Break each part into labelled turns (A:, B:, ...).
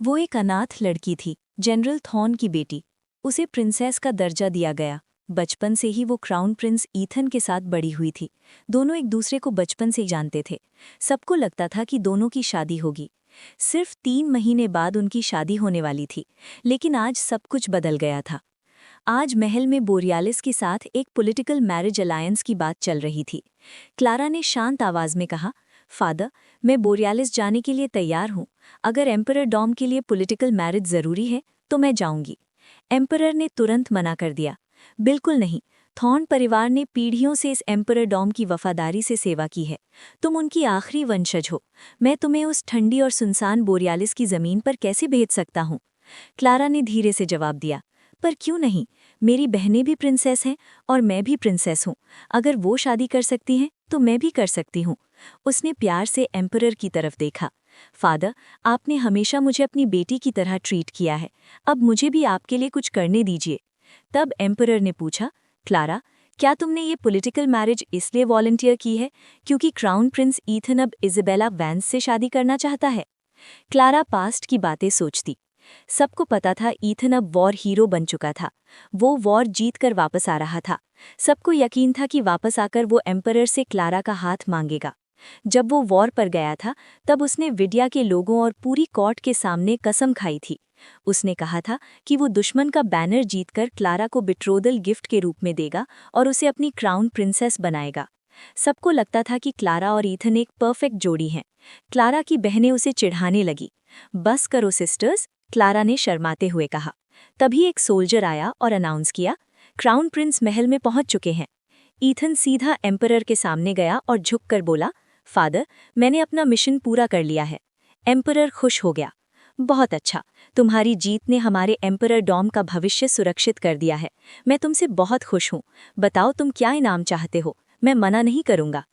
A: वो एक अनाथ लड़की थी, जनरल थॉर्न की बेटी। उसे प्रिंसेस का दर्जा दिया गया। बचपन से ही वो क्राउन प्रिंस ईथन के साथ बड़ी हुई थी। दोनों एक दूसरे को बचपन से ही जानते थे। सबको लगता था कि दोनों की शादी होगी। सिर्फ 3 महीने बाद उनकी शादी होने वाली थी, लेकिन आज सब कुछ बदल गया था। आज महल में बोरियालिस के साथ एक पॉलिटिकल मैरिज अलायंस की बात चल रही थी। क्लारा ने शांत आवाज में कहा, फादर, मैं बोरियालिस जाने के लिए तैयार हूँ। अगर एम्परर डॉम के लिए पॉलिटिकल मैरिज जरूरी है तो मैं जाऊंगी। एम्परर ने तुरंत मना कर दिया। बिल्कुल नहीं, थॉर्न परिवार ने पीढ़ियों से इस एम्परर डॉम की वफादारी से सेवा की है। तुम उनकी आखिरी वंशज हो। मैं तुम्हें उस ठंडी और सुनसान बोरियालिस की जमीन पर कैसे भेज सकता हूँ? क्लारा ने धीरे से जवाब दिया, पर क्यों नहीं? मेरी बहनें भी प्रिंसेस हैं और मैं भी प्रिंसेस हूँ। अगर वो शादी कर सकती हैं तो मैं भी कर सकती हूँ। उसने प्यार से एम्परर की तरफ देखा। फादर, आपने हमेशा मुझे अपनी बेटी की तरह ट्रीट किया है। अब मुझे भी आपके लिए कुछ करने दीजिए। तब एम्परर ने पूछा, क्लारा, क्या तुमने ये पॉलिटिकल मैरिज इसलिए वॉलंटियर की है क्योंकि क्राउन प्रिंस ईथन अब इज़ाबेला वैंस से शादी करना चाहता है? क्लारा पास्ट की बातें सोचती। सबको पता था ईथन अब वॉर हीरो बन चुका था। वो वॉर जीत कर वापस आ रहा था। सबको यकीन था कि वापस आकर वो एम्परर से क्लारा का हाथ मांगेगा। जब वो वॉर पर गया था तब उसने विडिया के लोगों और पूरी कोर्ट के सामने कसम खाई थी। उसने कहा था कि वो दुश्मन का बैनर जीतकर क्लारा को बिट्रोदल गिफ्ट के रूप में देगा और उसे अपनी क्राउन प्रिंसेस बनाएगा। सबको लगता था कि क्लारा और ईथन एक परफेक्ट जोड़ी हैं। क्लारा की बहनें उसे चिढ़ाने लगी। बस करो सिस्टर्स, क्लारा ने शर्माते हुए कहा। तभी एक सोल्जर आया और अनाउंस किया, क्राउन प्रिंस महल में पहुंच चुके हैं। ईथन सीधा एम्परर के सामने गया और झुककर बोला, फादर, मैंने अपना मिशन पूरा कर लिया है। एम्परर खुश हो गया। बहुत अच्छा, तुम्हारी जीत ने हमारे एम्परर डॉम का भविष्य सुरक्षित कर दिया है। मैं तुमसे बहुत खुश हूँ। बताओ तुम क्या इनाम चाहते हो, मैं मना नहीं करूँगा।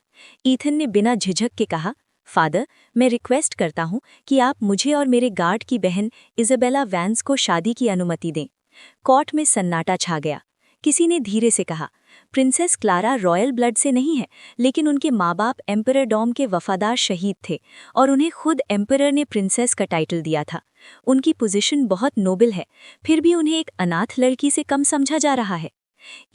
A: ईथन ने बिना झिझक के कहा, फादर, मैं रिक्वेस्ट करता हूँ कि आप मुझे और मेरे गार्ड की बहन इज़ाबेला वैंस को शादी की अनुमति दें। कोर्ट में सन्नाटा छा गया। किसी ने धीरे से कहा, प्रिंसेस क्लारा रॉयल ब्लड से नहीं है, लेकिन उनके माँ बाप एम्परर डॉम के वफादार शहीद थे और उन्हें खुद एम्परर ने प्रिंसेस का टाइटल दिया था। उनकी पोजीशन बहुत नोबल है, फिर भी उन्हें एक अनाथ लड़की से कम समझा जा रहा है।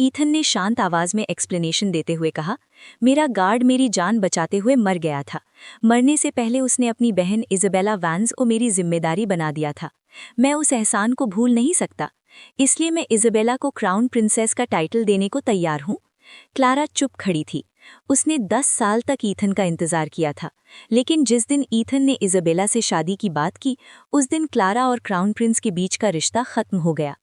A: ईथन ने शांत आवाज में एक्सप्लेनेशन देते हुए कहा, मेरा गार्ड मेरी जान बचाते हुए मर गया था। मरने से पहले उसने अपनी बहन इज़ाबेला वैंस को मेरी जिम्मेदारी बना दिया था। मैं उस एहसान को भूल नहीं सकता, इसलिए मैं इज़ाबेला को क्राउन प्रिंसेस का टाइटल देने को तैयार हूँ। क्लारा चुप खड़ी थी। उसने 10 साल तक ईथन का इंतजार किया था, लेकिन जिस दिन ईथन ने इज़ाबेला से शादी की बात की, उस दिन क्लारा और क्राउन प्रिंस के बीच का रिश्ता खत्म हो गया।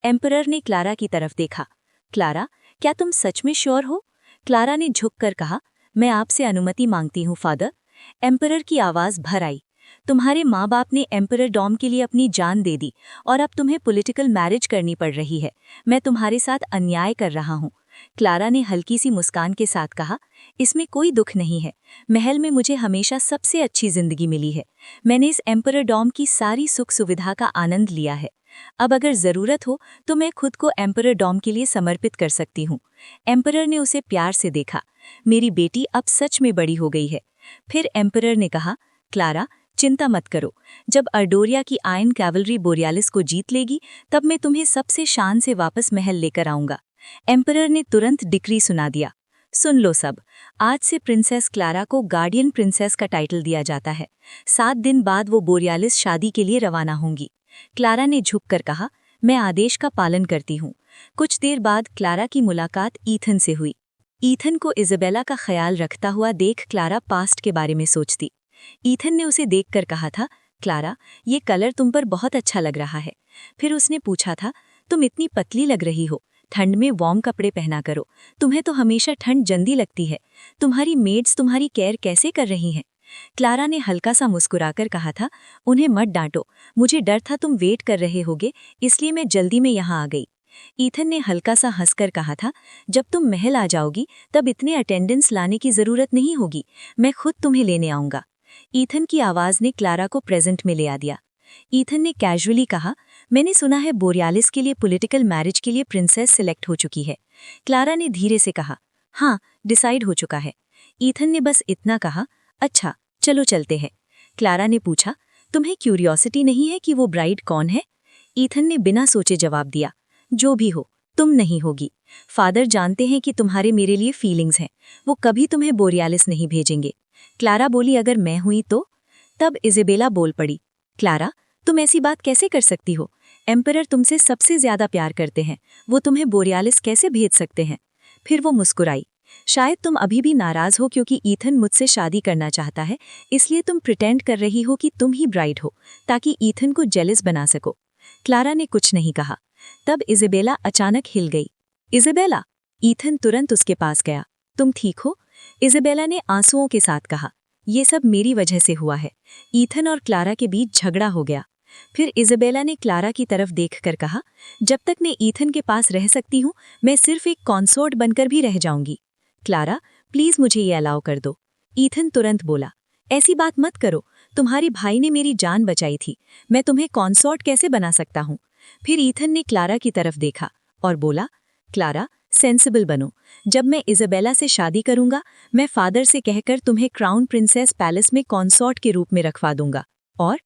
A: एम्परर ने क्लारा की तरफ देखा। क्लारा, क्या तुम सच में श्योर हो? क्लारा ने झुककर कहा, मैं आपसे अनुमति मांगती हूँ फादर। एम्परर की आवाज़ भर आई। तुम्हारे माँ बाप ने एम्परर डॉम के लिए अपनी जान दे दी और अब तुम्हें पॉलिटिकल मैरिज करनी पड़ रही है। मैं तुम्हारे साथ अन्याय कर रहा हूँ। क्लारा ने हल्की सी मुस्कान के साथ कहा, इसमें कोई दुख नहीं है। महल में मुझे हमेशा सबसे अच्छी जिंदगी मिली है। मैंने इस एम्परर डॉम की सारी सुख सुविधा का आनंद लिया है। अब अगर जरूरत हो तो मैं खुद को एम्परर डॉम के लिए समर्पित कर सकती हूँ। एम्परर ने उसे प्यार से देखा। मेरी बेटी अब सच में बड़ी हो गई है। फिर एम्परर ने कहा, क्लारा, चिंता मत करो। जब अर्डोरिया की आयन कैवलरी बोरियालिस को जीत लेगी, तब मैं तुम्हें सबसे शान से वापस महल लेकर आऊंगा। एम्परर ने तुरंत डिक्री सुना दिया, सुन लो सब, आज से प्रिंसेस क्लारा को गार्डियन प्रिंसेस का टाइटल दिया जाता है। 7 दिन बाद वो बोरियालिस शादी के लिए रवाना होंगी। क्लारा ने झुककर कहा, मैं आदेश का पालन करती हूँ। कुछ देर बाद क्लारा की मुलाकात ईथन से हुई। ईथन को इज़ाबेला का ख्याल रखता हुआ देख क्लारा पास्ट के बारे में सोचती। ईथन ने उसे देखकर कहा था, क्लारा, ये कलर तुम पर बहुत अच्छा लग रहा है। फिर उसने पूछा था, तुम इतनी पतली लग रही हो, ठंड में वार्म कपड़े पहना करो। तुम्हें तो हमेशा ठंड जल्दी लगती है। तुम्हारी मेड्स तुम्हारी केयर कैसे कर रही हैं? क्लारा ने हल्का सा मुस्कुराकर कहा था, उन्हें मत डांटो, मुझे डर था तुम वेट कर रहे होगे, इसलिए मैं जल्दी में यहाँ आ गई। ईथन ने हल्का सा हंसकर कहा था, जब तुम महल आ जाओगी तब इतने अटेंडेंस लाने की जरूरत नहीं होगी, मैं खुद तुम्हें लेने आऊंगा। ईथन की आवाज ने क्लारा को प्रेजेंट में ले आ दिया। ईथन ने कैजुअली कहा, मैंने सुना है बोरियालिस के लिए पॉलिटिकल मैरिज के लिए प्रिंसेस सिलेक्ट हो चुकी है। क्लारा ने धीरे से कहा, हाँ, डिसाइड हो चुका है। ईथन ने बस इतना कहा, अच्छा, चलो चलते हैं। क्लारा ने पूछा, तुम्हें क्यूरियोसिटी नहीं है कि वो ब्राइड कौन है? ईथन ने बिना सोचे जवाब दिया, जो भी हो, तुम नहीं होगी। फादर जानते हैं कि तुम्हारे मेरे लिए फीलिंग्स हैं, वो कभी तुम्हें बोरियालिस नहीं भेजेंगे। क्लारा बोली, अगर मैं हुई तो? तब इज़ाबेला बोल पड़ी, क्लारा, तुम ऐसी बात कैसे कर सकती हो? एम्परर तुमसे सबसे ज्यादा प्यार करते हैं, वो तुम्हें बोरियालिस कैसे भेज सकते हैं? फिर वो मुस्कुराई, शायद तुम अभी भी नाराज हो क्योंकि ईथन मुझसे शादी करना चाहता है, इसलिए तुम प्रिटेंड कर रही हो कि तुम ही ब्राइड हो, ताकि ईथन को जेलस बना सको। क्लारा ने कुछ नहीं कहा। तब इज़ाबेला अचानक हिल गई। इज़ाबेला! ईथन तुरंत उसके पास गया। तुम ठीक हो? इज़ाबेला ने आंसुओं के साथ कहा, ये सब मेरी वजह से हुआ है। ईथन और क्लारा के बीच झगड़ा हो गया। फिर इज़ाबेला ने क्लारा की तरफ देखकर कहा, जब तक मैं ईथन के पास रह सकती हूँ, मैं सिर्फ एक कॉन्सोर्ट बनकर भी रह जाऊंगी। क्लारा, प्लीज मुझे ये अलाउ कर दो। ईथन तुरंत बोला, ऐसी बात मत करो, तुम्हारे भाई ने मेरी जान बचाई थी, मैं तुम्हें कॉन्सोर्ट कैसे बना सकता हूँ? फिर ईथन ने क्लारा की तरफ देखा और बोला, क्लारा, सेंसिबल बनो। जब मैं इज़ाबेला से शादी करूंगा, मैं फादर से कहकर तुम्हें क्राउन प्रिंसेस पैलेस में कॉन्सोर्ट के रूप में रखवा दूंगा। और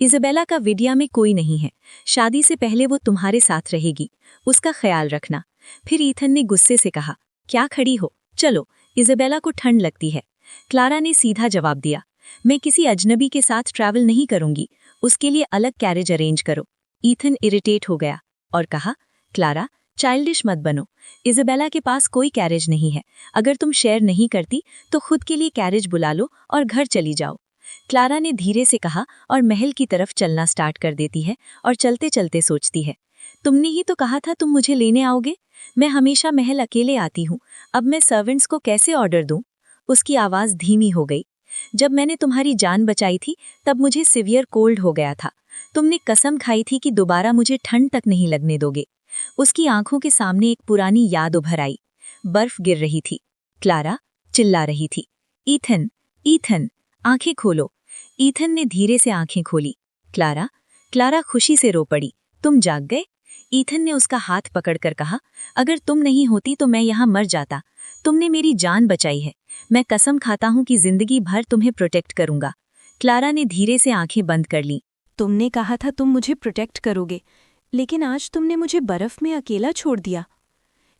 A: इज़ाबेला का विडिया में कोई नहीं है, शादी से पहले वो तुम्हारे साथ रहेगी, उसका ख्याल रखना। फिर ईथन ने गुस्से से कहा, क्या खड़ी हो, चलो, इज़ाबेला को ठंड लगती है। क्लारा ने सीधा जवाब दिया, मैं किसी अजनबी के साथ ट्रैवल नहीं करूंगी, उसके लिए अलग कैरेज अरेंज करो। ईथन इरिटेट हो गया और कहा, क्लारा, चाइल्डिश मत बनो, इज़ाबेला के पास कोई कैरेज नहीं है, अगर तुम शेयर नहीं करती तो खुद के लिए कैरेज बुला लो और घर चली जाओ। क्लारा ने धीरे से कहा और महल की तरफ चलना स्टार्ट कर देती है और चलते चलते सोचती है, तुमने ही तो कहा था तुम मुझे लेने आओगे, मैं हमेशा महल अकेले आती हूँ, अब मैं सर्वेंट्स को कैसे ऑर्डर दूँ? उसकी आवाज़ धीमी हो गई। जब मैंने तुम्हारी जान बचाई थी तब मुझे सिवियर कोल्ड हो गया था, तुमने कसम खाई थी कि दोबारा मुझे ठंड तक नहीं लगने दोगे। उसकी आंखों के सामने एक पुरानी याद उभर आई, बर्फ गिर रही थी, क्लारा चिल्ला रही थी, ईथन, ईथन, आंखें खोलो। ईथन ने धीरे से आंखें खोली। क्लारा, क्लारा खुशी से रो पड़ी, तुम जाग गए? ईथन ने उसका हाथ पकड़कर कहा, अगर तुम नहीं होती तो मैं यहाँ मर जाता, तुमने मेरी जान बचाई है, मैं कसम खाता हूँ कि जिंदगी भर तुम्हें प्रोटेक्ट करूंगा। क्लारा ने धीरे से आंखें बंद कर ली।
B: तुमने कहा था तुम मुझे प्रोटेक्ट करोगे, लेकिन आज तुमने मुझे बर्फ में अकेला छोड़ दिया।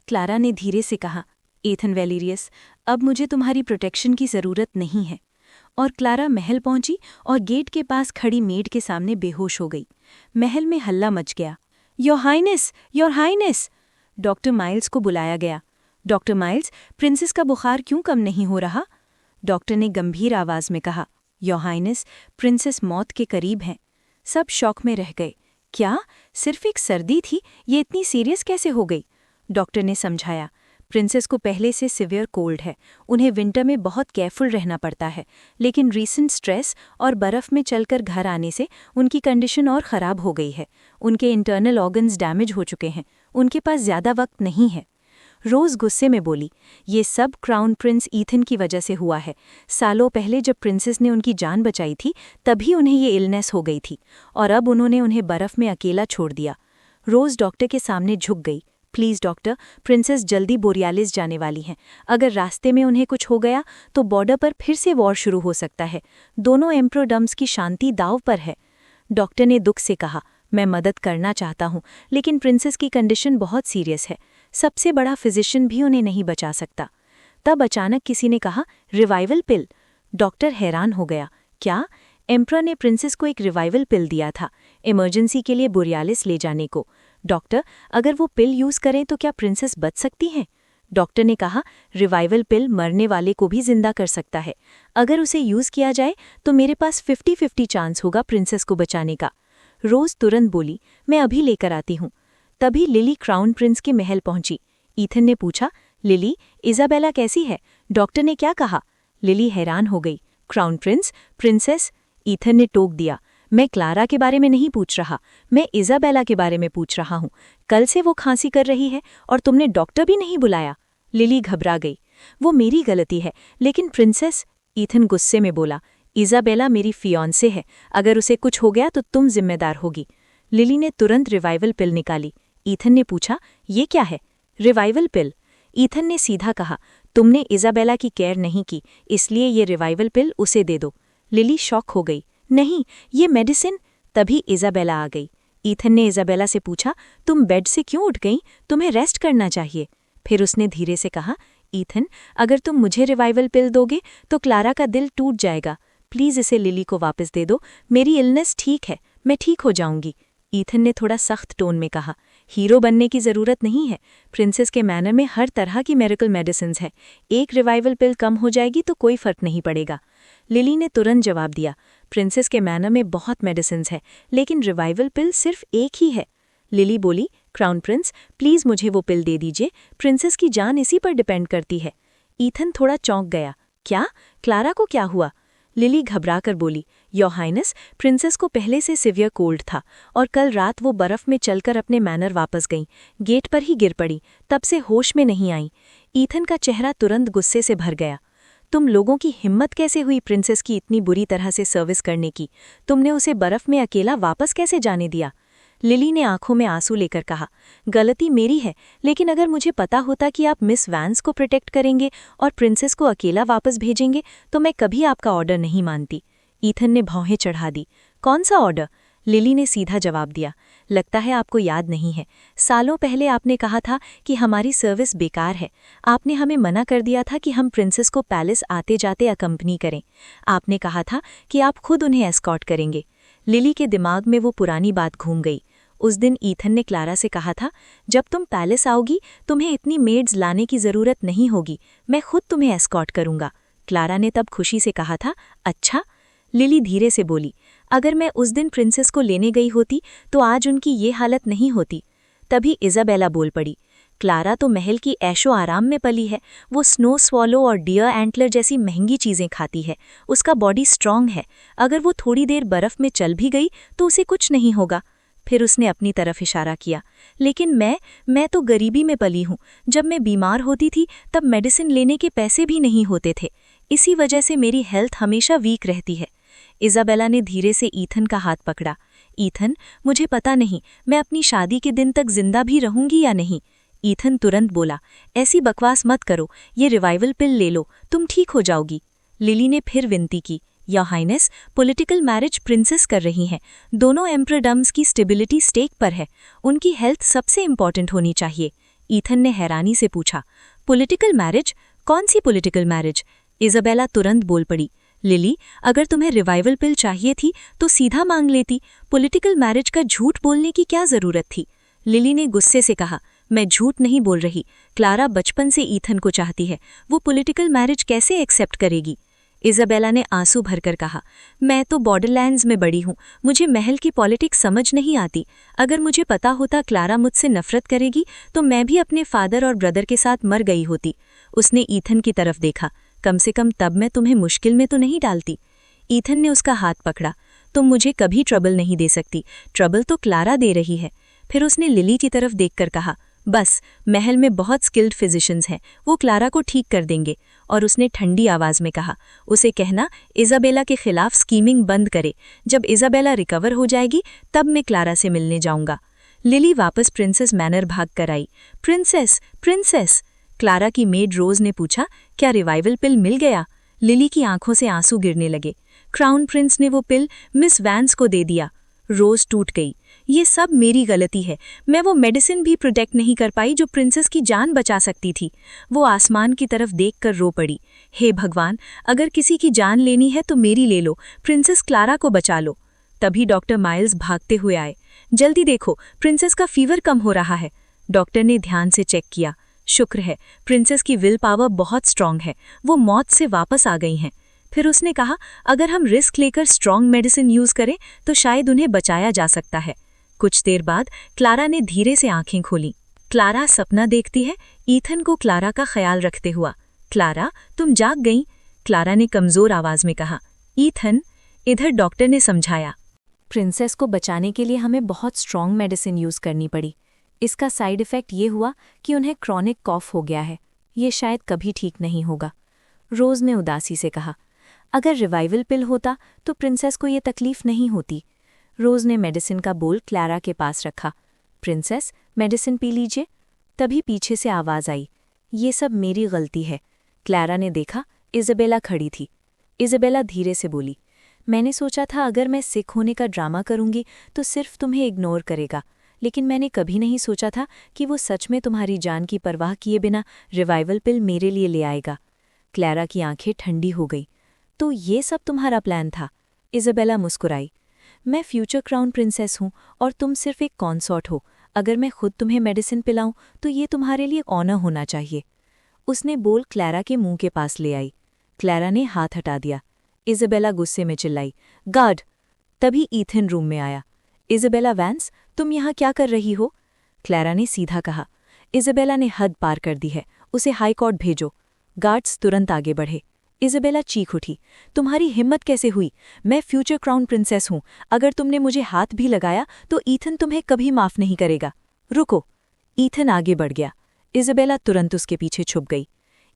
B: क्लारा ने धीरे से कहा, ईथन वैलेरियस, अब मुझे तुम्हारी प्रोटेक्शन की ज़रूरत नहीं है। और क्लारा महल पहुंची और गेट के पास खड़ी मेड के सामने बेहोश हो गई। महल में हल्ला मच गया। Your highness, your highness! Doctor Miles को बुलाया गया। डॉक्टर माइल्स, प्रिंसेस का बुखार क्यों कम नहीं हो रहा? डॉक्टर ने गंभीर आवाज में कहा, योर हाइनेस, प्रिंसेस मौत के करीब हैं। सब शॉक में रह गए। क्या सिर्फ एक सर्दी थी, ये इतनी सीरियस कैसे हो गई? डॉक्टर ने समझाया, प्रिंसेस को पहले से सिवियर कोल्ड है, उन्हें विंटर में बहुत केयरफुल रहना पड़ता है, लेकिन रीसेंट स्ट्रेस और बर्फ में चलकर घर आने से उनकी कंडीशन और ख़राब हो गई है। उनके इंटरनल ऑर्गन्स डैमेज हो चुके हैं, उनके पास ज़्यादा वक्त नहीं है। रोज़ गुस्से में बोली, ये सब क्राउन प्रिंस ईथन की वजह से हुआ है। सालों पहले जब प्रिंसेस ने उनकी जान बचाई थी तभी उन्हें ये इलनेस हो गई थी, और अब उन्होंने उन्हें बर्फ में अकेला छोड़ दिया। रोज़ डॉक्टर के सामने झुक गई, प्लीज़ डॉक्टर, प्रिंसेस जल्दी बोरियालिस जाने वाली हैं। अगर रास्ते में उन्हें कुछ हो गया तो बॉर्डर पर फिर से वॉर शुरू हो सकता है। दोनों एम्प्रोडम्स की शांति दाव पर है। डॉक्टर ने दुख से कहा, मैं मदद करना चाहता हूँ, लेकिन प्रिंसेस की कंडीशन बहुत सीरियस है, सबसे बड़ा फिजिशियन भी उन्हें नहीं बचा सकता। तब अचानक किसी ने कहा, रिवाइवल पिल। डॉक्टर हैरान हो गया, क्या? एम्परर ने प्रिंसेस को एक रिवाइवल पिल दिया था, इमरजेंसी के लिए बोरियालिस ले जाने को। डॉक्टर, अगर वो पिल यूज़ करें तो क्या प्रिंसेस बच सकती हैं? डॉक्टर ने कहा, रिवाइवल पिल मरने वाले को भी जिंदा कर सकता है। अगर उसे यूज़ किया जाए तो मेरे पास 50-50 चांस होगा प्रिंसेस को बचाने का। रोज़ तुरंत बोली, मैं अभी लेकर आती हूँ। तभी लिली क्राउन प्रिंस के महल पहुंची। ईथन ने पूछा, लिली, इज़ाबेला कैसी है? डॉक्टर ने क्या कहा? लिली हैरान हो गई, क्राउन प्रिंस, प्रिंसेस? ईथन ने टोक दिया, मैं क्लारा के बारे में नहीं पूछ रहा, मैं इज़ाबेला के बारे में पूछ रहा हूँ। कल से वो खांसी कर रही है और तुमने डॉक्टर भी नहीं बुलाया। लिली घबरा गई, वो मेरी गलती है, लेकिन प्रिंसेस? ईथन गुस्से में बोला, इज़ाबेला मेरी फियांसे है, अगर उसे कुछ हो गया तो तुम जिम्मेदार होगी। लिली ने तुरंत रिवाइवल पिल निकाली। ईथन ने पूछा, ये क्या है? रिवाइवल पिल? ईथन ने सीधा कहा, तुमने इज़ाबेला की केयर नहीं की, इसलिए ये रिवाइवल पिल उसे दे दो। लिली शॉक हो गई, नहीं, ये मेडिसिन। तभी इज़ाबेला आ गई। ईथन ने इज़ाबेला से पूछा, तुम बेड से क्यों उठ गई? तुम्हें रेस्ट करना चाहिए। फिर उसने धीरे से कहा, ईथन, अगर तुम मुझे रिवाइवल पिल दोगे तो क्लारा का दिल टूट जाएगा। प्लीज़ इसे लिली को वापस दे दो। मेरी इलनेस ठीक है, मैं ठीक हो जाऊंगी। ईथन ने थोड़ा सख्त टोन में कहा, हीरो बनने की ज़रूरत नहीं है। प्रिंसेस के मैनर में हर तरह की मेडिकल मेडिसिन्स है। एक रिवाइवल पिल कम हो जाएगी तो कोई फ़र्क नहीं पड़ेगा। लिली ने तुरंत जवाब दिया, प्रिंसेस के मैनर में बहुत मेडिसिन्स है, लेकिन रिवाइवल पिल सिर्फ एक ही है। लिली बोली, क्राउन प्रिंस, प्लीज़ मुझे वो पिल दे दीजिए। प्रिंसेस की जान इसी पर डिपेंड करती है। ईथन थोड़ा चौंक गया। क्या? क्लारा को क्या हुआ? लिली घबराकर बोली, योर हाइनेस, प्रिंसेस को पहले से सिवियर कोल्ड था और कल रात वो बर्फ में चलकर अपने मैनर वापस गईं। गेट पर ही गिर पड़ी, तब से होश में नहीं आई। ईथन का चेहरा तुरंत गुस्से से भर गया। तुम लोगों की हिम्मत कैसे हुई प्रिंसेस की इतनी बुरी तरह से सर्विस करने की? तुमने उसे बर्फ में अकेला वापस कैसे जाने दिया? लिली ने आंखों में आंसू लेकर कहा, गलती मेरी है, लेकिन अगर मुझे पता होता कि आप मिस वैंस को प्रोटेक्ट करेंगे और प्रिंसेस को अकेला वापस भेजेंगे तो मैं कभी आपका ऑर्डर नहीं मानती। ईथन ने भौहें चढ़ा दी। कौन सा ऑर्डर? लिली ने सीधा जवाब दिया, लगता है आपको याद नहीं है। सालों पहले आपने कहा था कि हमारी सर्विस बेकार है। आपने हमें मना कर दिया था कि हम प्रिंसेस को पैलेस आते जाते अकम्पनी करें। आपने कहा था कि आप खुद उन्हें एस्कॉर्ट करेंगे। लिली के दिमाग में वो पुरानी बात घूम गई। उस दिन ईथन ने क्लारा से कहा था, जब तुम पैलेस आओगी तुम्हें इतनी मेड्स लाने की ज़रूरत नहीं होगी, मैं खुद तुम्हें एस्कॉर्ट करूंगा। क्लारा ने तब खुशी से कहा था, अच्छा? लिली धीरे से बोली, अगर मैं उस दिन प्रिंसेस को लेने गई होती तो आज उनकी ये हालत नहीं होती। तभी इज़ाबेला बोल पड़ी, क्लारा तो महल की ऐशो आराम में पली है। वो स्नो स्वॉलो और डियर एंटलर जैसी महंगी चीज़ें खाती है। उसका बॉडी स्ट्रांग है। अगर वो थोड़ी देर बर्फ में चल भी गई तो उसे कुछ नहीं होगा। फिर उसने अपनी तरफ इशारा किया, लेकिन मैं तो गरीबी में पली हूँ। जब मैं बीमार होती थी तब मेडिसिन लेने के पैसे भी नहीं होते थे। इसी वजह से मेरी हेल्थ हमेशा वीक रहती है। इज़ाबेला ने धीरे से ईथन का हाथ पकड़ा। ईथन, मुझे पता नहीं मैं अपनी शादी के दिन तक जिंदा भी रहूंगी या नहीं। ईथन तुरंत बोला, ऐसी बकवास मत करो, ये रिवाइवल पिल ले लो, तुम ठीक हो जाओगी। लिली ने फिर विनती की, your highness, political marriage princess कर रही हैं। दोनों एम्परडम्स की स्टेबिलिटी स्टेक पर है। उनकी हेल्थ सबसे इम्पॉर्टेंट होनी चाहिए। ईथन ने हैरानी से पूछा, पॉलिटिकल मैरिज? कौन सी पॉलिटिकल मैरिज? इज़ाबेला तुरंत बोल पड़ी, लिली, अगर तुम्हें रिवाइवल पिल चाहिए थी तो सीधा मांग लेती। पॉलिटिकल मैरिज का झूठ बोलने की क्या ज़रूरत थी? लिली ने गुस्से से कहा, मैं झूठ नहीं बोल रही। क्लारा बचपन से ईथन को चाहती है। वो पॉलिटिकल मैरिज कैसे एक्सेप्ट करेगी? इज़ाबेला ने आंसू भरकर कहा, मैं तो बॉर्डरलैंड्स में बड़ी हूँ, मुझे महल की पॉलिटिक्स समझ नहीं आती। अगर मुझे पता होता क्लारा मुझसे नफरत करेगी तो मैं भी अपने फादर और ब्रदर के साथ मर गई होती। उसने ईथन की तरफ देखा, कम से कम तब मैं तुम्हें मुश्किल में तो नहीं डालती। ईथन ने उसका हाथ पकड़ा, तुम मुझे कभी ट्रबल नहीं दे सकती, ट्रबल तो क्लारा दे रही है। फिर उसने लिली की तरफ देखकर कहा, बस, महल में बहुत स्किल्ड फिजिशियंस हैं, वो क्लारा को ठीक कर देंगे। और उसने ठंडी आवाज़ में कहा, उसे कहना इज़ाबेला के खिलाफ स्कीमिंग बंद करे। जब इज़ाबेला रिकवर हो जाएगी तब मैं क्लारा से मिलने जाऊंगा। लिली वापस प्रिंसेस मैनर भाग कर आई। Princess, princess! क्लारा की मेड रोज ने पूछा, क्या रिवाइवल पिल मिल गया? लिली की आंखों से आंसू गिरने लगे। क्राउन प्रिंस ने वो पिल मिस वैंस को दे दिया। रोज टूट गई। ये सब मेरी गलती है। मैं वो मेडिसिन भी प्रोटेक्ट नहीं कर पाई जो प्रिंसेस की जान बचा सकती थी। वो आसमान की तरफ देखकर रो पड़ी, हे भगवान, अगर किसी की जान लेनी है तो मेरी ले लो, प्रिंसेस क्लारा को बचा लो। तभी डॉक्टर माइल्स भागते हुए आए। जल्दी देखो, प्रिंसेस का फीवर कम हो रहा है। डॉक्टर ने ध्यान से चेक किया। शुक्र है, प्रिंसेस की विल पावर बहुत स्ट्रांग है, वो मौत से वापस आ गई हैं। फिर उसने कहा, अगर हम रिस्क लेकर स्ट्रांग मेडिसिन यूज करें तो शायद उन्हें बचाया जा सकता है। कुछ देर बाद क्लारा ने धीरे से आंखें खोली। क्लारा सपना देखती है, ईथन को क्लारा का ख्याल रखते हुआ। क्लारा, तुम जाग गई? क्लारा ने कमजोर आवाज में कहा। ईथन, इधर डॉक्टर ने समझाया।
A: प्रिंसेस को बचाने के लिए हमें बहुत स्ट्रांग मेडिसिन यूज करनी पड़ी। इसका साइड इफेक्ट ये हुआ कि उन्हें क्रॉनिक कॉफ हो गया है। ये शायद कभी ठीक नहीं होगा। रोज ने उदासी से कहा, अगर रिवाइवल पिल होता तो प्रिंसेस को ये तकलीफ नहीं होती। रोज ने मेडिसिन का बोल क्लारा के पास रखा। प्रिंसेस, मेडिसिन पी लीजिए। तभी पीछे से आवाज आई, ये सब मेरी गलती है। क्लारा ने देखा, इज़ाबेला खड़ी थी। इज़ाबेला धीरे से बोली, मैंने सोचा था अगर मैं सिक होने का ड्रामा करूंगी तो सिर्फ तुम्हें इग्नोर करेगा, लेकिन मैंने कभी नहीं सोचा था कि वो सच में तुम्हारी जान की परवाह किए बिना रिवाइवल पिल मेरे लिए ले आएगा। क्लैरा की आंखें ठंडी हो गई। तो ये सब तुम्हारा प्लान था? इज़ाबेला मुस्कुराई। मैं फ्यूचर क्राउन प्रिंसेस हूँ और तुम सिर्फ एक कॉन्सॉर्ट हो। अगर मैं खुद तुम्हें मेडिसिन पिलाऊं तो ये तुम्हारे लिए ऑनर होना चाहिए। उसने बोल क्लैरा के मुंह के पास ले आई। क्लैरा ने हाथ हटा दिया। इज़ाबेला गुस्से में चिल्लाई, गार्ड! तभी ईथन रूम में आया। इज़ाबेला वैंस, तुम यहाँ क्या कर रही हो? क्लैरा ने सीधा कहा। इज़ाबेला ने हद पार कर दी है, उसे हाई कोर्ट भेजो। गार्ड्स तुरंत आगे बढ़े। इज़ाबेला चीख उठी, तुम्हारी हिम्मत कैसे हुई? मैं फ्यूचर क्राउन प्रिंसेस हूँ। अगर तुमने मुझे हाथ भी लगाया तो ईथन तुम्हें कभी माफ नहीं करेगा। रुको! ईथन आगे बढ़ गया। इज़ाबेला तुरंत उसके पीछे छुप गई।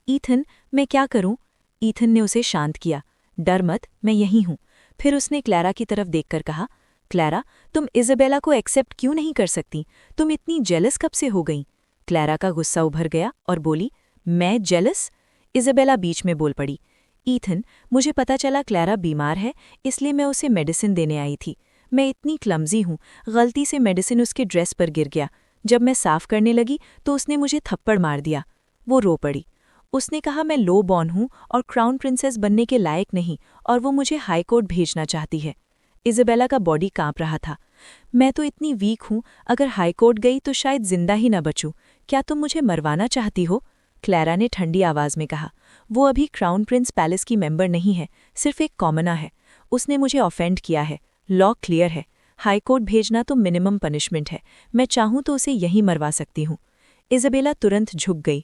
A: ईथन, मैं क्या करूं? ईथन ने उसे शांत किया। डर मत, मैं यहीं हूं। फिर उसने क्लैरा की तरफ देखकर कहा, क्लैरा, तुम इज़ाबेला को एक्सेप्ट क्यों नहीं कर सकती? तुम इतनी जेलस कब से हो गई? क्लैरा का गुस्सा उभर गया और बोली, मैं जेलस? इज़ाबेला बीच में बोल पड़ी, ईथन, मुझे पता चला क्लैरा बीमार है, इसलिए मैं उसे मेडिसिन देने आई थी। मैं इतनी क्लमजी हूँ, गलती से मेडिसिन उसके ड्रेस पर गिर गया। जब मैं साफ करने लगी तो उसने मुझे थप्पड़ मार दिया। वो रो पड़ी। उसने कहा मैं लो बॉर्न हूँ और क्राउन प्रिंसेस बनने के लायक नहीं, और वो मुझे हाई कोर्ट भेजना चाहती है। इज़ाबेला का बॉडी कांप रहा था। मैं तो इतनी वीक हूँ, अगर हाई कोर्ट गई तो शायद जिंदा ही न बचूं। क्या तुम मुझे मरवाना चाहती हो? क्लैरा ने ठंडी आवाज में कहा। वो अभी क्राउन प्रिंस पैलेस की मेंबर नहीं है, सिर्फ एक कॉमनर है। उसने मुझे ऑफेंड किया है। लॉ क्लियर है। हाई कोर्ट भेजना तो मिनिमम पनिशमेंट है। मैं चाहूं तो उसे यहीं मरवा सकती हूं। इज़ाबेला तुरंत झुक गई।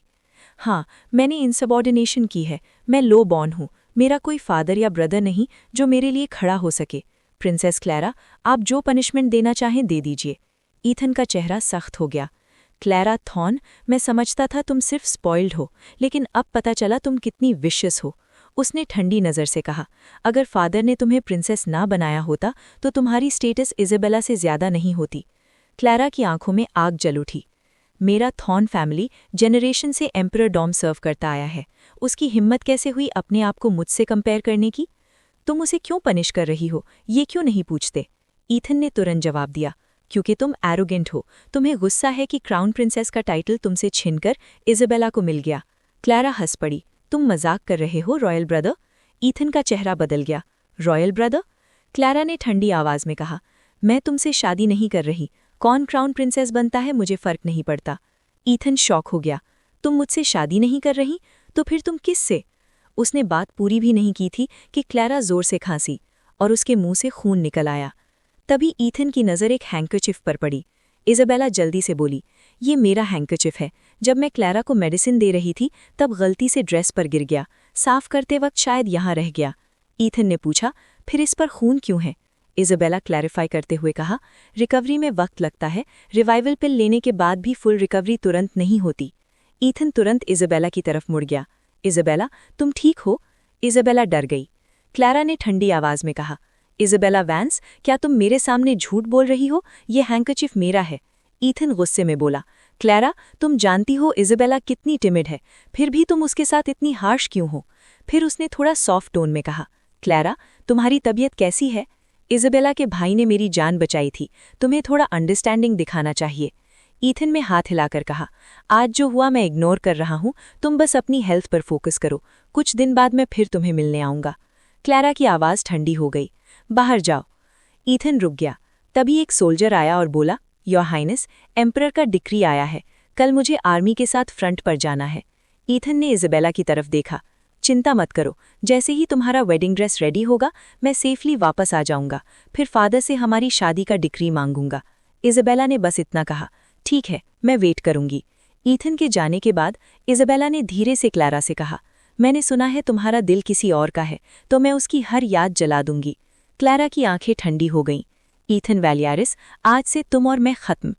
A: हाँ, मैंने इनसबॉर्डिनेशन की है। मैं लो बॉर्न हूँ। मेरा कोई फादर या ब्रदर नहीं जो मेरे लिए खड़ा हो सके। प्रिंसेस क्लैरा, आप जो पनिशमेंट देना चाहें दे दीजिए। ईथन का चेहरा सख्त हो गया। क्लैरा थॉर्न, मैं समझता था तुम सिर्फ स्पॉइल्ड हो, लेकिन अब पता चला तुम कितनी विशियस हो। उसने ठंडी नज़र से कहा, अगर फादर ने तुम्हें प्रिंसेस ना बनाया होता तो तुम्हारी स्टेटस इज़ाबेला से ज़्यादा नहीं होती। क्लैरा की आंखों में आग जल उठी। मेरा थॉर्न फैमिली जनरेशन से एम्परर डॉम सर्व करता आया है। उसकी हिम्मत कैसे हुई अपने आप को मुझसे कंपेयर करने की? तुम उसे क्यों पनिश कर रही हो, ये क्यों नहीं पूछते? ईथन ने तुरंत जवाब दिया, क्योंकि तुम एरोगेंट हो। तुम्हें गुस्सा है कि क्राउन प्रिंसेस का टाइटल तुमसे छीनकर इज़ाबेला को मिल गया। क्लैरा हंस पड़ी। तुम मजाक कर रहे हो रॉयल ब्रदर? ईथन का चेहरा बदल गया। Royal brother? क्लैरा ने ठंडी आवाज में कहा, मैं तुमसे शादी नहीं कर रही। कौन क्राउन प्रिंसेस बनता है मुझे फर्क नहीं पड़ता। ईथन शॉक हो गया। तुम मुझसे शादी नहीं कर रही? तो फिर तुम किससे? उसने बात पूरी भी नहीं की थी कि क्लैरा जोर से खांसी और उसके मुंह से खून निकल आया। तभी ईथन की नज़र एक हैंकरचिफ पर पड़ी। इज़ाबेला जल्दी से बोली, ये मेरा हैंकरचिफ है। जब मैं क्लैरा को मेडिसिन दे रही थी तब गलती से ड्रेस पर गिर गया। साफ करते वक्त शायद यहाँ रह गया। ईथन ने पूछा, फिर इस पर खून क्यों है? इज़ाबेला क्लैरिफाई करते हुए कहा, रिकवरी में वक्त लगता है। रिवाइवल पिल लेने के बाद भी फुल रिकवरी तुरंत नहीं होती। ईथन तुरंत इज़ाबेला की तरफ मुड़ गया। इज़ाबेला, तुम ठीक हो? इज़ाबेला डर गई। क्लैरा ने ठंडी आवाज में कहा, इज़ाबेला वैंस, क्या तुम मेरे सामने झूठ बोल रही हो? ये हैंकरचिफ मेरा है। ईथन गुस्से में बोला, क्लैरा, तुम जानती हो इज़ाबेला कितनी टिमिड है, फिर भी तुम उसके साथ इतनी हार्श क्यों हो? फिर उसने थोड़ा सॉफ्ट टोन में कहा, क्लैरा, तुम्हारी तबीयत कैसी है? इज़ाबेला के भाई ने मेरी जान बचाई थी, तुम्हें थोड़ा अंडरस्टैंडिंग दिखाना चाहिए। ईथन में हाथ हिलाकर कहा, आज जो हुआ मैं इग्नोर कर रहा हूँ, तुम बस अपनी हेल्थ पर फोकस करो। कुछ दिन बाद मैं फिर तुम्हें मिलने आऊंगा। क्लैरा की आवाज़ ठंडी हो गई, बाहर जाओ। ईथन रुक गया। तभी एक सोल्जर आया और बोला, योर हाइनेस, एम्परर का डिक्री आया है। कल मुझे आर्मी के साथ फ्रंट पर जाना है। ईथन ने इज़ाबेला की तरफ देखा। चिंता मत करो, जैसे ही तुम्हारा वेडिंग ड्रेस रेडी होगा मैं सेफली वापस आ जाऊंगा। फिर फादर से हमारी शादी का डिक्री मांगूंगा। इज़ाबेला ने बस इतना कहा, ठीक है, मैं वेट करूंगी। ईथन के जाने के बाद इज़ाबेला ने धीरे से क्लैरा से कहा, मैंने सुना है तुम्हारा दिल किसी और का है, तो मैं उसकी हर याद जला दूंगी। क्लैरा की आंखें ठंडी हो गईं। ईथन वैलियारिस, आज से तुम और मैं खत्म।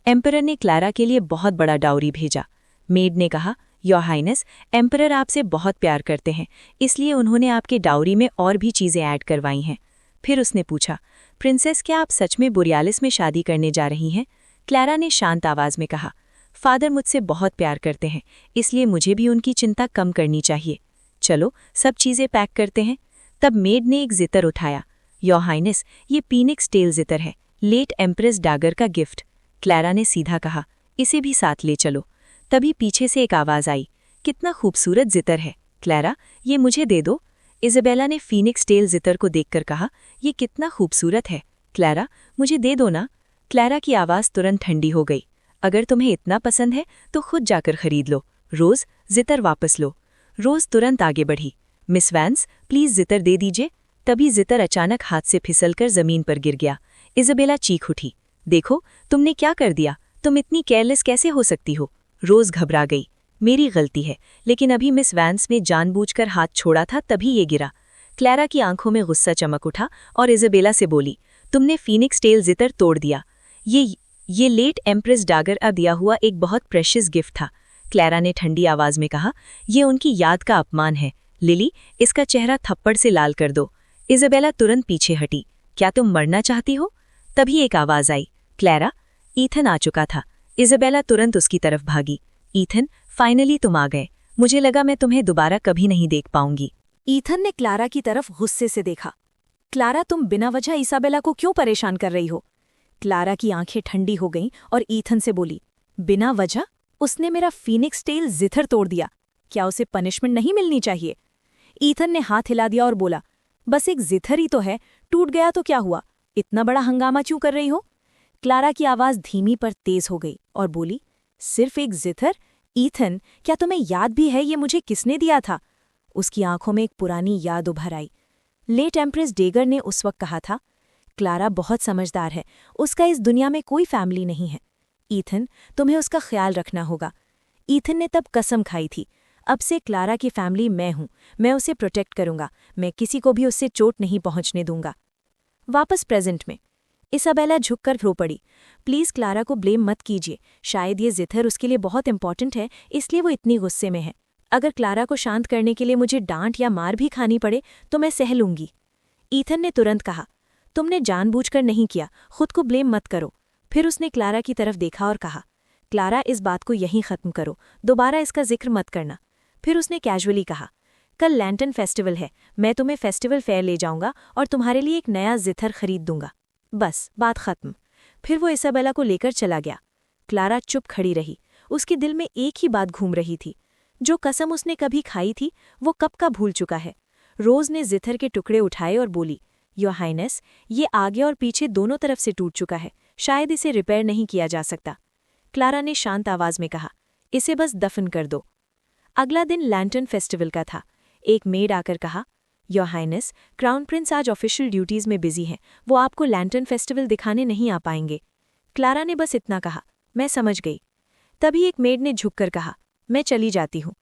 A: एम्परर ने क्लैरा के लिए बहुत बड़ा डाउरी भेजा। मेड ने कहा, योर हाइनेस, एम्परर आपसे बहुत प्यार करते हैं, इसलिए उन्होंने आपके डाउरी में और भी चीज़ें ऐड करवाई हैं। फिर उसने पूछा, प्रिंसेस, क्या आप सच में बोरियालिस में शादी करने जा रही हैं? क्लैरा ने शांत आवाज़ में कहा, फादर मुझसे बहुत प्यार करते हैं, इसलिए मुझे भी उनकी चिंता कम करनी चाहिए। चलो सब चीज़ें पैक करते हैं। तब मेड ने एक जितर उठाया। योर हाइनेस, ये पीनिक्स टेल जितर है, लेट एम्प्रेस डैगर का गिफ्ट। क्लैरा ने सीधा कहा, इसे भी साथ ले चलो। तभी पीछे से एक आवाज़ आई, कितना खूबसूरत जितर है क्लैरा, ये मुझे दे दो। इज़ाबेला ने फीनिक्स टेल जितर को देखकर कहा, ये कितना खूबसूरत है क्लैरा, मुझे दे दो ना। क्लैरा की आवाज़ तुरंत ठंडी हो गई, अगर तुम्हें इतना पसंद है तो खुद जाकर खरीद लो। रोज़, जितर वापस लो। रोज़ तुरंत आगे बढ़ी, मिस वैंस प्लीज़ जितर दे दीजिए। तभी जितर अचानक हाथ से फिसलकर ज़मीन पर गिर गया। इज़ाबेला चीख उठी, देखो तुमने क्या कर दिया, तुम इतनी केयरलेस कैसे हो सकती हो। रोज़ घबरा गई, मेरी गलती है, लेकिन अभी मिस वैंस ने जानबूझकर हाथ छोड़ा था तभी ये गिरा। क्लैरा की आंखों में गुस्सा चमक उठा और इज़ाबेला से बोली, तुमने फीनिक्स टेल जितर तोड़ दिया। ये लेट एम्प्रेस डैगर का दिया हुआ एक बहुत प्रेशियस गिफ्ट था। क्लैरा ने ठंडी आवाज़ में कहा, ये उनकी याद का अपमान है। लिली, इसका चेहरा थप्पड़ से लाल कर दो। इज़ाबेला तुरंत पीछे हटी, क्या तुम मरना चाहती हो। तभी एक आवाज़ आई, क्लैरा। ईथन आ चुका था। इज़ाबेला तुरंत उसकी तरफ भागी। ईथन, फाइनली तुम आ गए, मुझे लगा मैं तुम्हें दोबारा कभी नहीं देख पाऊंगी।
B: ईथन ने क्लारा की तरफ गुस्से से देखा। क्लारा, तुम बिना वजह इसाबेला को क्यों परेशान कर रही हो। क्लारा की आंखें ठंडी हो गईं और ईथन से बोली, बिना वजह? उसने मेरा फीनिक्स टेल जिथर तोड़ दिया, क्या उसे पनिशमेंट नहीं मिलनी चाहिए। ईथन ने हाथ हिला दिया और बोला, बस एक जिथर ही तो है, टूट गया तो क्या हुआ, इतना बड़ा हंगामा क्यों कर रही हो। क्लारा की आवाज़ धीमी पर तेज हो गई और बोली, सिर्फ एक जिथर? ईथन, क्या तुम्हें याद भी है ये मुझे किसने दिया था। उसकी आंखों में एक पुरानी याद उभर आई। लेट एम्प्रेस डेगर ने उस वक्त कहा था, क्लारा बहुत समझदार है, उसका इस दुनिया में कोई फैमिली नहीं है। ईथन, तुम्हें उसका ख्याल रखना होगा। ईथन ने तब कसम खाई थी, अब से क्लारा की फैमिली मैं हूं, मैं उसे प्रोटेक्ट करूंगा, मैं किसी को भी उससे चोट नहीं पहुंचने दूंगा। वापस प्रेजेंट में इसाबेला झुककर रो पड़ी, प्लीज़ क्लारा को ब्लेम मत कीजिए, शायद ये जिथर उसके लिए बहुत इंपॉर्टेंट है, इसलिए वो इतनी गुस्से में है। अगर क्लारा को शांत करने के लिए मुझे डांट या मार भी खानी पड़े तो मैं सह लूंगी। ईथन ने तुरंत कहा, तुमने जानबूझकर नहीं किया, खुद को ब्लेम मत करो। फिर उसने क्लारा की तरफ देखा और कहा, क्लारा, इस बात को यहीं ख़त्म करो, दोबारा इसका जिक्र मत करना। फिर उसने कैजुअली कहा, कल लैंटन फेस्टिवल है, मैं तुम्हें फेस्टिवल फेयर ले जाऊंगा और तुम्हारे लिए एक नया जिथर खरीद दूंगा। बस, बात खत्म। फिर वो इसाबेला को लेकर चला गया। क्लारा चुप खड़ी रही, उसके दिल में एक ही बात घूम रही थी, जो कसम उसने कभी खाई थी वो कब का भूल चुका है। रोज़ ने जिथर के टुकड़े उठाए और बोली, योर हाइनेस, ये आगे और पीछे दोनों तरफ से टूट चुका है, शायद इसे रिपेयर नहीं किया जा सकता। क्लारा ने शांत आवाज़ में कहा, इसे बस दफन कर दो। अगला दिन लैंटर्न फेस्टिवल का था। एक मेड आकर कहा, योर हाइनेस, क्राउन प्रिंस आज ऑफिशियल ड्यूटीज़ में बिजी हैं, वो आपको लैंटर्न फेस्टिवल दिखाने नहीं आ पाएंगे। क्लारा ने बस इतना कहा, मैं समझ गई। तभी एक मेड ने झुककर कहा, मैं चली जाती हूँ।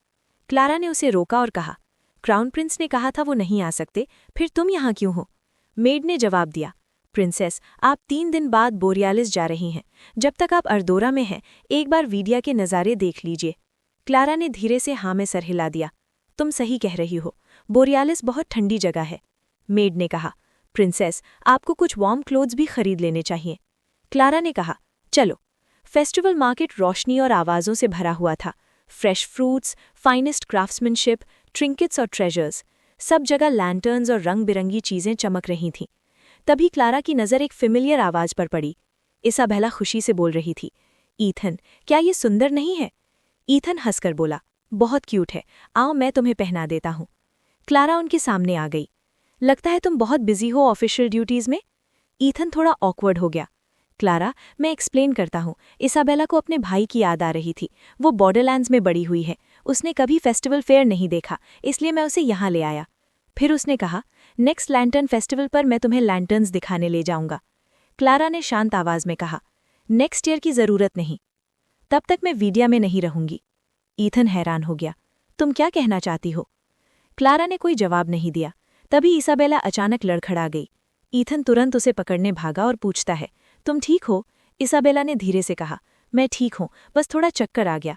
B: क्लारा ने उसे रोका और कहा, क्राउन प्रिंस ने कहा था वो नहीं आ सकते, फिर तुम यहाँ क्यों हो। मेड ने जवाब दिया, प्रिंसेस, आप 3 दिन बाद बोरियालिस जा रही हैं, जब तक आप अर्दोरा में हैं एक बार वीडिया के नज़ारे देख लीजिए। क्लारा ने धीरे से हाँ में सर हिला दिया, तुम सही कह रही हो, बोरियालिस बहुत ठंडी जगह है। मेड ने कहा, प्रिंसेस, आपको कुछ वार्म क्लोथ्स भी खरीद लेने चाहिए। क्लारा ने कहा, चलो। फेस्टिवल मार्केट रोशनी और आवाज़ों से भरा हुआ था, फ्रेश फ्रूट्स, फाइनेस्ट क्राफ्ट्समैनशिप, ट्रिंकेट्स और ट्रेजर्स, सब जगह लैंटर्न्स और रंग बिरंगी चीज़ें चमक रही थीं। तभी क्लारा की नज़र एक फेमिलियर आवाज़ पर पड़ी। इसाबेला खुशी से बोल रही थी, ईथन, क्या ये सुंदर नहीं है। ईथन हंसकर बोला, बहुत क्यूट है, आओ मैं तुम्हें पहना देता हूँ। क्लारा उनके सामने आ गई। लगता है तुम बहुत बिजी हो ऑफिशियल ड्यूटीज़ में। ईथन थोड़ा ऑकवर्ड हो गया। क्लारा, मैं एक्सप्लेन करता हूँ, इसाबेला को अपने भाई की याद आ रही थी, वो बॉर्डरलैंड्स में बड़ी हुई है, उसने कभी फेस्टिवल फेयर नहीं देखा, इसलिए मैं उसे यहाँ ले आया। फिर उसने कहा, नेक्स्ट लैंटर्न फेस्टिवल पर मैं तुम्हें लैंटर्न्स दिखाने ले जाऊंगा। क्लारा ने शांत आवाज़ में कहा, नेक्स्ट ईयर की ज़रूरत नहीं, तब तक मैं वीडिया में नहीं रहूंगी। ईथन हैरान हो गया, तुम क्या कहना चाहती हो। क्लारा ने कोई जवाब नहीं दिया। तभी इसाबेला अचानक लड़खड़ा गई। ईथन तुरंत उसे पकड़ने भागा और पूछता है, तुम ठीक हो। इसाबेला ने धीरे से कहा, मैं ठीक हूँ, बस थोड़ा चक्कर आ गया।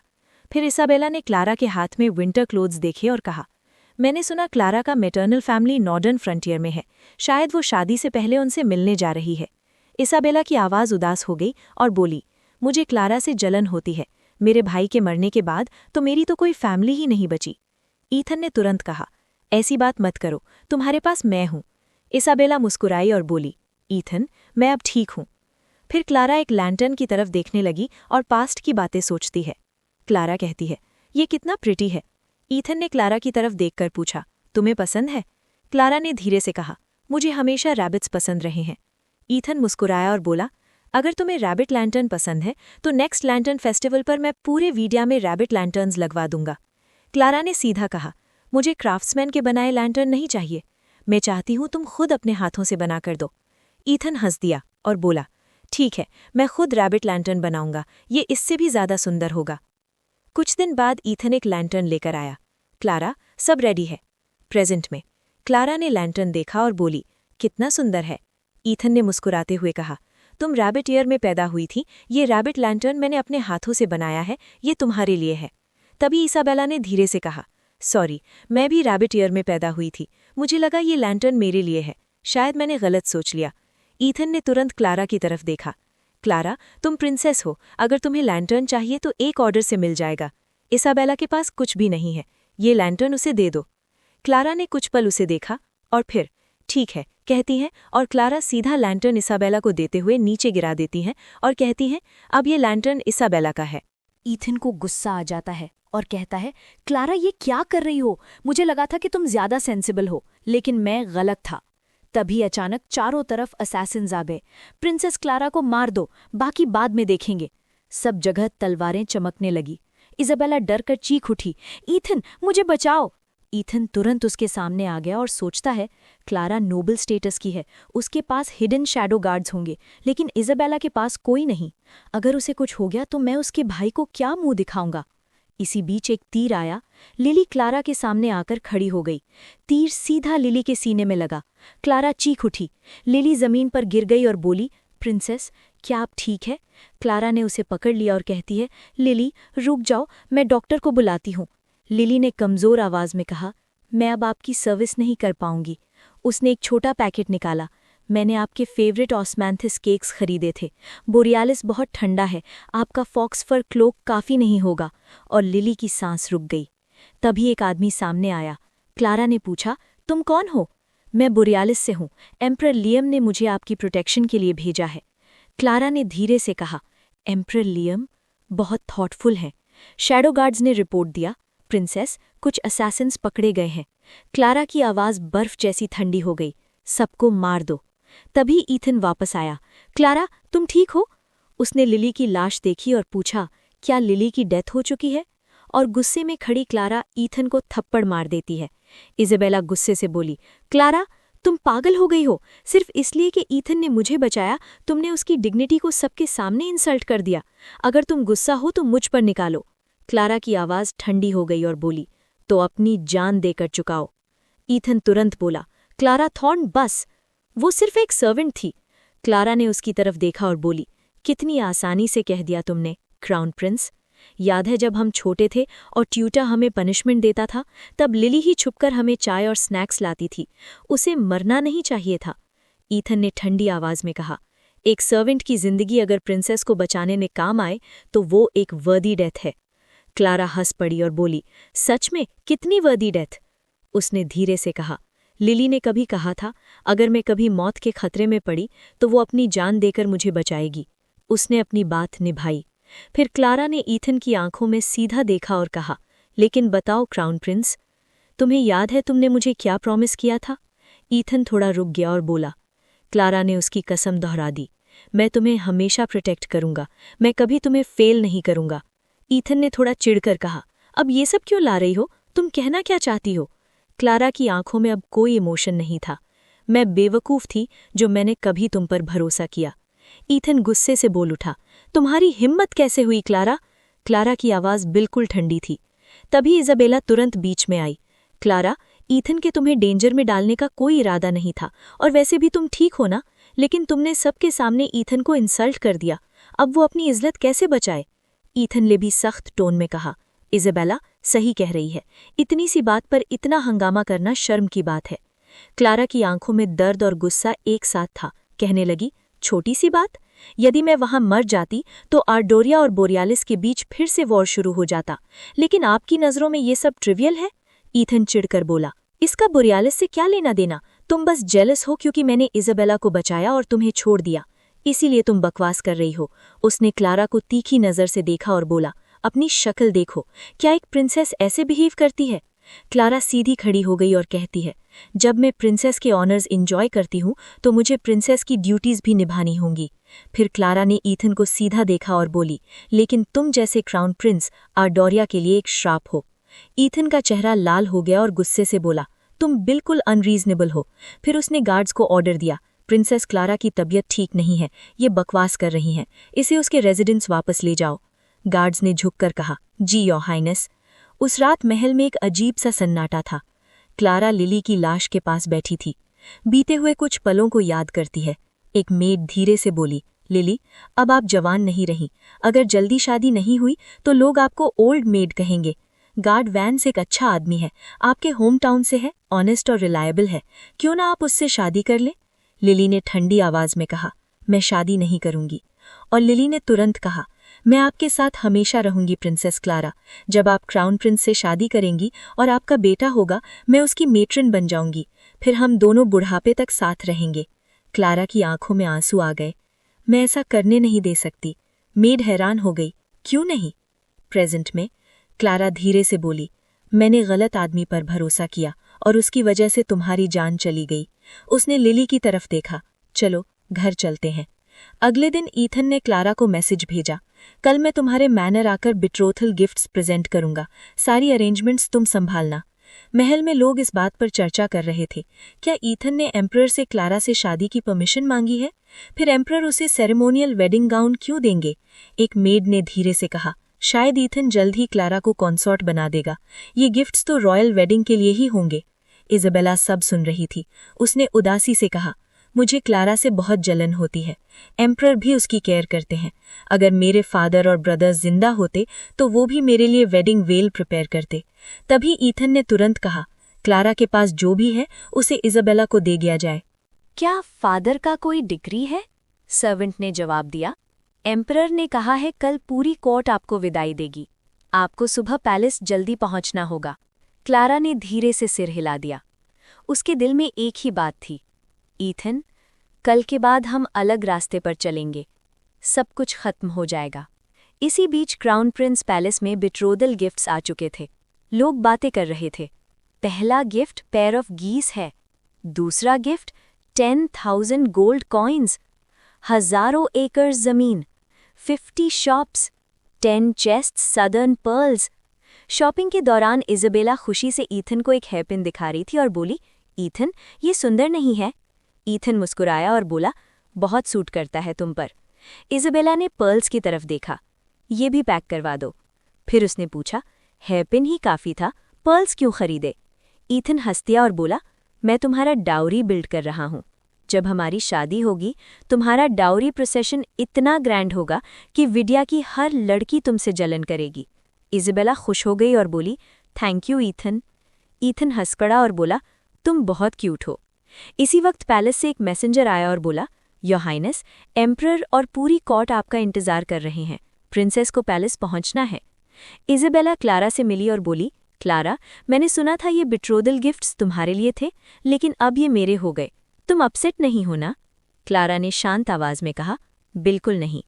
B: फिर इसाबेला ने क्लारा के हाथ में विंटर क्लोथ्स देखे और कहा, मैंने सुना क्लारा का मैटर्नल फैमिली नॉर्डर्न फ्रंटियर में है, शायद वो शादी से पहले उनसे मिलने जा रही है। इसाबेला की आवाज़ उदास हो गई और बोली, मुझे क्लारा से जलन होती है, मेरे भाई के मरने के बाद तो मेरी तो कोई फैमिली ही नहीं बची। ईथन ने तुरंत कहा, ऐसी बात मत करो, तुम्हारे पास मैं हूँ।
A: इसाबेला मुस्कुराई और बोली, ईथन, मैं अब ठीक हूँ। फिर क्लारा एक लैंटर्न की तरफ देखने लगी और पास्ट की बातें सोचती है। क्लारा कहती है, ये कितना प्रिटी है। ईथन ने क्लारा की तरफ देखकर पूछा, तुम्हें पसंद है? क्लारा ने धीरे से कहा, मुझे हमेशा रैबिट्स पसंद रहे हैं। ईथन मुस्कुराया और बोला, अगर तुम्हें रैबिट लैंटर्न पसंद है तो नेक्स्ट लैंटर्न फेस्टिवल पर मैं पूरे वीडिया में रैबिट लैंटर्न्स लगवा दूंगा। क्लारा ने सीधा कहा, मुझे क्राफ्ट्समैन के बनाए लैंटर्न नहीं चाहिए, मैं चाहती हूँ तुम खुद अपने हाथों से बना कर दो। ईथन हंस दिया और बोला, ठीक है, मैं खुद रैबिट लैंटर्न बनाऊंगा, ये इससे भी ज्यादा सुंदर होगा। कुछ दिन बाद ईथन एक लैंटर्न लेकर आया। क्लारा, सब रेडी है। प्रेजेंट में क्लारा ने लैंटर्न देखा और बोली, कितना सुंदर है। ईथन ने मुस्कुराते हुए कहा, तुम रैबिट ईयर में पैदा हुई थी, ये रैबिट लैंटर्न मैंने अपने हाथों से बनाया है, ये तुम्हारे लिए है। तभी इसाबेला ने धीरे से कहा, सॉरी, मैं भी रैबिट ईयर में पैदा हुई थी, मुझे लगा ये लैंटर्न मेरे लिए है, शायद मैंने गलत सोच लिया। ईथन ने तुरंत क्लारा की तरफ देखा। क्लारा, तुम प्रिंसेस हो, अगर तुम्हें लैंटर्न चाहिए तो एक ऑर्डर से मिल जाएगा। इसाबेला के पास कुछ भी नहीं है, ये लैंटर्न उसे दे दो। क्लारा ने कुछ पल उसे देखा और फिर ठीक है कहती हैं और क्लारा सीधा लैंटर्न इसाबेला को देते हुए नीचे गिरा देती हैं और कहती हैं, अब ये लैंटर्न इसाबेला का है।
C: ईथन को गुस्सा आ जाता है और कहता है, क्लारा ये क्या कर रही हो? मुझे लगा था कि तुम ज्यादा सेंसिबल हो, लेकिन मैं गलत था। तभी अचानक चारों तरफ असैसिन्स आ गए। प्रिंसेस क्लारा को मार दो, बाकी बाद में देखेंगे। सब जगह तलवारें चमकने लगी। इसाबेला डर कर चीख उठी, ईथन, मुझे बचाओ। ईथन तुरंत उसके सामने आ गया और सोचता है, क्लारा नोबल स्टेटस की है, उसके पास हिडन शैडो गार्ड्स होंगे, लेकिन इसाबेला के पास कोई नहीं। अगर उसे कुछ हो गया तो मैं उसके भाई को क्या मुंह दिखाऊंगा। इसी बीच एक तीर आया। लिली क्लारा के सामने आकर खड़ी हो गई। तीर सीधा लिली के सीने में लगा। क्लारा चीख उठी। लिली जमीन पर गिर गई और बोली, प्रिंसेस, क्या आप ठीक है? क्लारा ने उसे पकड़ लिया और कहती है, लिली रुक जाओ, मैं डॉक्टर को बुलाती हूँ। लिली ने कमजोर आवाज में कहा, मैं अब आपकी सर्विस नहीं कर पाऊंगी। उसने एक छोटा पैकेट निकाला। मैंने आपके फेवरेट ऑस्मैंथिस केक्स खरीदे थे। बोरियालिस बहुत ठंडा है, आपका फॉक्स फर क्लोक काफी नहीं होगा। और लिली की सांस रुक गई। तभी एक आदमी सामने आया। क्लारा ने पूछा, तुम कौन हो? मैं बोरियालिस से हूँ, एम्परर लियम ने मुझे आपकी प्रोटेक्शन के लिए भेजा है। क्लारा ने धीरे से कहा, एम्परर लियम बहुत थॉटफुल हैं। शैडो गार्ड्स ने रिपोर्ट दिया, प्रिंसेस, कुछ असैसिन्स पकड़े गए हैं। क्लारा की आवाज बर्फ जैसी ठंडी हो गई, सबको मार दो। तभी ईथन वापस आया। क्लारा, तुम ठीक हो? उसने लिली की लाश देखी और पूछा, क्या लिली की डेथ हो चुकी है? और गुस्से में खड़ी क्लारा ईथन को थप्पड़ मार देती है। इसाबेला गुस्से से बोली, क्लारा, तुम पागल हो गई हो। सिर्फ इसलिए कि ईथन ने मुझे बचाया, तुमने उसकी डिग्निटी को सबके सामने इंसल्ट कर दिया। अगर तुम गुस्सा हो तो मुझ पर निकालो। क्लारा की आवाज ठंडी हो गई और बोली, तो अपनी जान देकर चुकाओ। ईथन तुरंत बोला, क्लारा थॉर्न बस, वो सिर्फ एक सर्वेंट थी। क्लारा ने उसकी तरफ देखा और बोली, कितनी आसानी से कह दिया तुमने, क्राउन प्रिंस। याद है जब हम छोटे थे और ट्यूटा हमें पनिशमेंट देता था, तब लिली ही छुपकर हमें चाय और स्नैक्स लाती थी। उसे मरना नहीं चाहिए था। ईथन ने ठंडी आवाज में कहा, एक सर्वेंट की जिंदगी अगर प्रिंसेस को बचाने में काम आए तो वो एक वर्दी डेथ है। क्लारा हंस पड़ी और बोली, सच में कितनी वर्दी डेथ? उसने धीरे से कहा, लिली ने कभी कहा था, अगर मैं कभी मौत के खतरे में पड़ी तो वो अपनी जान देकर मुझे बचाएगी। उसने अपनी बात निभाई। फिर क्लारा ने ईथन की आंखों में सीधा देखा और कहा, लेकिन बताओ क्राउन प्रिंस, तुम्हें याद है तुमने मुझे क्या प्रॉमिस किया था? ईथन थोड़ा रुक गया और बोला। क्लारा ने उसकी कसम दोहरा दी, मैं तुम्हें हमेशा प्रोटेक्ट करूंगा, मैं कभी तुम्हें फेल नहीं करूंगा। ईथन ने थोड़ा चिढ़कर कहा, अब ये सब क्यों ला रही हो? तुम कहना क्या चाहती हो? क्लारा की आंखों में अब कोई इमोशन नहीं था। मैं बेवकूफ थी जो मैंने कभी तुम पर भरोसा किया। ईथन गुस्से से बोल उठा, तुम्हारी हिम्मत कैसे हुई क्लारा? क्लारा की आवाज बिल्कुल ठंडी थी। तभी इसाबेला तुरंत बीच में आई। क्लारा, ईथन के तुम्हें डेंजर में डालने का कोई इरादा नहीं था, और वैसे भी तुम ठीक हो ना, लेकिन तुमने सबके सामने ईथन को इंसल्ट कर दिया। अब वो अपनी इज्जत कैसे बचाए? ईथन ने भी सख्त टोन में कहा, इसाबेला सही कह रही है, इतनी सी बात पर इतना हंगामा करना शर्म की बात है। क्लारा की आंखों में दर्द और गुस्सा एक साथ था। कहने लगी, छोटी सी बात? यदि मैं वहां मर जाती तो आर्डोरिया और बोरियालिस के बीच फिर से वॉर शुरू हो जाता, लेकिन आपकी नजरों में ये सब ट्रिवियल है? ईथन चिढ़कर बोला, इसका बोरियालिस से क्या लेना देना?
A: तुम बस जेलस हो क्योंकि मैंने इज़ाबेला को बचाया और तुम्हें छोड़ दिया, इसीलिए तुम बकवास कर रही हो। उसने क्लारा को तीखी नज़र से देखा और बोला, अपनी शक्ल देखो, क्या एक प्रिंसेस ऐसे बिहेव करती है? क्लारा सीधी खड़ी हो गई और कहती है, जब मैं प्रिंसेस के ऑनर्स एंजॉय करती हूँ तो मुझे प्रिंसेस की ड्यूटीज भी निभानी होंगी। फिर क्लारा ने ईथन को सीधा देखा और बोली, लेकिन तुम जैसे क्राउन प्रिंस आर्डोरिया के लिए एक श्राप हो। ईथन का चेहरा लाल हो गया और गुस्से से बोला, तुम बिल्कुल अनरीजनेबल हो। फिर उसने गार्ड्स को ऑर्डर दिया, प्रिंसेस क्लारा की तबीयत ठीक नहीं है, ये बकवास कर रही हैं, इसे उसके रेजिडेंस वापस ले जाओ। गार्ड्स ने झुककर कहा, जी योर हाइनेस। उस रात महल में एक अजीब सा सन्नाटा था। क्लारा लिली की लाश के पास बैठी थी, बीते हुए कुछ पलों को याद करती है। एक मेड धीरे से बोली, लिली, अब आप जवान नहीं रही, अगर जल्दी शादी नहीं हुई तो लोग आपको ओल्ड मेड कहेंगे। गार्ड वैंस एक अच्छा आदमी है, आपके होम टाउन से है, ऑनेस्ट और रिलायबल है, क्यों ना आप उससे शादी कर लें? लिली ने ठंडी आवाज में कहा, मैं शादी नहीं करूंगी। और लिली ने तुरंत कहा, मैं आपके साथ हमेशा रहूंगी प्रिंसेस क्लारा। जब आप क्राउन प्रिंस से शादी करेंगी और आपका बेटा होगा, मैं उसकी मेट्रन बन जाऊंगी, फिर हम दोनों बुढ़ापे तक साथ रहेंगे। क्लारा की आंखों में आंसू आ गए। मैं ऐसा करने नहीं दे सकती। मेड हैरान हो गई, क्यों नहीं? प्रेजेंट में क्लारा धीरे से बोली, मैंने गलत आदमी पर भरोसा किया और उसकी वजह से तुम्हारी जान चली गई। उसने लिली की तरफ देखा, चलो घर चलते हैं। अगले दिन ईथन ने क्लारा को मैसेज भेजा, कल मैं तुम्हारे मैनर आकर बिट्रोथल गिफ्ट्स प्रेजेंट करूंगा, सारी अरेंजमेंट्स तुम संभालना। महल में लोग इस बात पर चर्चा कर रहे थे, क्या ईथन ने एम्परर से क्लारा से शादी की परमिशन मांगी है? फिर एम्परर उसे सेरेमोनियल वेडिंग गाउन क्यों देंगे? एक मेड ने धीरे से कहा, शायद ईथन जल्द ही क्लारा को कॉन्सॉर्ट बना देगा, ये गिफ्ट्स तो रॉयल वेडिंग के लिए ही होंगे। इज़ाबेला सब सुन रही थी। उसने उदासी से कहा, मुझे क्लारा से बहुत जलन होती है, एम्परर भी उसकी केयर करते हैं। अगर मेरे फादर और ब्रदर्स जिंदा होते तो वो भी मेरे लिए वेडिंग वेल प्रिपेयर करते। तभी ईथन ने तुरंत कहा, क्लारा के पास जो भी है उसे इज़ाबेला को दे दिया जाए।
C: क्या फादर का कोई डिग्री है? सर्वेंट ने जवाब दिया, एम्परर ने कहा है कल पूरी कोर्ट आपको विदाई देगी, आपको सुबह पैलेस जल्दी पहुंचना होगा। क्लारा ने धीरे से सिर हिला दिया। उसके दिल में एक ही बात थी, ईथन, कल के बाद हम अलग रास्ते पर चलेंगे, सब कुछ खत्म हो जाएगा। इसी बीच क्राउन प्रिंस पैलेस में बिट्रोदल गिफ्ट्स आ चुके थे। लोग बातें कर रहे थे। पहला गिफ्ट पेयर ऑफ गीस है, दूसरा गिफ्ट 10,000 गोल्ड कॉइन्स, हजारों एकर्स जमीन, 50 शॉप्स, 10 चेस्ट्स सदर्न पर्ल्स। शॉपिंग के दौरान इज़ाबेला खुशी से ईथन को एक हेयरपिन दिखा रही थी और बोली, ईथन, ये सुंदर नहीं है? ईथन मुस्कुराया और बोला, बहुत सूट करता है तुम पर। इज़ाबेला ने पर्ल्स की तरफ देखा, ये भी पैक करवा दो। फिर उसने पूछा, हेयरपिन ही काफ़ी था, पर्ल्स क्यों खरीदे? ईथन हंस दिया और बोला, मैं तुम्हारा डाउरी बिल्ड कर रहा हूँ। जब हमारी शादी होगी तुम्हारा डाउरी प्रोसेशन इतना ग्रैंड होगा कि विडिया की हर लड़की तुमसे जलन करेगी। इज़ाबेला खुश हो गई और बोली, थैंक यू ईथन। ईथन हंस पड़ा और बोला, तुम बहुत क्यूट हो। इसी वक्त पैलेस से एक मैसेंजर आया और बोला, योर हाइनेस, एम्परर और पूरी कोर्ट आपका इंतजार कर रहे हैं, प्रिंसेस को पैलेस पहुंचना है। इज़ाबेला क्लारा से मिली और बोली, क्लारा, मैंने सुना था ये बिट्रोदल गिफ्ट्स तुम्हारे लिए थे, लेकिन अब ये मेरे हो गए, तुम अपसेट नहीं हो ना? क्लारा ने शांत आवाज में कहा, बिल्कुल नहीं।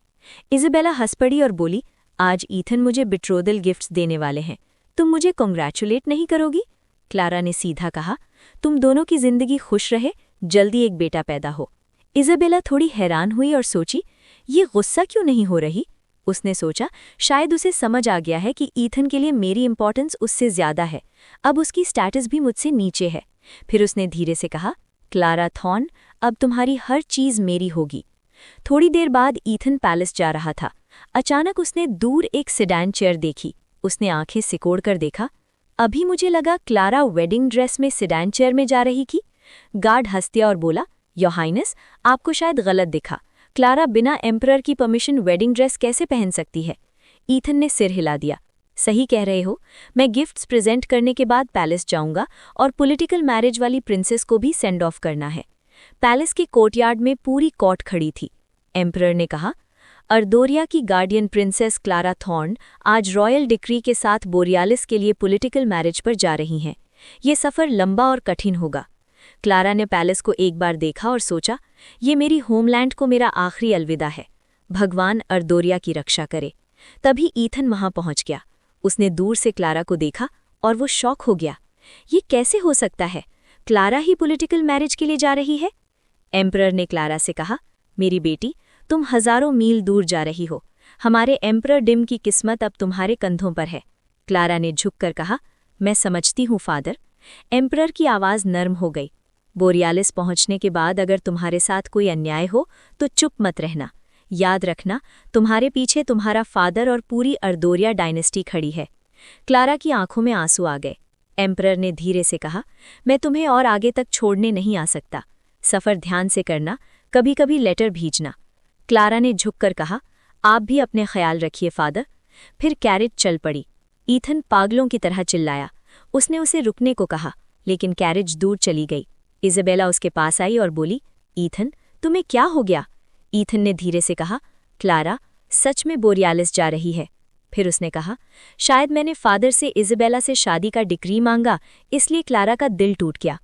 C: इज़ाबेला हंस पड़ी और बोली, आज ईथन मुझे बिट्रोदल गिफ्ट्स देने वाले हैं, तुम मुझे कॉन्ग्रेचुलेट नहीं करोगी? क्लारा ने सीधा कहा, तुम दोनों की जिंदगी खुश रहे, जल्दी एक बेटा पैदा हो। इज़ाबेला थोड़ी हैरान हुई और सोची, ये गुस्सा क्यों नहीं हो रही? उसने सोचा, शायद उसे समझ आ गया है कि ईथन के लिए मेरी इंपॉर्टेंस उससे ज्यादा है, अब उसकी स्टेटस भी मुझसे नीचे है। फिर उसने धीरे से कहा, क्लारा थॉर्न, अब तुम्हारी हर चीज मेरी होगी। थोड़ी देर बाद ईथन पैलेस जा रहा था। अचानक उसने दूर एक सेडान चेयर देखी। उसने आंखें सिकोड़ कर देखा। अभी मुझे लगा क्लारा वेडिंग ड्रेस में सेडान चेयर में जा रही थी। गार्ड हंस दिया और बोला, योर हाइनेस, आपको शायद गलत दिखा, क्लारा बिना एम्परर की परमिशन वेडिंग ड्रेस कैसे पहन सकती है? ईथन ने सिर हिला दिया। सही कह रहे हो, मैं गिफ्ट्स प्रेजेंट करने के बाद पैलेस जाऊंगा और पॉलिटिकल मैरिज वाली प्रिंसेस को भी सेंड ऑफ करना है। पैलेस के कोर्टयार्ड में पूरी कोर्ट खड़ी थी। एम्परर ने कहा, अर्दोरिया की गार्डियन प्रिंसेस क्लारा थॉर्न आज रॉयल डिक्री के साथ बोरियालिस के लिए पॉलिटिकल मैरिज पर जा रही हैं। ये सफ़र लंबा और कठिन होगा।
A: क्लारा ने पैलेस को एक बार देखा और सोचा, ये मेरी होमलैंड को मेरा आखिरी अलविदा है। भगवान अर्दोरिया की रक्षा करे। तभी ईथन वहां पहुंच गया। उसने दूर से क्लारा को देखा और वो शॉक हो गया। ये कैसे हो सकता है? क्लारा ही पॉलिटिकल मैरिज के लिए जा रही है? एम्परर ने क्लारा से कहा, मेरी बेटी, तुम हजारों मील दूर जा रही हो। हमारे एम्परर डिम की किस्मत अब तुम्हारे कंधों पर है। क्लारा ने झुककर कहा, मैं समझती हूँ फादर। एम्परर की आवाज़ नर्म हो गई। बोरियालिस पहुंचने के बाद अगर तुम्हारे साथ कोई अन्याय हो तो चुप मत रहना। याद रखना, तुम्हारे पीछे तुम्हारा फादर और पूरी अर्दोरिया डायनेस्टी खड़ी है। क्लारा की आंखों में आंसू आ गए। एम्परर ने धीरे से कहा, मैं तुम्हें और आगे तक छोड़ने नहीं आ सकता। सफ़र ध्यान से करना, कभी कभी लेटर भेजना। क्लारा ने झुककर कहा, आप भी अपने ख्याल रखिए फादर। फिर कैरेज चल पड़ी। ईथन पागलों की तरह चिल्लाया। उसने उसे रुकने को कहा, लेकिन कैरेज दूर चली गई। इज़ाबेला उसके पास आई और बोली, ईथन, तुम्हें क्या हो गया? ईथन ने धीरे से कहा, क्लारा सच में बोरियालिस जा रही है। फिर उसने कहा, शायद मैंने फादर से इज़ाबेला से शादी का डिक्री मांगा, इसलिए क्लारा का दिल टूट गया।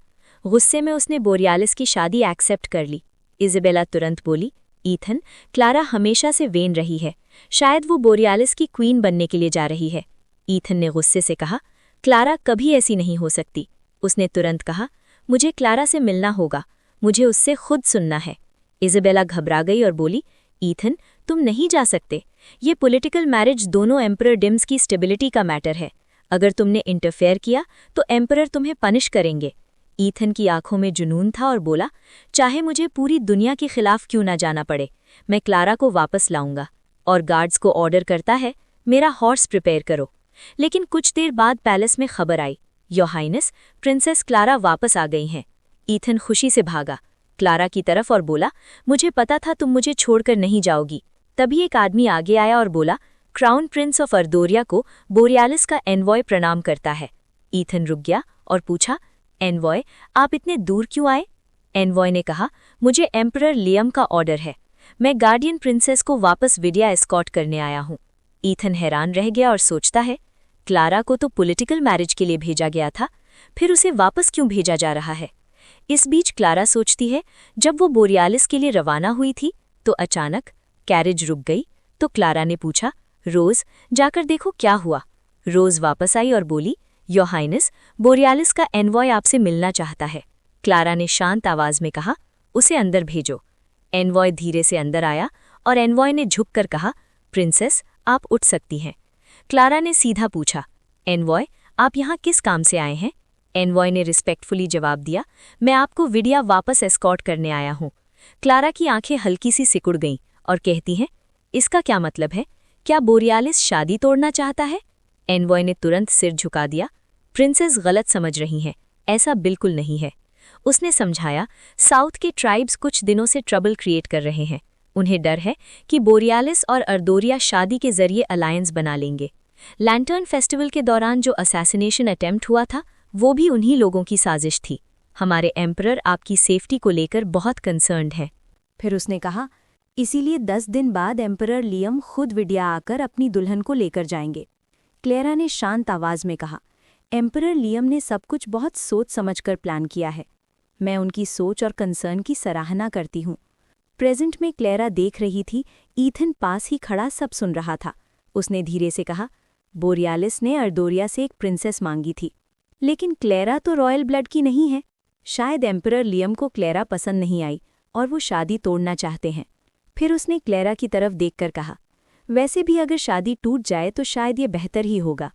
A: गुस्से में उसने बोरियालिस की शादी एक्सेप्ट कर ली। इज़ाबेला तुरंत बोली, ईथन, क्लारा हमेशा से वेन रही है। शायद वो बोरियालिस की क्वीन बनने के लिए जा रही है। ईथन ने गुस्से से कहा, क्लारा कभी ऐसी नहीं हो सकती। उसने तुरंत कहा, मुझे क्लारा से मिलना होगा। मुझे उससे खुद सुनना है। इज़ाबेला घबरा गई और बोली, ईथन, तुम नहीं जा सकते। ये पॉलिटिकल मैरिज दोनों एम्परर डिम्स की स्टेबिलिटी का मैटर है। अगर तुमने इंटरफेयर किया तो एम्परर तुम्हें पनिश करेंगे। ईथन की आंखों में जुनून था और बोला, चाहे मुझे पूरी दुनिया के खिलाफ क्यों ना जाना पड़े, मैं क्लारा को वापस लाऊंगा। और गार्ड्स को ऑर्डर करता है, मेरा हॉर्स प्रिपेयर करो। लेकिन कुछ देर बाद पैलेस में खबर आई, योर हाइनेस, प्रिंसेस क्लारा वापस आ गई हैं। ईथन खुशी से भागा क्लारा की तरफ और बोला, मुझे पता था तुम मुझे छोड़कर नहीं जाओगी। तभी एक आदमी आगे आया और बोला, क्राउन प्रिंस ऑफ अर्दोरिया को बोरियालिस का एनवॉय प्रणाम करता है। ईथन रुक गया और पूछा, एनवॉय, आप इतने दूर क्यों आए? एनवॉय ने कहा, मुझे एम्परर लियम का ऑर्डर है। मैं गार्डियन प्रिंसेस को वापस विडिया एस्कॉर्ट करने आया हूँ। ईथन हैरान रह गया और सोचता है, क्लारा को तो पॉलिटिकल मैरिज के लिए भेजा गया था, फिर उसे वापस क्यों भेजा जा रहा है? इस बीच क्लारा सोचती है, जब वो बोरियालिस के लिए रवाना हुई थी तो अचानक कैरेज रुक गई। तो क्लारा ने पूछा, रोज, जाकर देखो क्या हुआ। रोज वापस आई और बोली, योर हाइनेस, बोरियालिस का एनवॉय आपसे मिलना चाहता है। क्लारा ने शांत आवाज में कहा, उसे अंदर भेजो। एनवॉय धीरे से अंदर आया और एनवॉय ने झुककर कहा, प्रिंसेस, आप उठ सकती हैं। क्लारा ने सीधा पूछा, एनवॉय, आप यहाँ किस काम से आए हैं? एनवॉय ने रिस्पेक्टफुली जवाब दिया, मैं आपको विडिया वापस एस्कॉर्ट करने आया हूँ। क्लारा की आंखें हल्की सी सिकुड़ गईं और कहती हैं, इसका क्या मतलब है? क्या बोरियालिस शादी तोड़ना चाहता है? एनवॉय ने तुरंत सिर झुका दिया, प्रिंसेस गलत समझ रही हैं, ऐसा बिल्कुल नहीं है। उसने समझाया, साउथ के ट्राइब्स कुछ दिनों से ट्रबल क्रिएट कर रहे हैं। उन्हें डर है कि बोरियालिस और अर्दोरिया शादी के जरिए अलायंस बना लेंगे। लैंटर्न फेस्टिवल के दौरान जो असैसिनेशन अटेम्प्ट हुआ था, वो भी उन्हीं लोगों की साजिश थी। हमारे एम्परर आपकी सेफ्टी को लेकर बहुत कंसर्न्ड है।
B: फिर उसने कहा, इसीलिए 10 दिन बाद एम्परर लियम खुद विडिया आकर अपनी दुल्हन को लेकर जाएंगे। क्लेरा ने शांत आवाज में कहा, एम्परर लियम ने सब कुछ बहुत सोच समझकर प्लान किया है। मैं उनकी सोच और कंसर्न की सराहना करती हूँ। प्रेजेंट में क्लेरा देख रही थी, ईथन पास ही खड़ा सब सुन रहा था। उसने धीरे से कहा, बोरियालिस ने अर्दोरिया से एक प्रिंसेस मांगी थी, लेकिन क्लेरा तो रॉयल ब्लड की नहीं है। शायद एम्परर लियम को क्लेरा पसंद नहीं आई और वो शादी तोड़ना चाहते हैं। फिर उसने क्लेरा की तरफ देखकर कहा, वैसे भी अगर शादी टूट जाए तो शायद ये बेहतर ही होगा।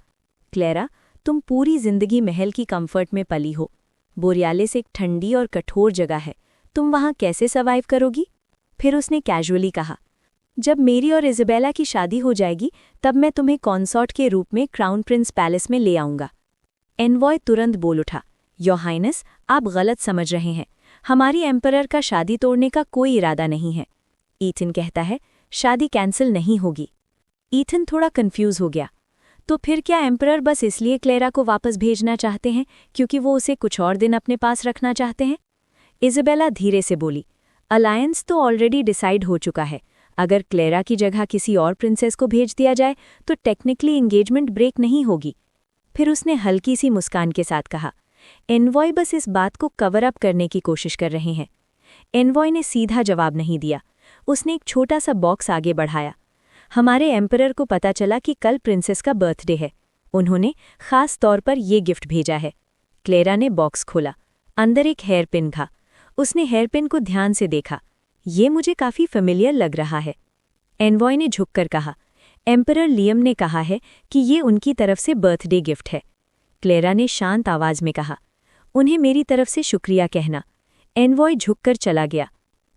B: क्लेरा, तुम पूरी जिंदगी महल की कंफर्ट में पली हो। बोरियालिस एक ठंडी और कठोर जगह है, तुम वहाँ कैसे सर्वाइव करोगी? फिर उसने कैजुअली कहा, जब मेरी और इज़ाबेला की शादी हो जाएगी तब मैं तुम्हें कॉन्सॉर्ट के रूप में क्राउन प्रिंस पैलेस में ले आऊंगा। एनवॉय तुरंत बोल उठा, योर हाइनेस, आप गलत समझ रहे हैं। हमारी एम्परर का शादी तोड़ने का कोई इरादा नहीं है। ईथन कहता है, शादी कैंसिल नहीं होगी। ईथन थोड़ा कंफ्यूज हो गया। तो फिर क्या एम्परर बस इसलिए क्लेरा को वापस भेजना चाहते हैं क्योंकि वो उसे कुछ और दिन अपने पास रखना चाहते हैं? इज़ाबेला धीरे से बोली, अलायंस तो ऑलरेडी डिसाइड हो चुका है। अगर क्लेरा की जगह किसी और प्रिंसेस को भेज दिया जाए तो टेक्निकली एंगेजमेंट ब्रेक नहीं होगी। फिर उसने हल्की सी मुस्कान के साथ कहा,
A: एनवॉय बस इस बात को कवर अप करने की कोशिश कर रहे हैं। एनवॉय ने सीधा जवाब नहीं दिया। उसने एक छोटा सा बॉक्स आगे बढ़ाया। हमारे एम्परर को पता चला कि कल प्रिंसेस का बर्थडे है। उन्होंने खास तौर पर ये गिफ्ट भेजा है। क्लेरा ने बॉक्स खोला। अंदर एक हेयर पिन था। उसने हेयर पिन को ध्यान से देखा। ये मुझे काफी फेमिलियर लग रहा है। एनवॉय ने झुककर कहा, एम्परर लियम ने कहा है कि ये उनकी तरफ से बर्थडे गिफ्ट है। क्लेरा ने शांत आवाज में कहा, उन्हें मेरी तरफ से शुक्रिया कहना। एनवॉय झुककर चला गया।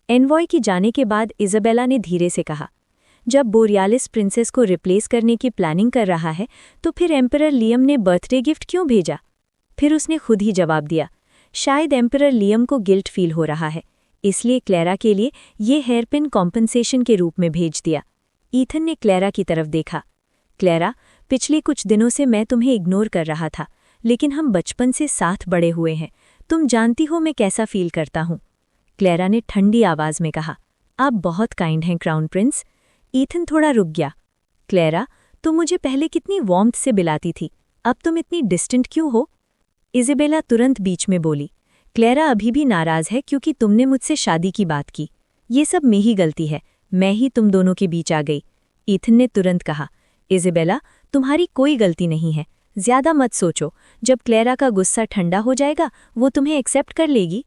A: एनवॉय की जाने के बाद इज़ाबेला ने धीरे से कहा, जब बोरियालिस प्रिंसेस को रिप्लेस करने की प्लानिंग कर रहा है तो फिर एम्परर लियम ने बर्थडे गिफ्ट क्यों भेजा? फिर उसने खुद ही जवाब दिया, शायद एम्परर लियम को गिल्ट फील हो रहा है, इसलिए क्लेरा के लिए ये हेयरपिन कॉम्पनसेशन के रूप में भेज दिया। ईथन ने क्लेरा की तरफ देखा। क्लेरा, पिछले कुछ दिनों से मैं तुम्हें इग्नोर कर रहा था, लेकिन हम बचपन से साथ बड़े हुए हैं। तुम जानती हो मैं कैसा फील करता हूँ। क्लेरा ने ठंडी आवाज में कहा, आप बहुत काइंड हैं क्राउन प्रिंस। ईथन थोड़ा रुक गया। क्लेरा, तुम मुझे पहले कितनी वार्मथ से बुलाती थी, अब तुम इतनी डिस्टेंट क्यों हो? इज़ाबेला तुरंत बीच में बोली, क्लेरा अभी भी नाराज है क्योंकि तुमने मुझसे शादी की बात की। ये सब मेरी गलती है, मैं ही तुम दोनों के बीच आ गई। ईथन ने तुरंत कहा, इज़ाबेला, तुम्हारी कोई गलती नहीं है, ज्यादा मत सोचो। जब क्लेरा का गुस्सा ठंडा हो जाएगा वो तुम्हें एक्सेप्ट कर लेगी।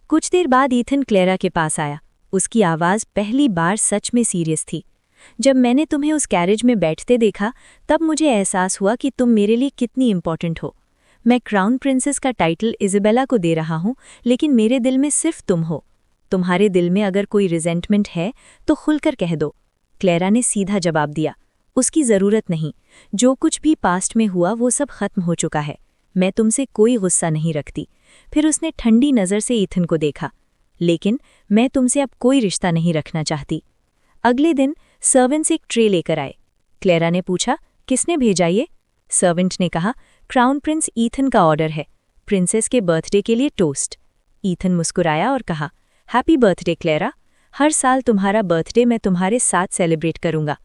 A: कुछ देर बाद ईथन क्लेरा के पास आया। उसकी आवाज़ पहली बार सच में सीरियस थी। जब मैंने तुम्हें उस कैरेज में बैठते देखा तब मुझे एहसास हुआ कि तुम मेरे लिए कितनी इम्पोर्टेंट हो। मैं क्राउन प्रिंसेस का टाइटल इज़ाबेला को दे रहा हूँ, लेकिन मेरे दिल में सिर्फ तुम हो। तुम्हारे दिल में अगर कोई रिजेंटमेंट है तो खुलकर कह दो। क्लेरा ने सीधा जवाब दिया, उसकी ज़रूरत नहीं। जो कुछ भी पास्ट में हुआ वो सब खत्म हो चुका है। मैं तुमसे कोई गुस्सा नहीं रखती। फिर उसने ठंडी नज़र से ईथन को देखा, लेकिन मैं तुमसे अब कोई रिश्ता नहीं रखना चाहती। अगले दिन सर्वेंट्स एक ट्रे लेकर आए। क्लेरा ने पूछा, किसने भेजा ये? सर्वेंट ने कहा, क्राउन प्रिंस ईथन का ऑर्डर है, प्रिंसेस के बर्थडे के लिए टोस्ट। ईथन मुस्कुराया और कहा, हैप्पी बर्थडे क्लेरा, हर साल तुम्हारा बर्थडे मैं तुम्हारे साथ सेलिब्रेट करूंगा।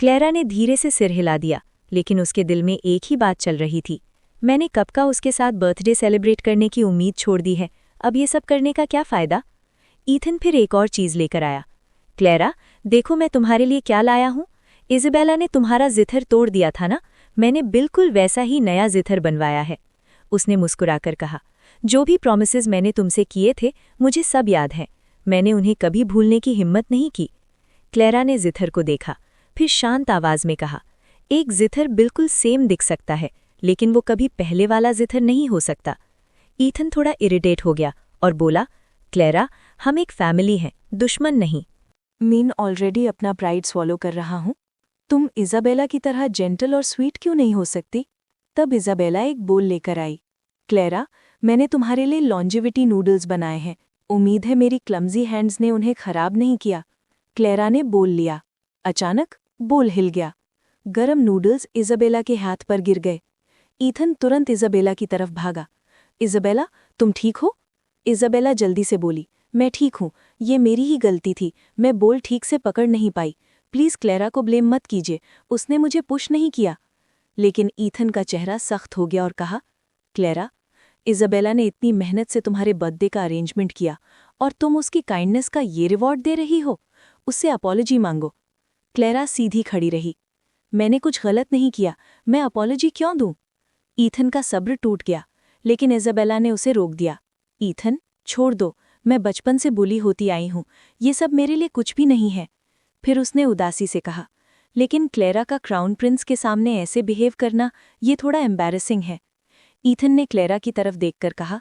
A: क्लेरा ने धीरे से सिर हिला दिया, लेकिन उसके दिल में एक ही बात चल रही थी, मैंने कब का उसके साथ बर्थडे सेलिब्रेट करने की उम्मीद छोड़ दी है, अब ये सब करने का क्या फ़ायदा? ईथन फिर एक और चीज़ लेकर आया। क्लेरा, देखो मैं तुम्हारे लिए क्या लाया हूँ। इज़ाबेला ने तुम्हारा जिथर तोड़ दिया था ना, मैंने बिल्कुल वैसा ही नया जिथर बनवाया है। उसने मुस्कुराकर कहा, जो भी प्रॉमिसेस मैंने तुमसे किए थे मुझे सब याद हैं, मैंने उन्हें कभी भूलने की हिम्मत नहीं की। क्लेरा ने जिथर को देखा, फिर शांत आवाज में कहा, एक जिथर बिल्कुल सेम दिख सकता है, लेकिन वो कभी पहले वाला जिथर नहीं हो सकता। ईथन थोड़ा इरिटेट हो गया और बोला, क्लेरा, हम एक फैमिली हैं, दुश्मन नहीं।
B: मीन ऑलरेडी अपना प्राइड स्वॉलो कर रहा हूँ। तुम इज़ाबेला की तरह जेंटल और स्वीट क्यों नहीं हो सकती? तब इज़ाबेला एक बोल लेकर आई। क्लेरा, मैंने तुम्हारे लिए लॉन्जिविटी नूडल्स बनाए हैं, उम्मीद है मेरी क्लमजी हैंड्स ने उन्हें खराब नहीं किया। क्लेरा ने बोल लिया। अचानक बोल हिल गया। गरम नूडल्स इज़ाबेला के हाथ पर गिर गए। ईथन तुरंत इज़ाबेला की तरफ भागा। इज़ाबेला, तुम ठीक हो? इज़ाबेला जल्दी से बोली, मैं ठीक हूँ, ये मेरी ही गलती थी, मैं बोल ठीक से पकड़ नहीं पाई। प्लीज़ क्लेरा को ब्लेम मत कीजिए, उसने मुझे पुश नहीं किया। लेकिन ईथन का चेहरा सख्त हो गया और कहा, क्लेरा, इज़ाबेला ने इतनी मेहनत से तुम्हारे बर्थडे का अरेंजमेंट किया और तुम उसकी काइंडनेस का ये रिवॉर्ड दे रही हो? उससे अपॉलॉजी मांगो। क्लेरा सीधी खड़ी रही। मैंने कुछ गलत नहीं किया, मैं अपॉलॉजी क्यों दूं? ईथन का सब्र टूट गया, लेकिन इज़ाबेला ने उसे रोक दिया। ईथन, छोड़ दो, मैं बचपन से बुली होती आई हूँ, ये सब मेरे लिए कुछ भी नहीं है। फिर उसने उदासी से कहा, लेकिन क्लेरा का क्राउन प्रिंस के सामने ऐसे बिहेव करना ये थोड़ा एम्बैरेसिंग है। ईथन ने क्लेरा की तरफ देखकर कहा,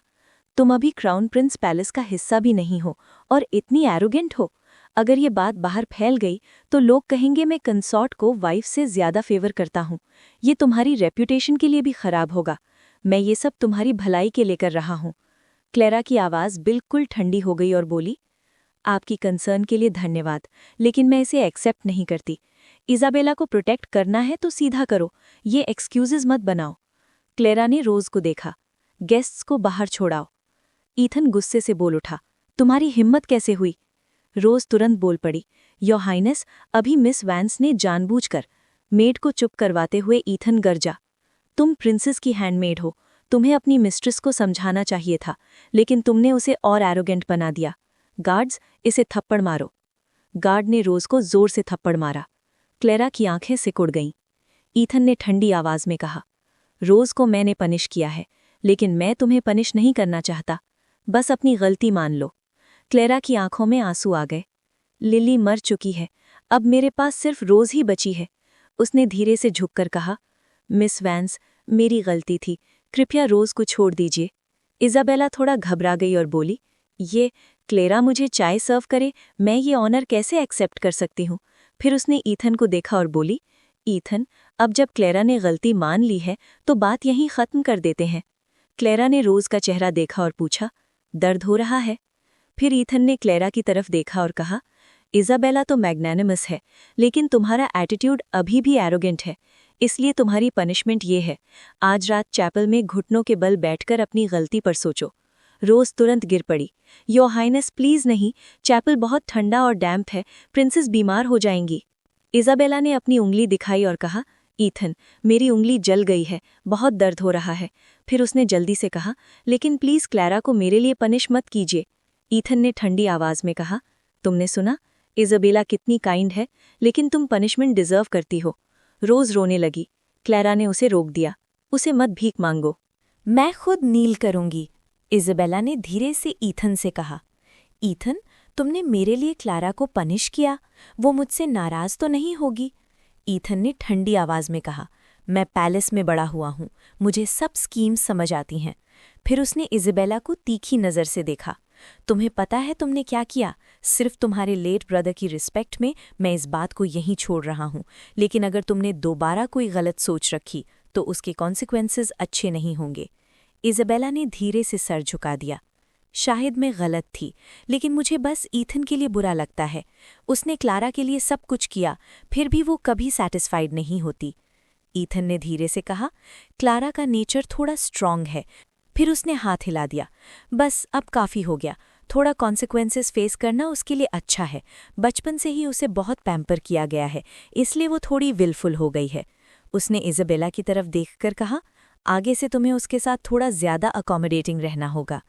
B: तुम अभी क्राउन प्रिंस पैलेस का हिस्सा भी नहीं हो और इतनी एरोगेंट हो। अगर ये बात बाहर फैल गई तो लोग कहेंगे मैं कंसॉर्ट को वाइफ से ज्यादा फेवर करता हूँ। ये तुम्हारी रेप्यूटेशन के लिए भी खराब होगा। मैं ये सब तुम्हारी भलाई के लिए कर रहा हूँ। क्लेरा की आवाज़ बिल्कुल ठंडी हो गई और बोली, आपकी कंसर्न के लिए धन्यवाद, लेकिन मैं इसे एक्सेप्ट नहीं करती। इज़ाबेला को प्रोटेक्ट करना है तो सीधा करो, ये एक्सक्यूजेज मत बनाओ। क्लेरा ने रोज को देखा, गेस्ट्स को बाहर छोड़ाओ। ईथन गुस्से से बोल उठा, तुम्हारी हिम्मत कैसे हुई? रोज तुरंत बोल पड़ी, योर हाइनेस, अभी मिस वैंस ने जानबूझकर। मेड को चुप करवाते हुए ईथन गरजा, तुम प्रिंसेस की हैंडमेड हो,
A: तुम्हें अपनी मिस्ट्रेस को समझाना चाहिए था, लेकिन तुमने उसे और एरोगेंट बना दिया। गार्ड्स, इसे थप्पड़ मारो। गार्ड ने रोज को जोर से थप्पड़ मारा। क्लेरा की आंखें सिकुड़ गईं। ईथन ने ठंडी आवाज में कहा, रोज को मैंने पनिश किया है, लेकिन मैं तुम्हें पनिश नहीं करना चाहता। बस अपनी गलती मान लो। क्लेरा की आंखों में आंसू आ गए। लिली मर चुकी है, अब मेरे पास सिर्फ रोज ही बची है। उसने धीरे से झुककर कहा, मिस वैंस, मेरी गलती थी, कृपया रोज को छोड़ दीजिए। इज़ाबेला थोड़ा घबरा गई और बोली, ये क्लेरा मुझे चाय सर्व करे, मैं ये ऑनर कैसे एक्सेप्ट कर सकती हूँ। फिर उसने ईथन को देखा और बोली, ईथन, अब जब क्लेरा ने गलती मान ली है तो बात यहीं खत्म कर देते हैं। क्लेरा ने रोज का चेहरा देखा और पूछा, दर्द हो रहा है? फिर ईथन ने क्लेरा की तरफ देखा और कहा, इज़ाबेला तो मैग्नेनिमस है, लेकिन तुम्हारा एटीट्यूड अभी भी एरोगेंट है, इसलिए तुम्हारी पनिशमेंट ये है, आज रात चैपल में घुटनों के बल बैठकर अपनी गलती पर सोचो। रोज तुरंत गिर पड़ी। योर हाइनेस, प्लीज नहीं, चैपल बहुत ठंडा और डैम्प है, प्रिंसेस बीमार हो जाएंगी। इज़ाबेला ने अपनी उंगली दिखाई और कहा, ईथन, मेरी उंगली जल गई है, बहुत दर्द हो रहा है। फिर उसने जल्दी से कहा, लेकिन प्लीज क्लैरा को मेरे लिए पनिश मत कीजिए। ईथन ने ठंडी आवाज में कहा, तुमने सुना? इज़ाबेला कितनी काइंड है, लेकिन तुम पनिशमेंट डिजर्व करती हो। रोज रोने लगी। क्लैरा ने उसे रोक दिया, उसे मत भीख मांगो।
B: मैं खुद नील करूंगी, इज़ाबेला ने धीरे से ईथन से कहा। ईथन, तुमने मेरे लिए क्लारा को पनिश किया, वो मुझसे नाराज तो नहीं होगी? ईथन ने ठंडी आवाज में कहा, मैं पैलेस में बड़ा हुआ हूँ, मुझे सब स्कीम्स समझ आती हैं। फिर उसने इज़ाबेला को तीखी नज़र से देखा। तुम्हें पता है तुमने क्या किया? सिर्फ तुम्हारे लेट ब्रदर की रिस्पेक्ट में मैं इस बात को यहीं छोड़ रहा हूँ, लेकिन अगर तुमने दोबारा कोई गलत सोच रखी तो उसके कॉन्सिक्वेंसेस अच्छे नहीं होंगे। इज़ाबेला ने धीरे से सर झुका दिया। शायद मैं गलत थी, लेकिन मुझे बस ईथन के लिए बुरा लगता है। उसने क्लारा के लिए सब कुछ किया, फिर भी वो कभी सैटिस्फाइड नहीं होती। ईथन ने धीरे से कहा, क्लारा का नेचर थोड़ा स्ट्रांग है। फिर उसने हाथ हिला दिया, बस अब काफ़ी हो गया, थोड़ा कॉन्सिक्वेंसेस फेस करना उसके लिए अच्छा है। बचपन से ही उसे बहुत पैम्पर किया गया है, इसलिए वो थोड़ी विलफुल हो गई है। उसने इज़ाबेला की तरफ देखकर कहा, आगे से तुम्हें उसके साथ थोड़ा ज़्यादा अकोमोडेटिंग रहना होगा।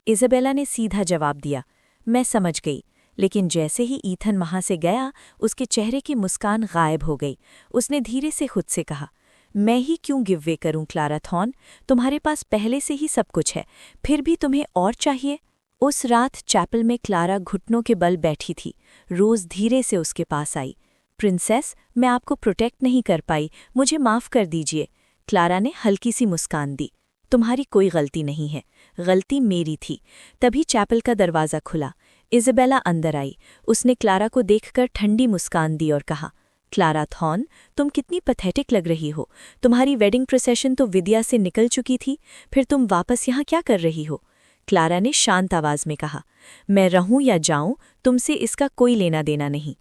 B: इज़ाबेला ने सीधा जवाब दिया, मैं समझ गई। लेकिन जैसे ही ईथन वहाँ से गया, उसके चेहरे की मुस्कान गायब हो गई। उसने धीरे से खुद से कहा, मैं ही क्यों गिव वे करूं क्लारा थॉर्न? तुम्हारे पास पहले से ही सब कुछ है, फिर भी तुम्हें और चाहिए? उस रात चैपल में क्लारा घुटनों के बल बैठी थी। रोज धीरे से उसके पास आई। प्रिंसेस, मैं आपको प्रोटेक्ट नहीं कर पाई, मुझे माफ़ कर दीजिए। क्लारा ने हल्की सी मुस्कान दी। तुम्हारी कोई गलती नहीं है, गलती मेरी थी। तभी चैपल का दरवाज़ा खुला। इज़ाबेला अंदर आई। उसने क्लारा को देखकर ठंडी मुस्कान दी और कहा, क्लारा थॉर्न, तुम कितनी पैथेटिक लग रही हो। तुम्हारी वेडिंग प्रोसेशन तो विद्या से निकल चुकी थी, फिर तुम वापस यहाँ क्या कर रही हो? क्लारा ने शांत आवाज में कहा, मैं रहूं या जाऊं, तुमसे इसका कोई लेना देना नहीं।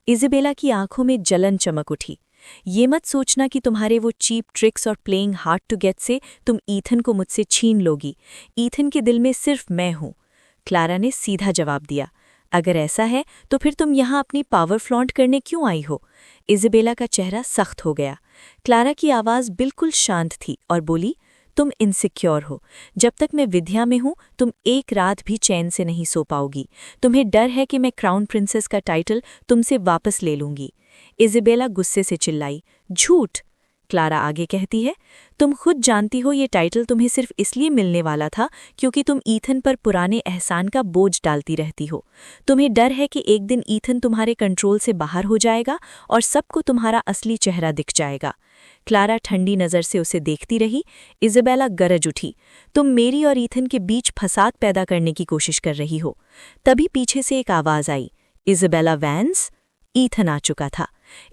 B: इज़ाबेला की आंखों में जलन चमक उठी। ये मत सोचना कि तुम्हारे वो चीप ट्रिक्स और प्लेइंग हार्ड टू गेट से तुम ईथन को मुझसे छीन लोगी। ईथन के दिल में सिर्फ मैं हूं। क्लारा ने सीधा जवाब दिया, अगर ऐसा है तो फिर तुम यहाँ अपनी पावर फ्लॉन्ट करने क्यों आई हो? इज़ाबेला का चेहरा सख्त हो गया। क्लारा की आवाज़ बिल्कुल शांत थी और बोली, तुम इनसिक्योर हो। जब तक मैं विद्या में हूँ तुम एक रात भी चैन से नहीं सो पाओगी। तुम्हें डर है कि मैं क्राउन प्रिंसेस का टाइटल तुमसे वापस ले लूंगी। इज़ाबेला गुस्से से चिल्लाई, झूठ। क्लारा आगे कहती है, तुम खुद जानती हो ये टाइटल तुम्हें सिर्फ इसलिए मिलने वाला था क्योंकि तुम ईथन पर पुराने एहसान का बोझ डालती रहती हो। तुम्हें डर है कि एक दिन ईथन तुम्हारे कंट्रोल से बाहर हो जाएगा और सबको तुम्हारा असली चेहरा दिख जाएगा। क्लारा ठंडी नज़र से उसे देखती रही। इज़ाबेला गरज उठी, तुम मेरी और ईथन के बीच फसाद पैदा करने की कोशिश कर रही हो। तभी पीछे से एक आवाज़ आई, इज़ाबेला वैंस। ईथन आ चुका था।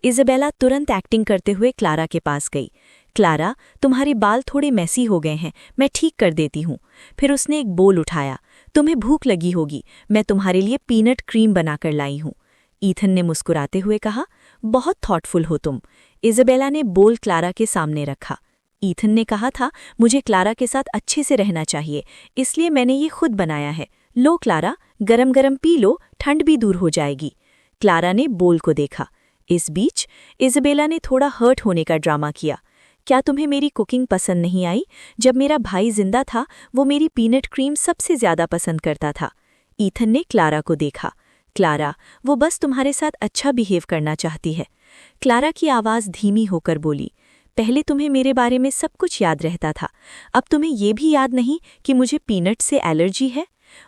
B: इज़ाबेला तुरंत एक्टिंग करते हुए क्लारा के पास गई। क्लारा, तुम्हारे बाल थोड़े मैसी हो गए हैं, मैं ठीक कर देती हूँ। फिर उसने एक बोल उठाया, तुम्हें भूख लगी होगी, मैं तुम्हारे लिए पीनट क्रीम बनाकर लाई हूँ। ईथन ने मुस्कुराते हुए कहा, बहुत थॉटफुल हो तुम। इज़ाबेला ने बोल क्लारा के सामने रखा। ईथन ने कहा था मुझे क्लारा के साथ अच्छे से रहना चाहिए, इसलिए मैंने ये खुद बनाया है। लो क्लारा, गरम गरम पी लो, ठंड भी दूर हो जाएगी। क्लारा ने बोल को देखा। इस बीच इज़ाबेला ने थोड़ा हर्ट होने का ड्रामा किया।
A: क्या तुम्हें मेरी कुकिंग पसंद नहीं आई? जब मेरा भाई जिंदा था वो मेरी पीनट क्रीम सबसे ज्यादा पसंद करता था। ईथन ने क्लारा को देखा। क्लारा, वो बस तुम्हारे साथ अच्छा बिहेव करना चाहती है। क्लारा की आवाज़ धीमी होकर बोली, पहले तुम्हें मेरे बारे में सब कुछ याद रहता था, अब तुम्हें ये भी याद नहीं कि मुझे पीनट से एलर्जी है?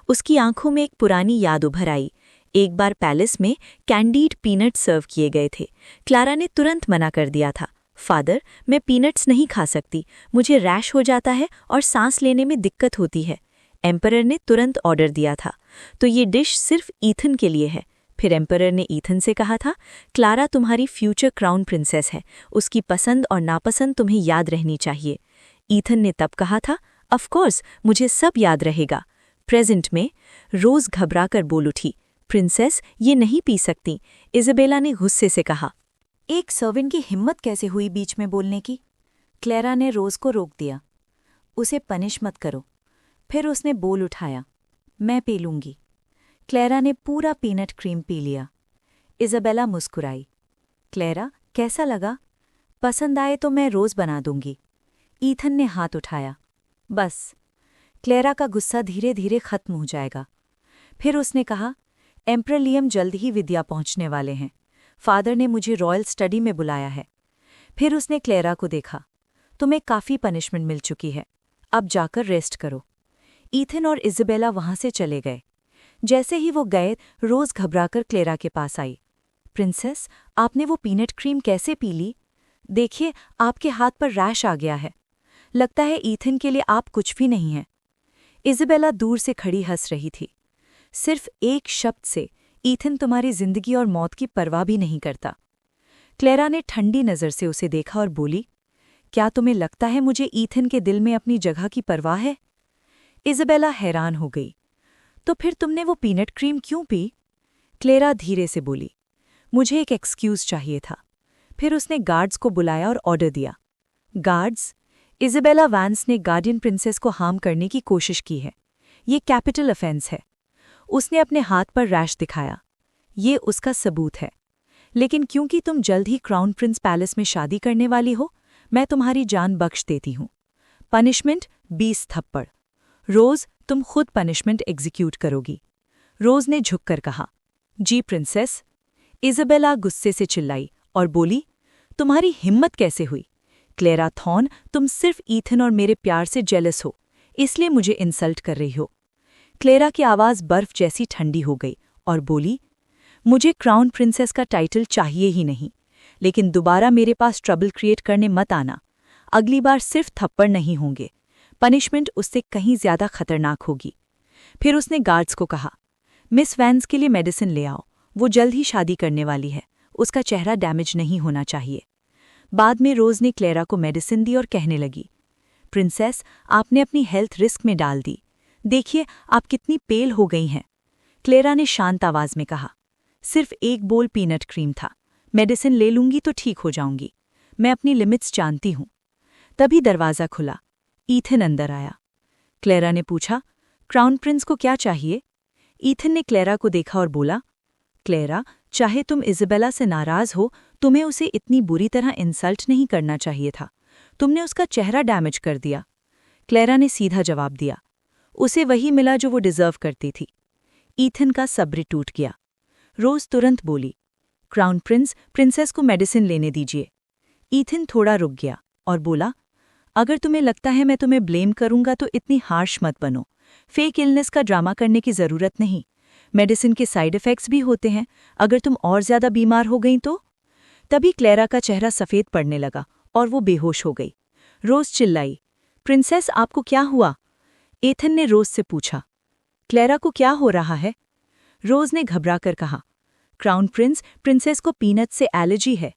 A: उसकी आंखों में एक पुरानी याद उभर आई। एक बार पैलेस में कैंडीड पीनट सर्व किए गए थे। क्लारा ने तुरंत मना कर दिया था, फादर, मैं पीनट्स नहीं खा सकती, मुझे रैश हो जाता है और सांस लेने में दिक्कत होती है। एम्परर ने तुरंत ऑर्डर दिया था, तो ये डिश सिर्फ ईथन के लिए है। फिर एम्परर ने ईथन से कहा था, क्लारा तुम्हारी फ्यूचर क्राउन प्रिंसेस है, उसकी पसंद और नापसंद तुम्हें याद रहनी चाहिए। ईथन ने तब कहा था, ऑफ कोर्स, मुझे सब याद रहेगा। प्रेजेंट में रोज घबराकर बोल उठी, प्रिंसेस ये नहीं पी सकती। इज़ाबेला ने गुस्से से कहा।
B: एक सर्वेंट की हिम्मत कैसे हुई बीच में बोलने की? क्लेरा ने रोज को रोक दिया। उसे पनिश मत करो। फिर उसने बोल उठाया, मैं पी लूंगी। क्लेरा ने पूरा पीनट क्रीम पी लिया। इज़ाबेला मुस्कुराई। क्लेरा, कैसा लगा? पसंद आए तो मैं रोज बना दूंगी। ईथन ने हाथ उठाया। बस। क्लेरा का गुस्सा धीरे धीरे खत्म हो जाएगा। फिर उसने कहा, एम्परर लियम जल्द ही विद्या पहुंचने वाले हैं। फादर ने मुझे रॉयल स्टडी में बुलाया है। फिर उसने क्लेरा को देखा, तुम्हें काफ़ी पनिशमेंट मिल चुकी है, अब जाकर रेस्ट करो। ईथन और इज़ाबेला वहां से चले गए। जैसे ही वो गए, रोज घबराकर क्लेरा के पास आई। प्रिंसेस, आपने वो पीनट क्रीम कैसे पी ली? देखिए, आपके हाथ पर रैश आ गया है। लगता है ईथन के लिए आप कुछ भी नहीं हैं। इज़ाबेला दूर से खड़ी हंस रही थी। सिर्फ एक शब्द से ईथन तुम्हारी जिंदगी और मौत की परवाह भी नहीं करता। क्लेरा ने ठंडी नज़र से उसे देखा और बोली, क्या तुम्हें लगता है मुझे ईथन के दिल में अपनी जगह की परवाह है? इज़ाबेला हैरान हो गई। तो फिर तुमने वो पीनट क्रीम क्यों पी? क्लेरा धीरे से बोली, मुझे एक एक्सक्यूज चाहिए था। फिर उसने गार्ड्स को बुलाया और ऑर्डर दिया। गार्ड्स, इज़ाबेला वैंस ने गार्डियन प्रिंसेस को हार्म करने की कोशिश की है। ये कैपिटल ऑफेंस है। उसने अपने हाथ पर रैश दिखाया। ये उसका सबूत है। लेकिन क्योंकि तुम जल्द ही क्राउन प्रिंस पैलेस में शादी करने वाली हो, मैं तुम्हारी जान बख्श देती हूँ। पनिशमेंट 20 थप्पड़। रोज, तुम खुद पनिशमेंट एग्जीक्यूट करोगी। रोज ने झुककर कहा, जी प्रिंसेस। इज़ाबेला गुस्से से चिल्लाई और बोली, तुम्हारी हिम्मत कैसे हुई? क्लेरा थॉर्न, तुम सिर्फ ईथन और मेरे प्यार से जेलस हो, इसलिए मुझे इंसल्ट कर रही हो। क्लेरा की आवाज़ बर्फ जैसी ठंडी हो गई और बोली, मुझे क्राउन प्रिंसेस का टाइटल चाहिए ही नहीं, लेकिन दोबारा मेरे पास ट्रबल क्रिएट करने मत आना। अगली बार सिर्फ थप्पड़ नहीं होंगे, पनिशमेंट उससे कहीं ज्यादा खतरनाक होगी। फिर उसने गार्ड्स को कहा, मिस वैंस के लिए मेडिसिन ले आओ, वो जल्द ही शादी करने वाली है, उसका चेहरा डैमेज नहीं होना चाहिए। बाद में रोज ने क्लेरा को मेडिसिन दी और कहने लगी, प्रिंसेस, आपने अपनी हेल्थ रिस्क में डाल दी। देखिए, आप कितनी पेल हो गई हैं। क्लेरा ने शांत आवाज में कहा, सिर्फ एक बोल पीनट क्रीम था, मेडिसिन ले लूंगी तो ठीक हो जाऊंगी। मैं अपनी लिमिट्स जानती हूं। तभी दरवाज़ा खुला। ईथन अंदर आया। क्लेरा ने पूछा, क्राउन प्रिंस को क्या चाहिए? ईथन ने क्लेरा को देखा और बोला, क्लेरा, चाहे तुम इज़ाबेला से नाराज हो, तुम्हें उसे इतनी बुरी तरह इंसल्ट नहीं करना चाहिए था। तुमने उसका चेहरा डैमेज कर दिया। क्लेरा ने सीधा जवाब दिया, उसे वही मिला जो वो डिजर्व करती थी। ईथन का सब्र टूट गया। रोज तुरंत बोली, क्राउन प्रिंस, प्रिंसेस को मेडिसिन लेने दीजिए। ईथन थोड़ा रुक गया और बोला, अगर तुम्हें लगता है मैं तुम्हें ब्लेम करूंगा तो इतनी हार्श मत बनो। फेक इलनेस का ड्रामा करने की जरूरत नहीं। मेडिसिन के साइड इफेक्ट्स भी होते हैं, अगर तुम और ज्यादा बीमार हो गई तो। तभी क्लेरा का चेहरा सफ़ेद पड़ने लगा और वो बेहोश हो गई। रोज चिल्लाई, प्रिंसेस, आपको क्या हुआ? ईथन ने रोज से पूछा, क्लेरा को क्या हो रहा है? रोज ने घबराकर कहा, क्राउन प्रिंस, प्रिंसेस को पीनट से एलर्जी है।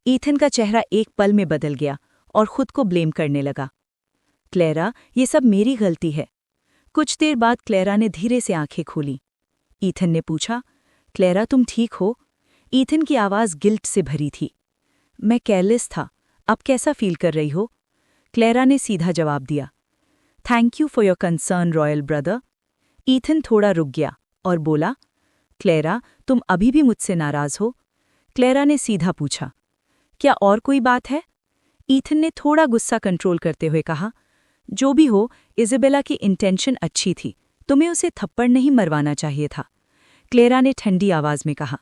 B: ईथन का चेहरा एक पल में बदल गया और खुद को ब्लेम करने लगा। क्लेरा, ये सब मेरी गलती है। कुछ देर बाद क्लेरा ने धीरे से आंखें खोली। ईथन ने पूछा, क्लेरा, तुम ठीक हो? ईथन की आवाज़ गिल्ट से भरी थी। मैं केयरलेस था। अब कैसा फील कर रही हो? क्लेरा ने सीधा जवाब दिया, thank you for your concern royal brother. Ethan थोड़ा रुक गया और बोला, क्लेरा, तुम अभी भी मुझसे नाराज हो? क्लेरा ने सीधा पूछा, क्या और कोई बात है? ईथन ने थोड़ा गुस्सा कंट्रोल करते हुए कहा, जो भी हो, इज़ाबेला की इंटेंशन अच्छी थी, तुम्हें उसे थप्पड़ नहीं मरवाना चाहिए था। क्लेरा ने ठंडी आवाज में कहा,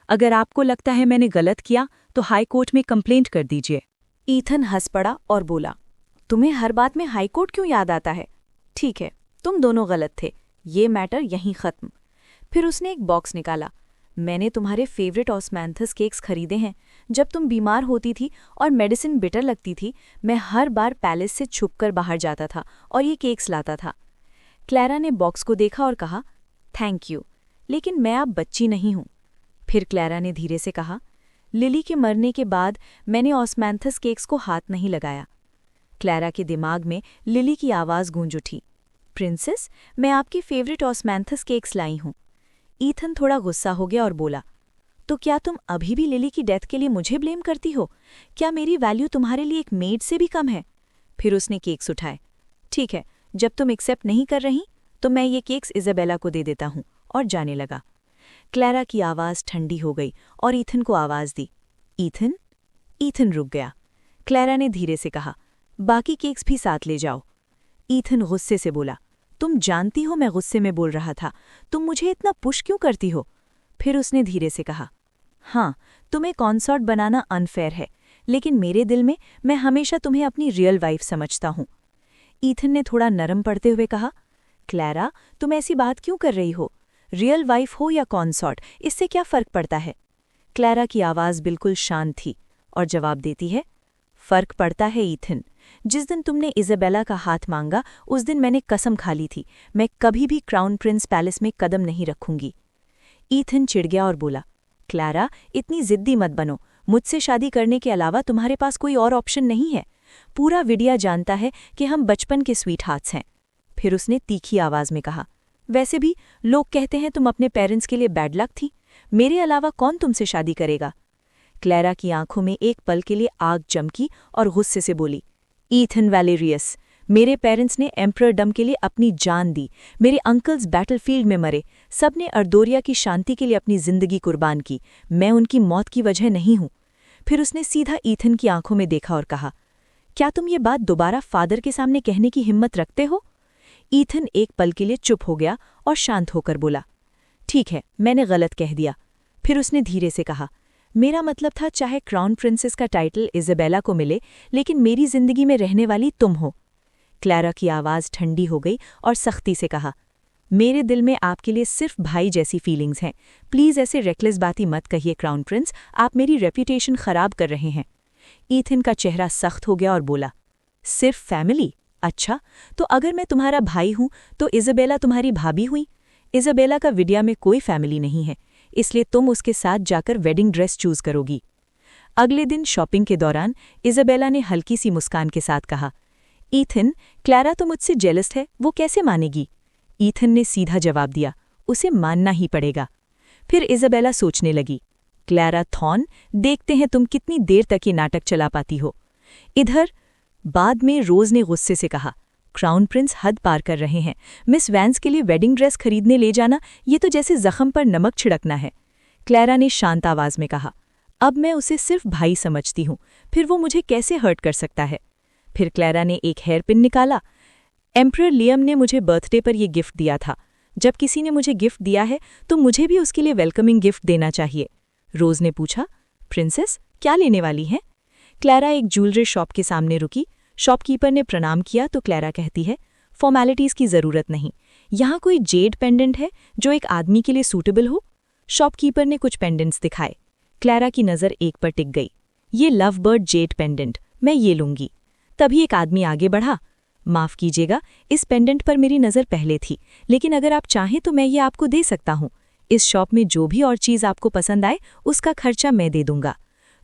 B: अगर आपको लगता है मैंने गलत किया तो हाई कोर्ट में कंप्लेंट कर दीजिए।
C: ईथन हंस पड़ा और बोला, तुम्हें हर बात में हाई कोर्ट क्यों याद आता है? ठीक है, तुम दोनों गलत थे, ये मैटर यहीं खत्म। फिर उसने एक बॉक्स निकाला। मैंने तुम्हारे फेवरेट ऑस्मैंथस केक्स खरीदे हैं। जब तुम बीमार होती थी और मेडिसिन बिटर लगती थी, मैं हर बार पैलेस से छुपकर बाहर जाता था और ये केक्स लाता था। क्लैरा ने बॉक्स को देखा और कहा, थैंक यू, लेकिन मैं अब बच्ची नहीं हूं। फिर क्लैरा ने धीरे से कहा, लिली के मरने के बाद मैंने ऑस्मैंथस केक्स को हाथ नहीं लगाया। क्लैरा के दिमाग में लिली की आवाज़ गूंज उठी, प्रिंसेस, मैं आपके फेवरेट ऑस्मैंथस केक्स लाई हूं। ईथन थोड़ा गुस्सा हो गया और बोला, तो क्या तुम अभी भी लिली की डेथ के लिए मुझे ब्लेम करती हो? क्या मेरी वैल्यू तुम्हारे लिए एक मेड से भी कम है? फिर उसने केक्स उठाए। ठीक है, जब तुम एक्सेप्ट नहीं कर रही तो मैं ये केक्स इज़ाबेला को दे देता हूं, और जाने लगा। क्लैरा की आवाज़ ठंडी हो गई और ईथन को आवाज़ दी, ईथन। ईथन रुक गया। क्लैरा ने धीरे से कहा, बाकी केक्स भी साथ ले जाओ। ईथन गुस्से से बोला, तुम जानती हो मैं गुस्से में बोल रहा था, तुम मुझे इतना पुश क्यों करती हो? फिर उसने धीरे से कहा, हाँ, तुम्हें कॉन्सॉर्ट बनाना अनफेयर है, लेकिन मेरे दिल में मैं हमेशा तुम्हें अपनी रियल वाइफ समझता हूँ। ईथन ने थोड़ा नरम पड़ते हुए कहा, क्लैरा, तुम ऐसी बात क्यों कर रही हो? रियल वाइफ हो या कॉन्सॉर्ट, इससे क्या फ़र्क पड़ता है? क्लैरा की आवाज़ बिल्कुल शांत थी और जवाब देती है, फ़र्क पड़ता है ईथन। जिस दिन तुमने इज़ाबेला का हाथ मांगा उस दिन मैंने कसम खा ली थी, मैं कभी भी क्राउन प्रिंस पैलेस में कदम नहीं रखूंगी। ईथन चिढ़ गया और बोला, क्लैरा, इतनी जिद्दी मत बनो, मुझसे शादी करने के अलावा तुम्हारे पास कोई और ऑप्शन नहीं है। पूरा विडिया जानता है कि हम बचपन के स्वीट हार्ट्स हैं। फिर उसने तीखी आवाज़ में कहा, वैसे भी लोग कहते हैं तुम अपने पेरेंट्स के लिए बैड लक थी, मेरे अलावा कौन तुमसे शादी करेगा? क्लैरा की आंखों में एक पल के लिए आग चमकी और गुस्से से बोली, ईथन वैलेरियस, मेरे पेरेंट्स ने एम्पररडम के लिए अपनी जान दी, मेरे अंकल्स बैटलफील्ड में मरे, सबने अर्दोरिया की शांति के लिए अपनी जिंदगी कुर्बान की, मैं उनकी मौत की वजह नहीं हूं। फिर उसने सीधा ईथन की आंखों में देखा और कहा, क्या तुम ये बात दोबारा फादर के सामने कहने की हिम्मत रखते हो? ईथन एक पल के लिए चुप हो गया और शांत होकर बोला, ठीक है, मैंने गलत कह दिया। फिर उसने धीरे से कहा, मेरा मतलब था चाहे क्राउन प्रिंसेस का टाइटल इज़ाबेला को मिले, लेकिन मेरी जिंदगी में रहने वाली तुम हो। क्लैरा की आवाज़ ठंडी हो गई और सख्ती से कहा, मेरे दिल में आपके लिए सिर्फ भाई जैसी फीलिंग्स हैं, प्लीज़ ऐसे रेकलेस बातें मत कहिए क्राउन प्रिंस, आप मेरी रेप्यूटेशन खराब कर रहे हैं। ईथन का चेहरा सख्त हो गया और बोला, सिर्फ फैमिली? अच्छा, तो अगर मैं तुम्हारा भाई हूं तो इज़ाबेला तुम्हारी भाभी हुई? इज़ाबेला का विडिया में कोई फैमिली नहीं है, इसलिए तुम उसके साथ जाकर वेडिंग ड्रेस चूज करोगी। अगले दिन शॉपिंग के दौरान इज़ाबेला ने हल्की सी मुस्कान के साथ कहा, ईथन, क्लैरा तो मुझसे जेलस है, वो कैसे मानेगी? ईथन ने सीधा जवाब दिया, उसे मानना ही पड़ेगा। फिर इज़ाबेला सोचने लगी, क्लैरा थॉर्न, देखते हैं तुम कितनी देर तक ये नाटक चला पाती हो। इधर बाद में रोज ने गुस्से से कहा, क्राउन प्रिंस हद पार कर रहे हैं, मिस वैंस के लिए वेडिंग ड्रेस खरीदने ले जाना ये तो जैसे जख्म पर नमक छिड़कना है। क्लैरा ने शांत आवाज में कहा, अब मैं उसे सिर्फ भाई समझती हूँ, फिर वो मुझे कैसे हर्ट कर सकता है? फिर क्लैरा ने एक हेयर पिन निकाला, एम्परर लियम ने मुझे बर्थडे पर यह गिफ्ट दिया था, जब किसी ने मुझे गिफ्ट दिया है तो मुझे भी उसके लिए वेलकमिंग गिफ्ट देना चाहिए। रोज ने पूछा, प्रिंसेस क्या लेने वाली हैं? क्लैरा एक ज्वेलरी शॉप के सामने रुकी। शॉपकीपर ने प्रणाम किया तो क्लैरा कहती है, फॉर्मेलिटीज़ की ज़रूरत नहीं, यहाँ कोई जेड पेंडेंट है जो एक आदमी के लिए सूटेबल हो? शॉपकीपर ने कुछ पेंडेंट्स दिखाए। क्लैरा की नज़र एक पर टिक गई, ये लव बर्ड जेड पेंडेंट, मैं ये लूंगी। तभी एक आदमी आगे बढ़ा, माफ़ कीजिएगा, इस पेंडेंट पर मेरी नज़र पहले थी, लेकिन अगर आप चाहें तो मैं ये आपको दे सकता हूँ। इस शॉप में जो भी और चीज़ आपको पसंद आए उसका खर्चा मैं दे दूंगा।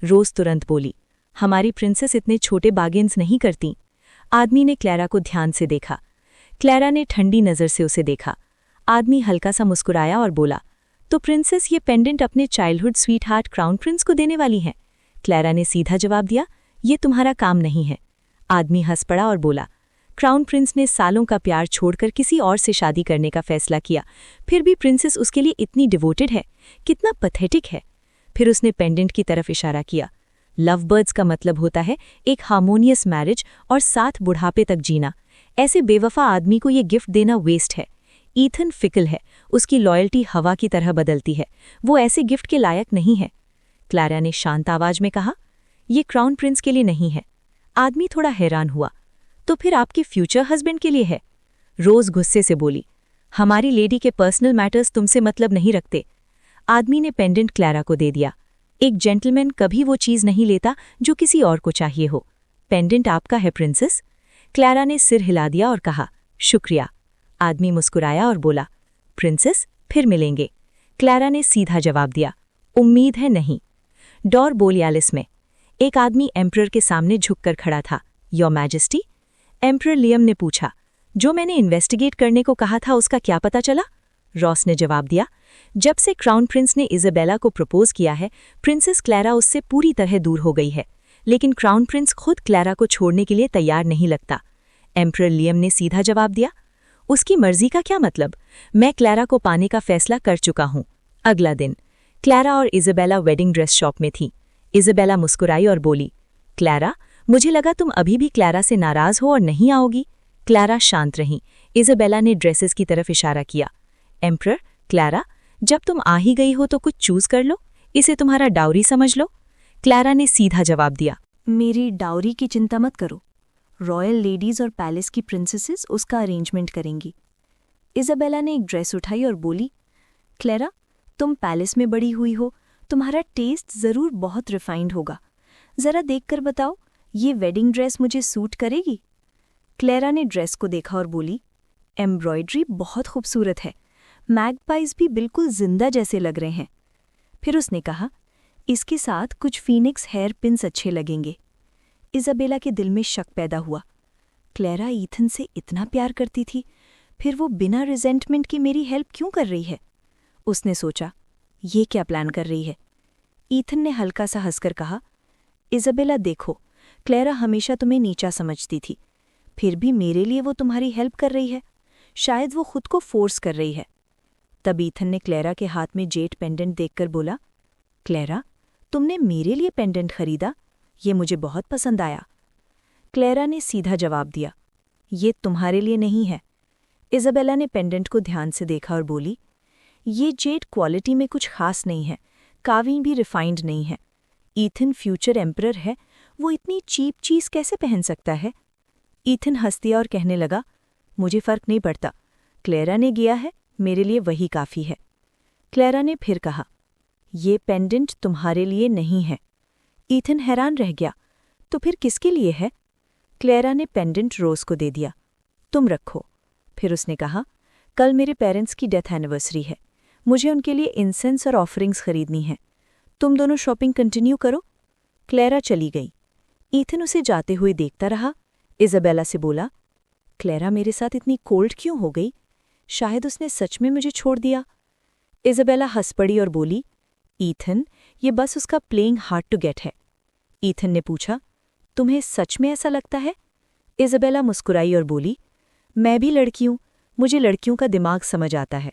C: रोज तुरंत बोली, हमारी प्रिंसेस इतने छोटे बार्गेन्स नहीं करती। आदमी ने क्लैरा को ध्यान से देखा। क्लैरा ने ठंडी नज़र से उसे देखा। आदमी हल्का सा मुस्कुराया और बोला, तो प्रिंसेस ये पेंडेंट अपने childhood sweet heart crown Prince को देने वाली हैं? क्लैरा ने सीधा जवाब दिया, ये तुम्हारा काम नहीं है। आदमी हंस पड़ा और बोला, क्राउन प्रिंस ने सालों का प्यार छोड़कर किसी और से शादी करने का फैसला किया, फिर भी प्रिंसेस उसके लिए इतनी डिवोटेड है, कितना पथेटिक है। फिर उसने पेंडेंट की तरफ इशारा किया,
A: लव बर्ड्स का मतलब होता है एक हार्मोनियस मैरिज और साथ बुढ़ापे तक जीना। ऐसे बेवफा आदमी को ये गिफ्ट देना वेस्ट है। ईथन फिकल है, उसकी लॉयल्टी हवा की तरह बदलती है, वो ऐसे गिफ्ट के लायक नहीं है। क्लारा ने शांत आवाज में कहा, ये क्राउन प्रिंस के लिए नहीं है। आदमी थोड़ा हैरान हुआ, तो फिर आपके फ्यूचर हस्बैंड के लिए है? रोज गुस्से से बोली, हमारी लेडी के पर्सनल मैटर्स तुमसे मतलब नहीं रखते। आदमी ने पेंडेंट क्लारा को दे दिया। एक जेंटलमैन कभी वो चीज नहीं लेता जो किसी और को चाहिए हो। पेंडेंट आपका है प्रिंसेस? क्लारा ने सिर हिला दिया और कहा, शुक्रिया। आदमी मुस्कुराया और बोला, प्रिंसेस फिर मिलेंगे। क्लारा ने सीधा जवाब दिया, उम्मीद है नहीं। डॉर बोलियालिस में एक आदमी एम्परर के सामने झुककर खड़ा था। Your majesty? एम्परर लियम ने पूछा, जो मैंने इन्वेस्टिगेट करने को कहा था उसका क्या पता चला? रॉस ने जवाब दिया, जब से क्राउन प्रिंस ने इज़ाबेला को प्रपोज किया है, प्रिंसेस क्लारा उससे पूरी तरह दूर हो गई है, लेकिन क्राउन प्रिंस खुद क्लारा को छोड़ने के लिए तैयार नहीं लगता। एम्परर लियम ने सीधा जवाब दिया, उसकी मर्जी का क्या मतलब? मैं क्लारा को पाने का फैसला कर चुका हूं। अगला दिन क्लारा और इज़ाबेला वेडिंग ड्रेस शॉप में थी। इज़ाबेला मुस्कुराई और बोली, क्लारा, मुझे लगा तुम अभी भी क्लारा से नाराज हो और नहीं आओगी। क्लारा शांत रही। इज़ाबेला ने ड्रेसेस की तरफ इशारा किया। एम्परर, क्लारा, जब तुम आ ही गई हो तो कुछ चूज कर लो, इसे तुम्हारा डाउरी समझ लो। क्लारा ने सीधा जवाब दिया,
B: मेरी डाउरी की चिंता मत करो, रॉयल लेडीज और पैलेस की प्रिंसेसेस उसका अरेंजमेंट करेंगी। इज़ाबेला ने एक ड्रेस उठाई और बोली, क्लारा, तुम पैलेस में बड़ी हुई हो, तुम्हारा टेस्ट ज़रूर बहुत रिफाइंड होगा। ज़रा देखकर बताओ, ये वेडिंग ड्रेस मुझे सूट करेगी? क्लारा ने ड्रेस को देखा और बोली, एम्ब्रॉयडरी बहुत खूबसूरत है, मैगपाइज भी बिल्कुल जिंदा जैसे लग रहे हैं। फिर उसने कहा, इसके साथ कुछ फीनिक्स हेयर पिन्स अच्छे लगेंगे। इज़ाबेला के दिल में शक पैदा हुआ। क्लारा ईथन से इतना प्यार करती थी, फिर वो बिना रिजेंटमेंट के मेरी हेल्प क्यों कर रही है? उसने सोचा, ये क्या प्लान कर रही है? ईथन ने हल्का सा हंसकर कहा, इज़ाबेला देखो, क्लारा हमेशा तुम्हें नीचा समझती थी, फिर भी मेरे लिए वो तुम्हारी हेल्प कर रही है। शायद वो खुद को फोर्स कर रही है। तब ईथन ने क्लारा के हाथ में जेट पेंडेंट देखकर बोला, क्लारा, तुमने मेरे लिए पेंडेंट खरीदा? ये मुझे बहुत पसंद आया। क्लारा ने सीधा जवाब दिया, ये तुम्हारे लिए नहीं है। इज़ाबेला ने पेंडेंट को ध्यान से देखा और बोली, ये जेट क्वालिटी में कुछ खास नहीं है, काविंग भी रिफाइंड नहीं है। ईथन फ्यूचर एम्परर है, वो इतनी चीप चीज़ कैसे पहन सकता है? ईथन हंस दिया और कहने लगा, मुझे फर्क नहीं पड़ता, क्लारा ने किया है, मेरे लिए वही काफ़ी है। क्लारा ने फिर कहा, ये पेंडेंट तुम्हारे लिए नहीं है। ईथन हैरान रह गया, तो फिर किसके लिए है? क्लारा ने पेंडेंट रोज को दे दिया, तुम रखो। फिर उसने कहा, कल मेरे पेरेंट्स की डेथ एनिवर्सरी है, मुझे उनके लिए इंसेंस और ऑफरिंग्स खरीदनी है। तुम दोनों शॉपिंग कंटिन्यू करो। क्लारा चली गई। ईथन उसे जाते हुए देखता रहा। इज़ाबेला से बोला, क्लारा मेरे साथ इतनी कोल्ड क्यों हो गई? शायद उसने सच में मुझे छोड़ दिया। इज़ाबेला हंस पड़ी और बोली, ईथन, ये बस उसका प्लेइंग हार्ड टू गेट है। ईथन ने पूछा, तुम्हें सच में ऐसा लगता है? इज़ाबेला मुस्कुराई और बोली, मैं भी लड़की हूँ, मुझे लड़कियों का दिमाग समझ आता है।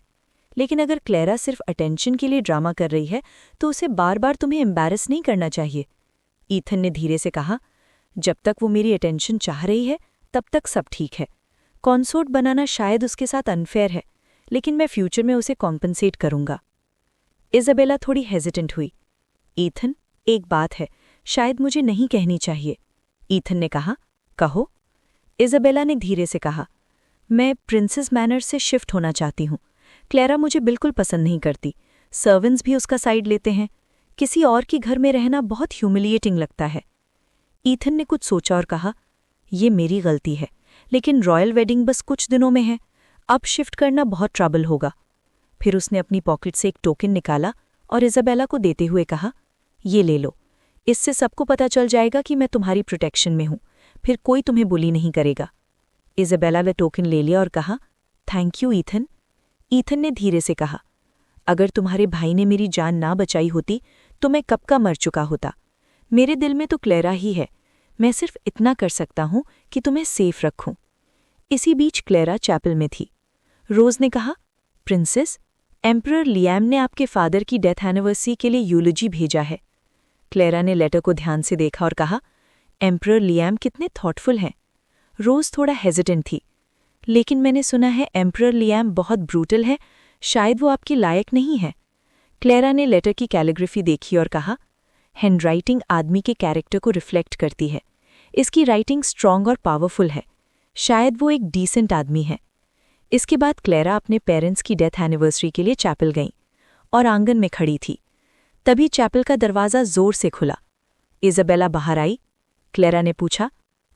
B: लेकिन अगर क्लारा सिर्फ अटेंशन के लिए ड्रामा कर रही है तो उसे बार बार तुम्हें एम्बैरस नहीं करना चाहिए। ईथन ने धीरे से कहा, जब तक वो मेरी अटेंशन चाह रही है तब तक सब ठीक है। कॉन्सोर्ट बनाना शायद उसके साथ अनफेयर है, लेकिन मैं फ्यूचर में उसे कॉम्पनसेट करूंगा। इज़ाबेला थोड़ी हेजिटेंट हुई। ईथन, एक बात है, शायद मुझे नहीं कहनी चाहिए। ईथन ने कहा, कहो। इज़ाबेला ने धीरे से कहा, मैं प्रिंसेस मैनर से शिफ्ट होना चाहती हूँ। क्लारा मुझे बिल्कुल पसंद नहीं करती, सर्वेंट्स भी उसका साइड लेते हैं। किसी और के घर में रहना बहुत ह्यूमिलिएटिंग लगता है। ईथन ने कुछ सोचा और कहा, ये मेरी गलती है, लेकिन रॉयल वेडिंग बस कुछ दिनों में है, अब शिफ्ट करना बहुत ट्रबल होगा। फिर उसने अपनी पॉकेट से एक टोकन निकाला और इज़ाबेला को देते हुए कहा, ये ले लो, इससे सबको पता चल जाएगा कि मैं तुम्हारी प्रोटेक्शन में हूँ, फिर कोई तुम्हें बुली नहीं करेगा। इज़ाबेला ने टोकन ले लिया और कहा, थैंक यू ईथन। ईथन ने धीरे से कहा, अगर तुम्हारे भाई ने मेरी जान ना बचाई होती तो मैं कब का मर चुका होता। मेरे दिल में तो क्लारा ही है, मैं सिर्फ इतना कर सकता हूँ कि तुम्हें सेफ रखूं। इसी बीच क्लारा चैपल में थी। रोज ने कहा, प्रिंसेस, एम्परर लियाम ने आपके फादर की डेथ एनिवर्सरी के लिए यूलोजी भेजा है। क्लेरा ने लेटर को ध्यान से देखा और कहा, एम्परर लियाम कितने थॉटफुल हैं। रोज थोड़ा हेजिटेंट थी। लेकिन मैंने सुना है एम्परर लियाम बहुत ब्रूटल है, शायद वो आपके लायक नहीं है। क्लेरा ने लेटर की कैलीग्राफी देखी और कहा, हैंडराइटिंग आदमी के कैरेक्टर को रिफ्लेक्ट करती है। इसकी राइटिंग स्ट्रॉन्ग और पावरफुल है, शायद वो एक डिसेंट आदमी है। इसके बाद क्लेरा अपने पेरेंट्स की डेथ एनिवर्सरी के लिए चैपल गईं और आंगन में खड़ी थी। तभी चैपल का दरवाज़ा जोर से खुला। इज़ाबेला बाहर आई। क्लेरा ने पूछा,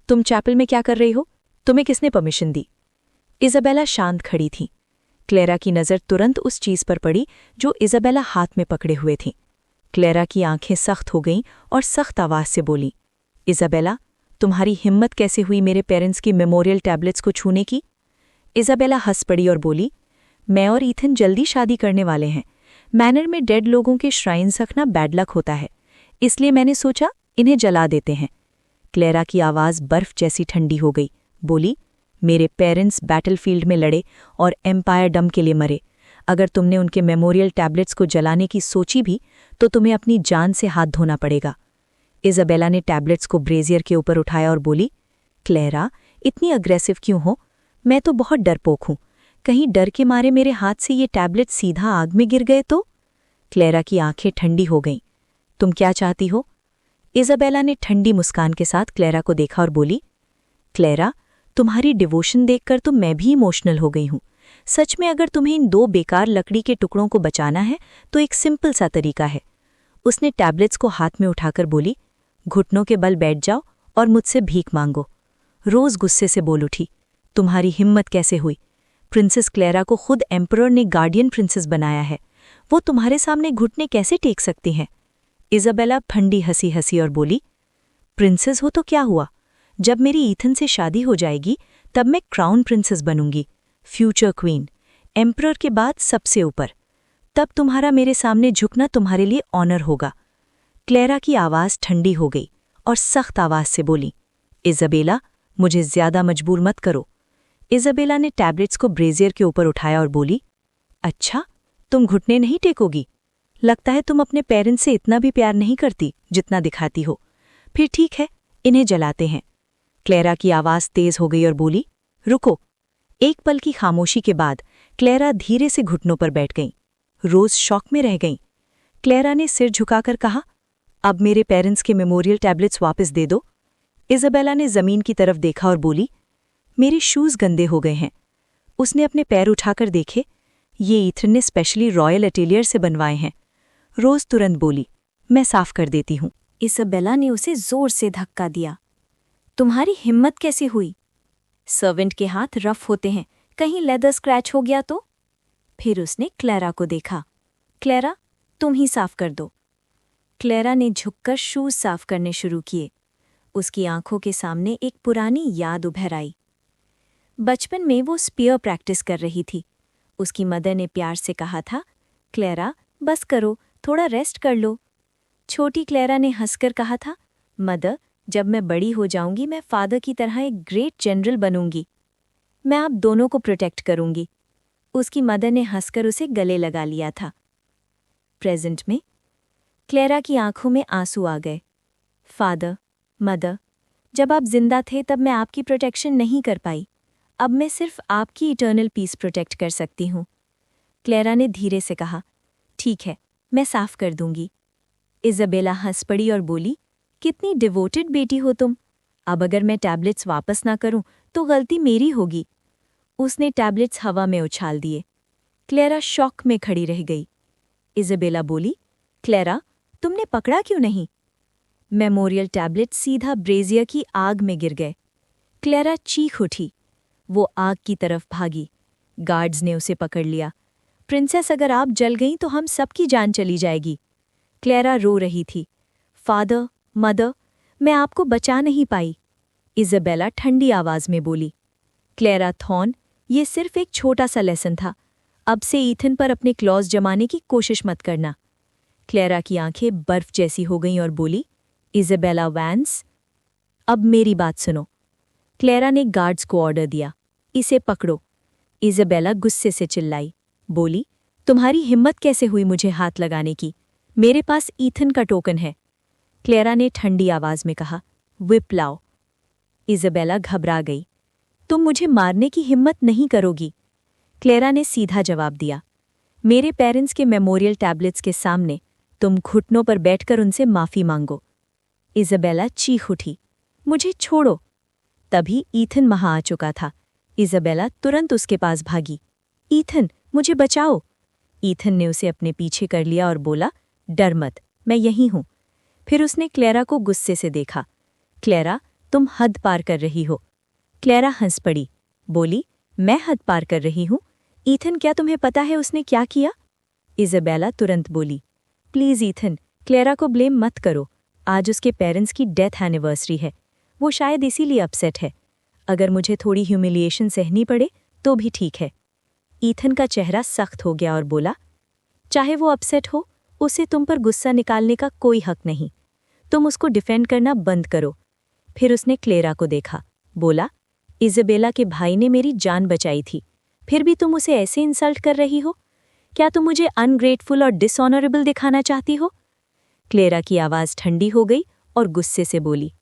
B: तुम चैपल में क्या कर रही हो? तुम्हें किसने परमिशन दी? इज़ाबेला शांत खड़ी थी। क्लेरा की नज़र तुरंत उस चीज़ पर पड़ी जो इज़ाबेला हाथ में पकड़े हुए थी। क्लेरा की आंखें सख्त हो गईं और सख्त आवाज़ से बोली, इज़ाबेला, तुम्हारी हिम्मत कैसे हुई मेरे पेरेंट्स की मेमोरियल टैबलेट्स को छूने की? इज़ाबेला हंस पड़ी और बोली, मैं और ईथन जल्दी शादी करने वाले हैं। मैनर में डेड लोगों के श्राइन्स रखना बैड लक होता है, इसलिए मैंने सोचा इन्हें जला देते हैं। क्लेरा की आवाज़ बर्फ जैसी ठंडी हो गई। बोली, मेरे पेरेंट्स बैटलफील्ड में लड़े और एम्पायर डम के लिए मरे। अगर तुमने उनके मेमोरियल टैबलेट्स को जलाने की सोची भी तो तुम्हें अपनी जान से हाथ धोना पड़ेगा। इज़ाबेला ने टैबलेट्स को ब्रेजियर के ऊपर उठाया और बोली, क्लेरा, इतनी अग्रेसिव क्यों हो? मैं तो बहुत डरपोक हूं। कहीं डर के मारे मेरे हाथ से ये टैबलेट सीधा आग में गिर गए तो? क्लेरा की आंखें ठंडी हो गईं। तुम क्या चाहती हो? इज़ाबेला ने ठंडी मुस्कान के साथ क्लेरा को देखा और बोली, क्लेरा, तुम्हारी डिवोशन देखकर तो मैं भी इमोशनल हो गई हूं। सच में अगर तुम्हें इन 2 बेकार लकड़ी के टुकड़ों को बचाना है तो एक सिंपल सा तरीका है। उसने टैबलेट्स को हाथ में उठाकर बोली, घुटनों के बल बैठ जाओ और मुझसे भीख मांगो। रोज गुस्से से बोल उठी, तुम्हारी हिम्मत कैसे हुई? प्रिंसेस क्लेरा को खुद एम्परर ने गार्डियन प्रिंसेस बनाया है, वो तुम्हारे सामने घुटने कैसे टेक सकती हैं? इज़ाबेला फंडी हंसी हंसी और बोली, प्रिंसेस हो तो क्या हुआ? जब मेरी ईथन से शादी हो जाएगी तब मैं क्राउन प्रिंसेस बनूंगी, फ्यूचर क्वीन, एम्परर के बाद सबसे ऊपर। तब तुम्हारा मेरे सामने झुकना तुम्हारे लिए ऑनर होगा। क्लेरा की आवाज़ ठंडी हो गई और सख्त आवाज़ से बोली, इज़ाबेला, मुझे ज्यादा मजबूर मत करो। इज़ाबेला ने टैबलेट्स को ब्रेजियर के ऊपर उठाया और बोली, अच्छा, तुम घुटने नहीं टेकोगी? लगता है तुम अपने पेरेंट्स से इतना भी प्यार नहीं करती जितना दिखाती हो। फिर ठीक है, इन्हें जलाते हैं। क्लेरा की आवाज़ तेज हो गई और बोली, रुको। एक पल की खामोशी के बाद क्लेरा धीरे से घुटनों पर बैठ गईं। रोज शॉक में रह गईं। क्लेरा ने सिर झुकाकर कहा, अब मेरे पेरेंट्स के मेमोरियल टैबलेट्स वापस दे दो। इज़ाबेला ने जमीन की तरफ देखा और बोली, मेरे शूज़ गंदे हो गए हैं। उसने अपने पैर उठाकर देखे, ये ईथन ने स्पेशली रॉयल अटेलियर से बनवाए हैं। रोज तुरंत बोली, मैं साफ कर देती हूँ।
A: इज़ाबेला ने उसे जोर से धक्का दिया। तुम्हारी हिम्मत कैसे हुई? सर्वेंट के हाथ रफ होते हैं, कहीं लेदर स्क्रैच हो गया तो? फिर उसने क्लेरा को देखा। क्लेरा, तुम ही साफ कर दो। क्लेरा ने झुककर शूज साफ करने शुरू किए। उसकी आंखों के सामने एक पुरानी याद उभर आई। बचपन में वो स्पीयर प्रैक्टिस कर रही थी। उसकी मदर ने प्यार से कहा था, क्लेरा, बस करो, थोड़ा रेस्ट कर लो। छोटी क्लेरा ने हंसकर कहा था, मदर, जब मैं बड़ी हो जाऊंगी मैं फादर की तरह एक ग्रेट जनरल बनूंगी। मैं आप दोनों को प्रोटेक्ट करूंगी। उसकी मदर ने हंसकर उसे गले लगा लिया था। प्रेजेंट में क्लेरा की आंखों में आंसू आ गए। फादर, मदर, जब आप जिंदा थे तब मैं आपकी प्रोटेक्शन नहीं कर पाई। अब मैं सिर्फ आपकी इटर्नल पीस प्रोटेक्ट कर सकती हूँ। क्लेरा ने धीरे से कहा, ठीक है, मैं साफ कर दूंगी। इज़ाबेला हंस पड़ी और बोली, कितनी डिवोटेड बेटी हो तुम। अब अगर मैं टैबलेट्स वापस ना करूं तो गलती मेरी होगी। उसने टैबलेट्स हवा में उछाल दिए। क्लेरा शॉक में खड़ी रह गई। इज़ाबेला बोली, क्लेरा, तुमने पकड़ा क्यों नहीं? मेमोरियल टैबलेट सीधा ब्रेजियर की आग में गिर गए। क्लेरा चीख उठी। वो आग की तरफ भागी। गार्ड्स ने उसे पकड़ लिया। प्रिंसेस, अगर आप जल गईं तो हम सबकी जान चली जाएगी। क्लेरा रो रही थी। फादर, मदर, मैं आपको बचा नहीं पाई। इज़ाबेला ठंडी आवाज में बोली। क्लेरा थॉर्न, ये सिर्फ एक छोटा सा लेसन था। अब से ईथन पर अपने क्लॉज जमाने की कोशिश मत करना। क्लेरा की आंखें बर्फ जैसी हो गईं और बोली, इज़ाबेला वैंस, अब मेरी बात सुनो। क्लेरा ने गार्ड्स को ऑर्डर दिया, इसे पकड़ो। इज़ाबेला गुस्से से चिल्लाई, बोली, तुम्हारी हिम्मत कैसे हुई मुझे हाथ लगाने की? मेरे पास ईथन का टोकन है। क्लेरा ने ठंडी आवाज में कहा, "व्हिप लाओ।" इज़ाबेला घबरा गई। "तुम मुझे मारने की हिम्मत नहीं करोगी?" क्लेरा ने सीधा जवाब दिया, "मेरे पेरेंट्स के मेमोरियल टैबलेट्स के सामने तुम घुटनों पर बैठकर उनसे माफी मांगो।" इज़ाबेला चीख उठी, "मुझे छोड़ो!" तभी ईथन वहां आ चुका था। इज़ाबेला तुरंत उसके पास भागी। "ईथन, मुझे बचाओ!" ईथन ने उसे अपने पीछे कर लिया और बोला, "डर मत, मैं यहीं हूं।" फिर उसने क्लेरा को गुस्से से देखा। "क्लेरा, तुम हद पार कर रही हो।" क्लेरा हंस पड़ी, बोली, "मैं हद पार कर रही हूं? ईथन, क्या तुम्हें पता है उसने क्या किया?" इज़ाबेला तुरंत बोली, "प्लीज ईथन, क्लेरा को ब्लेम मत करो। आज उसके पेरेंट्स की डेथ एनिवर्सरी है। वो शायद इसीलिए अपसेट है। अगर मुझे थोड़ी ह्यूमिलिएशन सहनी पड़े तो भी ठीक है।" ईथन का चेहरा सख्त हो गया और बोला, "चाहे वो अपसेट हो, उसे तुम पर गुस्सा निकालने का कोई हक नहीं। तुम उसको डिफेंड करना बंद करो।" फिर उसने क्लेरा को देखा, बोला, "इज़ाबेला के भाई ने मेरी जान बचाई थी, फिर भी तुम उसे ऐसे इंसल्ट कर रही हो? क्या तुम मुझे अनग्रेटफुल और डिसऑनरेबल दिखाना चाहती हो?" क्लेरा की आवाज़ ठंडी हो गई और गुस्से से बोली,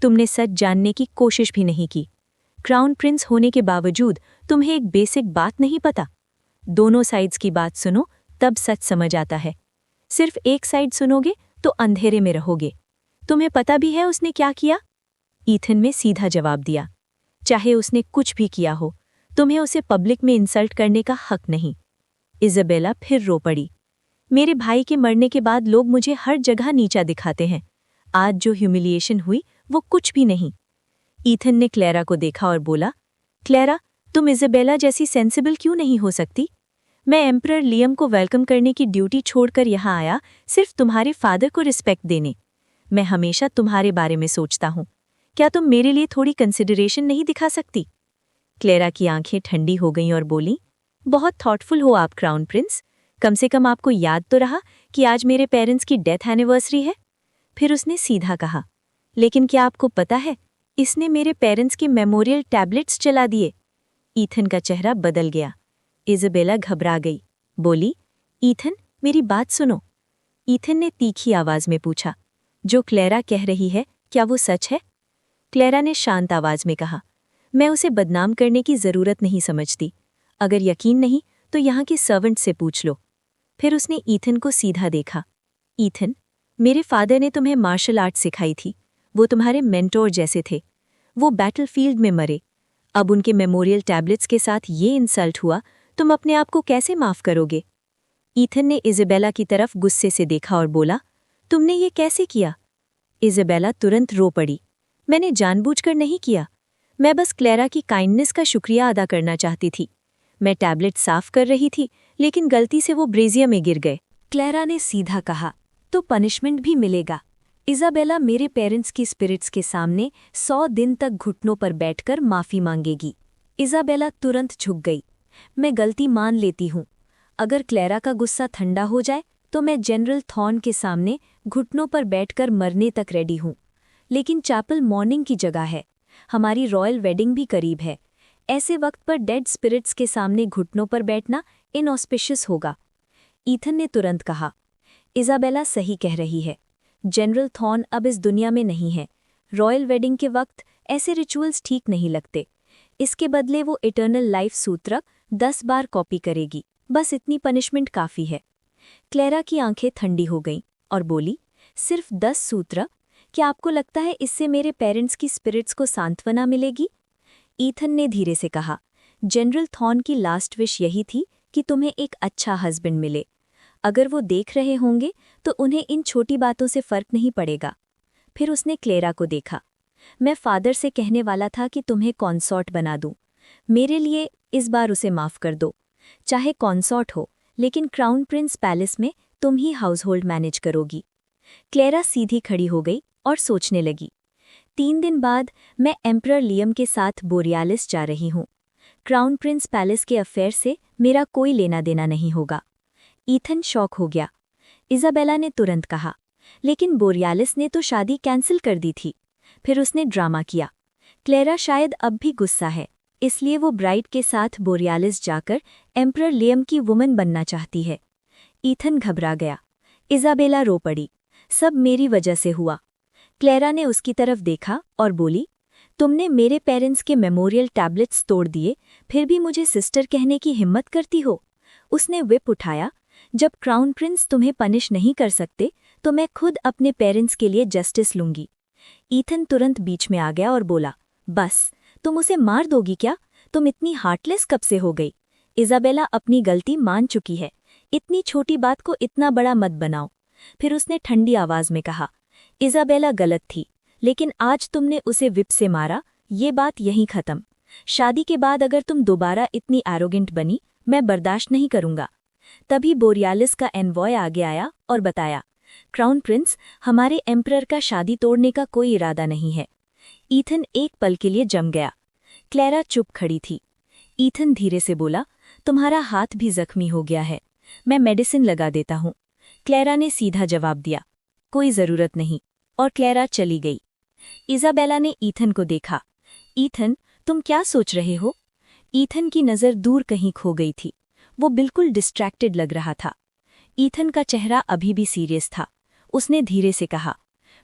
A: "तुमने सच जानने की कोशिश भी नहीं की। क्राउन प्रिंस होने के बावजूद तुम्हें एक बेसिक बात नहीं पता। दोनों साइड्स की बात सुनो, तब सच समझ आता है। सिर्फ एक साइड सुनोगे तो अंधेरे में रहोगे। तुम्हें पता भी है उसने क्या किया?" ईथन ने सीधा जवाब दिया, "चाहे उसने कुछ भी किया हो, तुम्हें उसे पब्लिक में इंसल्ट करने का हक नहीं।" इज़ाबेला फिर रो पड़ी, "मेरे भाई के मरने के बाद लोग मुझे हर जगह नीचा दिखाते हैं। आज जो ह्यूमिलिएशन हुई वो कुछ भी नहीं।" ईथन ने क्लेरा को देखा और बोला, "क्लेरा, तुम इज़ाबेला जैसी सेंसिबल क्यों नहीं हो सकती? मैं एम्परर लियम को वेलकम करने की ड्यूटी छोड़कर यहाँ आया सिर्फ तुम्हारे फादर को रिस्पेक्ट देने। मैं हमेशा तुम्हारे बारे में सोचता हूँ। क्या तुम मेरे लिए थोड़ी कंसिडरेशन नहीं दिखा सकती?" क्लेरा की आंखें ठंडी हो गईं और बोली, "बहुत थॉटफुल हो आप क्राउन प्रिंस। कम से कम आपको याद तो रहा कि आज मेरे पेरेंट्स की डेथ एनिवर्सरी है?" फिर उसने सीधा कहा, "लेकिन क्या आपको पता है, इसने मेरे पेरेंट्स के मेमोरियल टैबलेट्स जला दिए?" ईथन का चेहरा बदल गया। इज़ाबेला घबरा गई, बोली, "ईथन, मेरी बात सुनो।" ईथन ने तीखी आवाज में पूछा, "जो क्लेरा कह रही है, क्या वो सच है?" क्लेरा ने शांत आवाज में कहा, "मैं उसे बदनाम करने की जरूरत नहीं समझती। अगर यकीन नहीं तो यहाँ के सर्वेंट से पूछ लो।" फिर उसने ईथन को सीधा देखा, "ईथन, मेरे फादर ने तुम्हें मार्शल आर्ट सिखाई थी। वो तुम्हारे मेंटोर जैसे थे। वो बैटलफील्ड में मरे। अब उनके मेमोरियल टैबलेट्स के साथ ये इंसल्ट हुआ, तुम अपने आप को कैसे माफ करोगे?" ईथन ने इज़ाबेला की तरफ गुस्से से देखा और बोला, "तुमने ये कैसे किया?" इज़ाबेला तुरंत रो पड़ी, "मैंने जानबूझकर नहीं किया। मैं बस क्लेरा की काइंडनेस का शुक्रिया अदा करना चाहती थी। मैं टैबलेट साफ कर रही थी, लेकिन गलती से वो ब्रेजियर में गिर गए।"
C: क्लेरा ने सीधा कहा, "तो पनिशमेंट भी मिलेगा। इज़ाबेला मेरे पेरेंट्स की स्पिरिट्स के सामने 100 दिन तक घुटनों पर बैठकर माफी मांगेगी।" इज़ाबेला तुरंत झुक गई, "मैं गलती मान लेती हूँ। अगर क्लेरा का गुस्सा ठंडा हो जाए तो मैं जनरल थॉर्न के सामने घुटनों पर बैठकर मरने तक रेडी हूँ। लेकिन चैपल मॉर्निंग की जगह है। हमारी रॉयल वेडिंग भी करीब है। ऐसे वक्त पर डेड स्पिरिट्स के सामने घुटनों पर बैठना इनऑस्पिशियस होगा।" ईथन ने तुरंत कहा, "इज़ाबेला सही कह रही है। जनरल थॉर्न अब इस दुनिया में नहीं है। रॉयल वेडिंग के वक्त ऐसे रिचुअल्स ठीक नहीं लगते। इसके बदले वो इटर्नल लाइफ सूत्र 10 बार कॉपी करेगी। बस इतनी पनिशमेंट काफ़ी है।" क्लेरा की आंखें ठंडी हो गईं और बोली, "सिर्फ 10 सूत्र? क्या आपको लगता है इससे मेरे पेरेंट्स की स्पिरिट्स को सांत्वना मिलेगी?" ईथन ने धीरे से कहा, "जनरल थॉर्न की लास्ट विश यही थी कि तुम्हें एक अच्छा हस्बैंड मिले। अगर वो देख रहे होंगे तो उन्हें इन छोटी बातों से फर्क नहीं पड़ेगा।" फिर उसने क्लेरा को देखा, "मैं फादर से कहने वाला था कि तुम्हें कॉन्सॉर्ट बना दूं। मेरे लिए इस बार उसे माफ कर दो। चाहे कॉन्सॉर्ट हो, लेकिन क्राउन प्रिंस पैलेस में तुम ही हाउस होल्ड मैनेज करोगी।" क्लेरा सीधी खड़ी हो गई और सोचने लगी, 3 दिन बाद मैं एम्परर लियम के साथ बोरियालिस जा रही हूँ। क्राउन प्रिंस पैलेस के अफेयर से मेरा कोई लेना देना नहीं होगा। ईथन शॉक हो गया। इज़ाबेला ने तुरंत कहा, "लेकिन बोरियालिस ने तो शादी कैंसिल कर दी थी।" फिर उसने ड्रामा किया, "क्लेरा शायद अब भी गुस्सा है, इसलिए वो ब्राइड के साथ बोरियालिस जाकर एम्परर लियम की वुमन बनना चाहती है।" ईथन घबरा गया। इज़ाबेला रो पड़ी,
A: सब मेरी वजह से हुआ। क्लेरा ने उसकी तरफ देखा और बोली, तुमने मेरे पेरेंट्स के मेमोरियल टैबलेट्स तोड़ दिए, फिर भी मुझे सिस्टर कहने की हिम्मत करती हो। उसने विप उठाया, जब क्राउन प्रिंस तुम्हें पनिश नहीं कर सकते तो मैं खुद अपने पेरेंट्स के लिए जस्टिस लूंगी। ईथन तुरंत बीच में आ गया और बोला, बस तुम उसे मार दोगी क्या? तुम इतनी हार्टलेस कब से हो गई? इज़ाबेला अपनी गलती मान चुकी है, इतनी छोटी बात को इतना बड़ा मत बनाओ। फिर उसने ठंडी आवाज में कहा, इज़ाबेला गलत थी, लेकिन आज तुमने उसे विप से मारा, ये बात यहीं खत्म। शादी के बाद अगर तुम दोबारा इतनी एरोगेंट बनी, मैं बर्दाश्त नहीं करूंगा। तभी बोरियालिस का एनवॉय आगे आया और बताया, क्राउन प्रिंस, हमारे एम्परर का शादी तोड़ने का कोई इरादा नहीं है। ईथन एक पल के लिए जम गया। क्लेरा चुप खड़ी थी। ईथन धीरे से बोला, तुम्हारा हाथ भी जख्मी हो गया है, मैं मेडिसिन लगा देता हूँ। क्लेरा ने सीधा जवाब दिया, कोई जरूरत नहीं, और क्लेरा चली गई। इज़ाबेला ने ईथन को देखा। ईथन, तुम क्या सोच रहे हो? ईथन की नज़र दूर कहीं खो गई थी। वो बिल्कुल डिस्ट्रैक्टेड लग रहा था। ईथन का चेहरा अभी भी सीरियस था। उसने धीरे से कहा,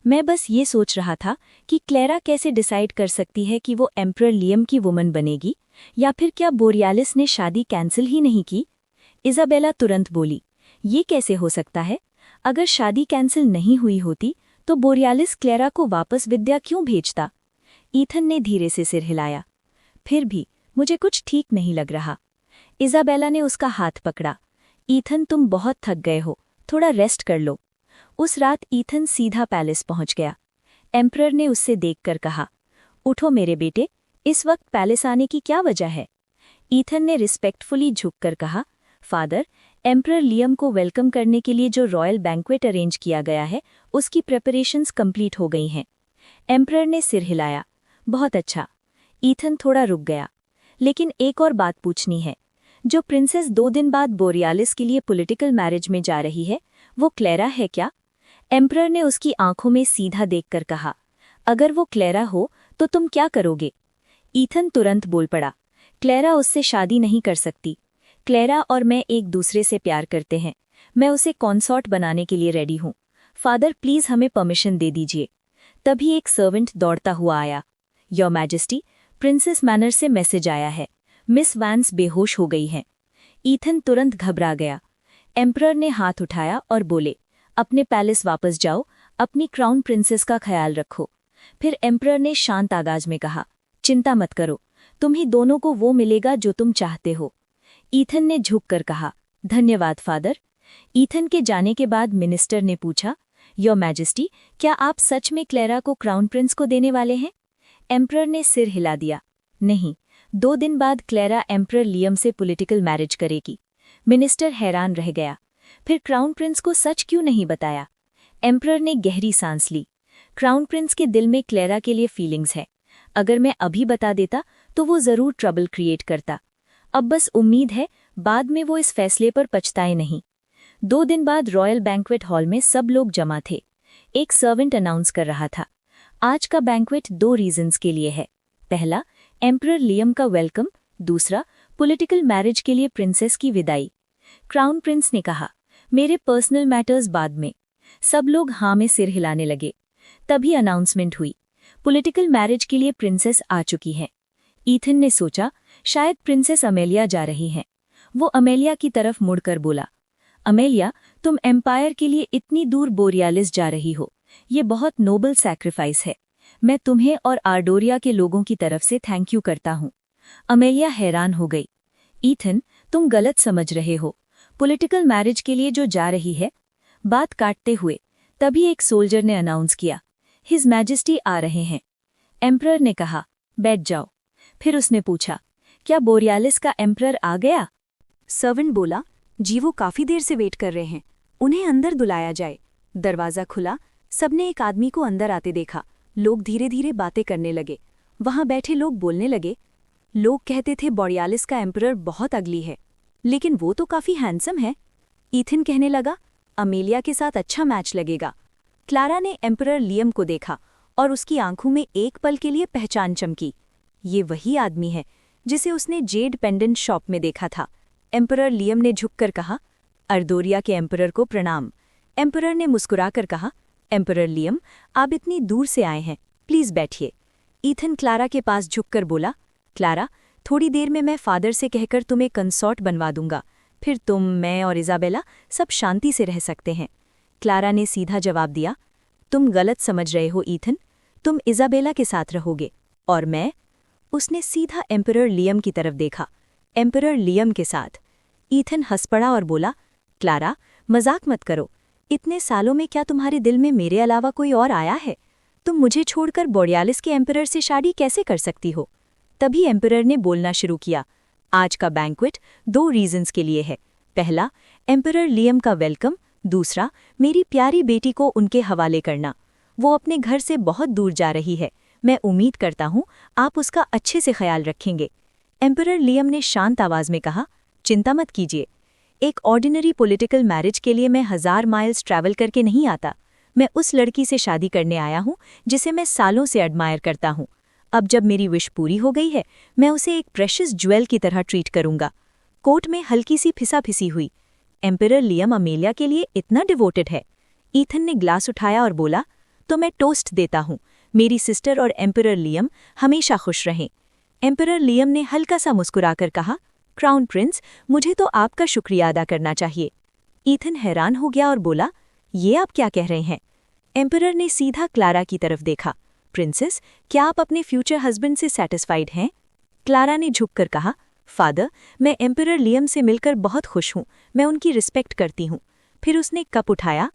A: मैं बस ये सोच रहा था कि क्लेरा कैसे डिसाइड कर सकती है कि वो एम्परर लियम की वुमन बनेगी, या फिर क्या बोरियालिस ने शादी कैंसिल ही नहीं की? इज़ाबेला तुरंत बोली, ये कैसे हो सकता है? अगर शादी कैंसिल नहीं हुई होती तो बोरियालिस क्लेरा को वापस विद्या क्यों भेजता? ईथन ने धीरे से सिर हिलाया। फिर भी मुझे कुछ ठीक नहीं लग रहा। इज़ाबेला ने उसका हाथ पकड़ा। ईथन, तुम बहुत थक गए हो, थोड़ा रेस्ट कर लो। उस रात ईथन सीधा पैलेस पहुंच गया। एम्परर ने उससे देखकर कहा, उठो मेरे बेटे, इस वक्त पैलेस आने की क्या वजह है? ईथन ने रिस्पेक्टफुली झुककर कहा, फादर, एम्परर लियम को वेलकम करने के लिए जो रॉयल बैंक्वेट अरेंज किया गया है, उसकी प्रेपरेशंस कंप्लीट हो गई हैं। एम्परर ने सिर हिलाया, बहुत अच्छा। ईथन थोड़ा रुक गया, लेकिन एक और बात पूछनी है। जो प्रिंसेस 2 दिन बाद बोरियालिस के लिए पॉलिटिकल मैरिज में जा रही है, वो क्लेरा है क्या? एम्परर ने उसकी आंखों में सीधा देखकर कहा, अगर वो क्लेरा हो तो तुम क्या करोगे? ईथन तुरंत बोल पड़ा, क्लेरा उससे शादी नहीं कर सकती। क्लेरा और मैं एक दूसरे से प्यार करते हैं। मैं उसे कॉन्सॉर्ट बनाने के लिए रेडी हूँ। फादर, प्लीज हमें परमिशन दे दीजिए। तभी एक सर्वेंट दौड़ता हुआ आया। योर मैजेस्टी, प्रिंसेस मैनर से मैसेज आया है। मिस वैंस बेहोश हो गई हैं। ईथन तुरंत घबरा गया। एम्परर ने हाथ उठाया और बोले, अपने पैलेस वापस जाओ, अपनी क्राउन प्रिंसेस का ख्याल रखो। फिर एम्परर ने शांत आगाज में कहा, चिंता मत करो, तुम्ही दोनों को वो मिलेगा जो तुम चाहते हो। ईथन ने झुककर कहा, धन्यवाद फादर। ईथन के जाने के बाद मिनिस्टर ने पूछा, योर मैजेस्टी, क्या आप सच में क्लेरा को क्राउन प्रिंस को देने वाले हैं? एम्परर ने सिर हिला दिया, नहीं, 2 दिन बाद क्लेरा एम्परर लियम से पॉलिटिकल मैरिज करेगी। मिनिस्टर हैरान रह गया। फिर क्राउन प्रिंस को सच क्यों नहीं बताया? एम्परर ने गहरी सांस ली। क्राउन प्रिंस के दिल में क्लेरा के लिए फीलिंग्स है। अगर मैं अभी बता देता तो वो जरूर ट्रबल क्रिएट करता। अब बस उम्मीद है बाद में वो इस फैसले पर पछताए नहीं। 2 दिन बाद रॉयल बैंक्वेट हॉल में सब लोग जमा थे। एक सर्वेंट अनाउंस कर रहा था, आज का बैंक्वेट 2 रीजंस के लिए है। पहला, एम्परर लियम का वेलकम। दूसरा, पॉलिटिकल मैरिज के लिए प्रिंसेस की विदाई। क्राउन प्रिंस ने कहा, मेरे पर्सनल मैटर्स बाद में। सब लोग हाँ में सिर हिलाने लगे। तभी अनाउंसमेंट हुई, पॉलिटिकल मैरिज के लिए प्रिंसेस आ चुकी है। ईथन ने सोचा, शायद प्रिंसेस अमेलिया जा रही हैं। वो अमेलिया की तरफ मुड़कर बोला, अमेलिया, तुम एम्पायर के लिए इतनी दूर बोरियालिस जा रही हो, ये बहुत नोबल सैक्रिफाइस है। मैं तुम्हें और आर्डोरिया के लोगों की तरफ से थैंक यू करता हूँ। अमेलिया हैरान हो गई। ईथन, तुम गलत समझ रहे हो, पॉलिटिकल मैरिज के लिए जो जा रही है। बात काटते हुए तभी एक सोल्जर ने अनाउंस किया, हिज मैजेस्टी आ रहे हैं। एम्परर ने कहा, बैठ जाओ। फिर उसने पूछा, क्या बोरियालिस का एम्परर आ गया?
B: सर्वेंट बोला, जी वो काफी देर से वेट कर रहे हैं, उन्हें अंदर बुलाया जाए। दरवाजा खुला, सबने एक आदमी को अंदर आते देखा। लोग धीरे धीरे बातें करने लगे। वहां बैठे लोग बोलने लगे, लोग कहते थे बोरियालिस का एम्परर बहुत अगली है, लेकिन वो तो काफी हैंडसम है। ईथन कहने लगा, अमेलिया के साथ अच्छा मैच लगेगा। क्लारा ने एम्परर लियम को देखा और उसकी आंखों में एक पल के लिए पहचान चमकी। ये वही आदमी है जिसे उसने जेड पेंडेंट शॉप में देखा था। एम्परर लियम ने झुककर कहा, अर्दोरिया के एम्परर को प्रणाम। एम्परर ने मुस्कुराकर कहा,
A: एम्परर लियम, आप इतनी दूर से आए हैं, प्लीज बैठिए। ईथन क्लारा के पास झुककर बोला, क्लारा, थोड़ी देर में मैं फादर से कहकर तुम्हें कंसॉर्ट बनवा दूंगा, फिर तुम, मैं और इजाबेला सब शांति से रह सकते हैं। क्लारा ने सीधा जवाब दिया, तुम गलत समझ रहे हो ईथन, तुम इजाबेला के साथ रहोगे और मैं। उसने सीधा एम्परर लियम की तरफ देखा। एम्परर लियम के साथ। ईथन हंस पड़ा और बोला, क्लारा, मजाक मत करो, इतने सालों में क्या तुम्हारे दिल में मेरे अलावा कोई और आया है? तुम मुझे छोड़कर बोरियालिस के एम्परर से शादी कैसे कर सकती हो? तभी एम्परर ने बोलना शुरू किया, आज का बैंक्वेट 2 रीजंस के लिए है। पहला, एम्परर लियम का वेलकम। दूसरा, मेरी प्यारी बेटी को उनके हवाले करना। वो अपने घर से बहुत दूर जा रही है। मैं उम्मीद करता हूँ आप उसका अच्छे से ख्याल रखेंगे। एम्परर लियम ने शांत आवाज में कहा, चिंता मत कीजिए। एक ऑर्डिनरी पॉलिटिकल मैरिज के लिए मैं 1000 माइल्स ट्रैवल करके नहीं आता। मैं उस लड़की से शादी करने आया हूँ जिसे मैं सालों से एडमायर करता हूँ। अब जब मेरी विश पूरी हो गई है, मैं उसे एक प्रेशियस ज्वेल की तरह ट्रीट करूंगा। कोर्ट में हल्की सी फिसाफिसी हुई। एम्परर लियम अमेलिया के लिए इतना डिवोटेड है। ईथन ने ग्लास उठाया और बोला, तो मैं टोस्ट देता हूँ, मेरी सिस्टर और एम्परर लियम हमेशा खुश रहें। एम्परर लियम ने हल्का सा मुस्कुराकर कहा, क्राउन प्रिंस, मुझे तो आपका शुक्रिया अदा करना चाहिए। ईथन हैरान हो गया और बोला, ये आप क्या कह रहे हैं? एम्परर ने सीधा क्लारा की तरफ देखा, प्रिंसेस, क्या आप अपने फ्यूचर हस्बैंड से सैटिस्फाइड हैं? क्लारा ने झुककर कहा, फादर, मैं एम्परर लियम से मिलकर बहुत खुश हूँ, मैं उनकी रिस्पेक्ट करती हूँ। फिर उसने कप उठाया।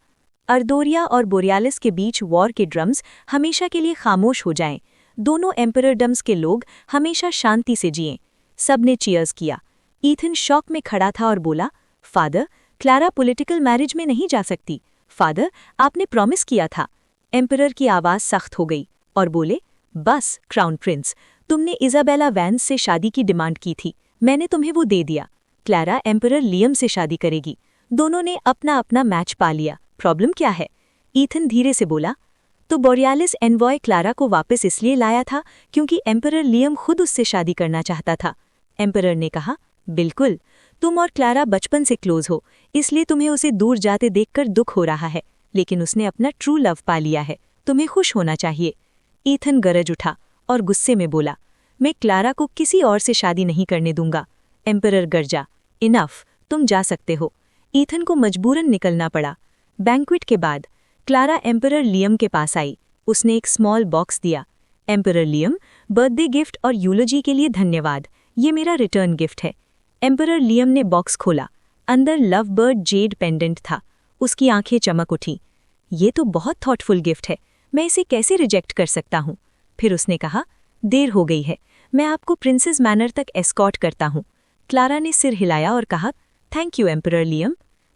A: अर्दोरिया और बोरियालिस के बीच वॉर के ड्रम्स हमेशा के लिए खामोश हो जाएं। दोनों एम्पररडम्स के लोग हमेशा शांति से जिएं। सबने चीयर्स किया। ईथन शॉक में खड़ा था और बोला, फादर, क्लारा पॉलिटिकल मैरिज में नहीं जा सकती। फादर, आपने प्रॉमिस किया था। एम्परर की आवाज़ सख्त हो गई और बोले, बस क्राउन प्रिंस, तुमने इजाबेला वैंस से शादी की डिमांड की थी, मैंने तुम्हें वो दे दिया। क्लारा एम्परर लियम से शादी करेगी। दोनों ने अपना अपना मैच पा लिया, प्रॉब्लम क्या है? ईथन धीरे से बोला, तो बोरियालिस एनवॉय क्लारा को वापस इसलिए लाया था क्योंकि एम्परर लियम खुद उससे शादी करना चाहता था। एम्परर ने कहा, बिल्कुल, तुम और क्लारा बचपन से क्लोज हो, इसलिए तुम्हें उसे दूर जाते देखकर दुख हो रहा है, लेकिन उसने अपना ट्रू लव पा लिया है, तुम्हें खुश होना चाहिए। ईथन गरज उठा और गुस्से में बोला, मैं क्लारा को किसी और से शादी नहीं करने दूंगा। एम्परर गरजा, इनफ, तुम जा सकते हो। ईथन को मजबूरन निकलना पड़ा। बैंक्वेट के बाद क्लारा एम्परर लियम के पास आई। उसने एक स्मॉल बॉक्स दिया। एम्परर लियम, बर्थडे गिफ्ट और यूलोजी के लिए धन्यवाद, ये मेरा रिटर्न गिफ्ट है। एम्परर लियम ने बॉक्स खोला। अंदर लव बर्ड जेड पेंडेंट था। उसकी आंखें चमक उठी। ये तो बहुत थॉटफुल गिफ्ट है, मैं इसे कैसे रिजेक्ट कर सकता हूँ? फिर उसने कहा, देर हो गई है, मैं आपको प्रिंसेस मैनर तक एस्कॉर्ट करता हूँ। क्लारा ने सिर हिलाया और कहा, थैंक यू एम्परर लियम।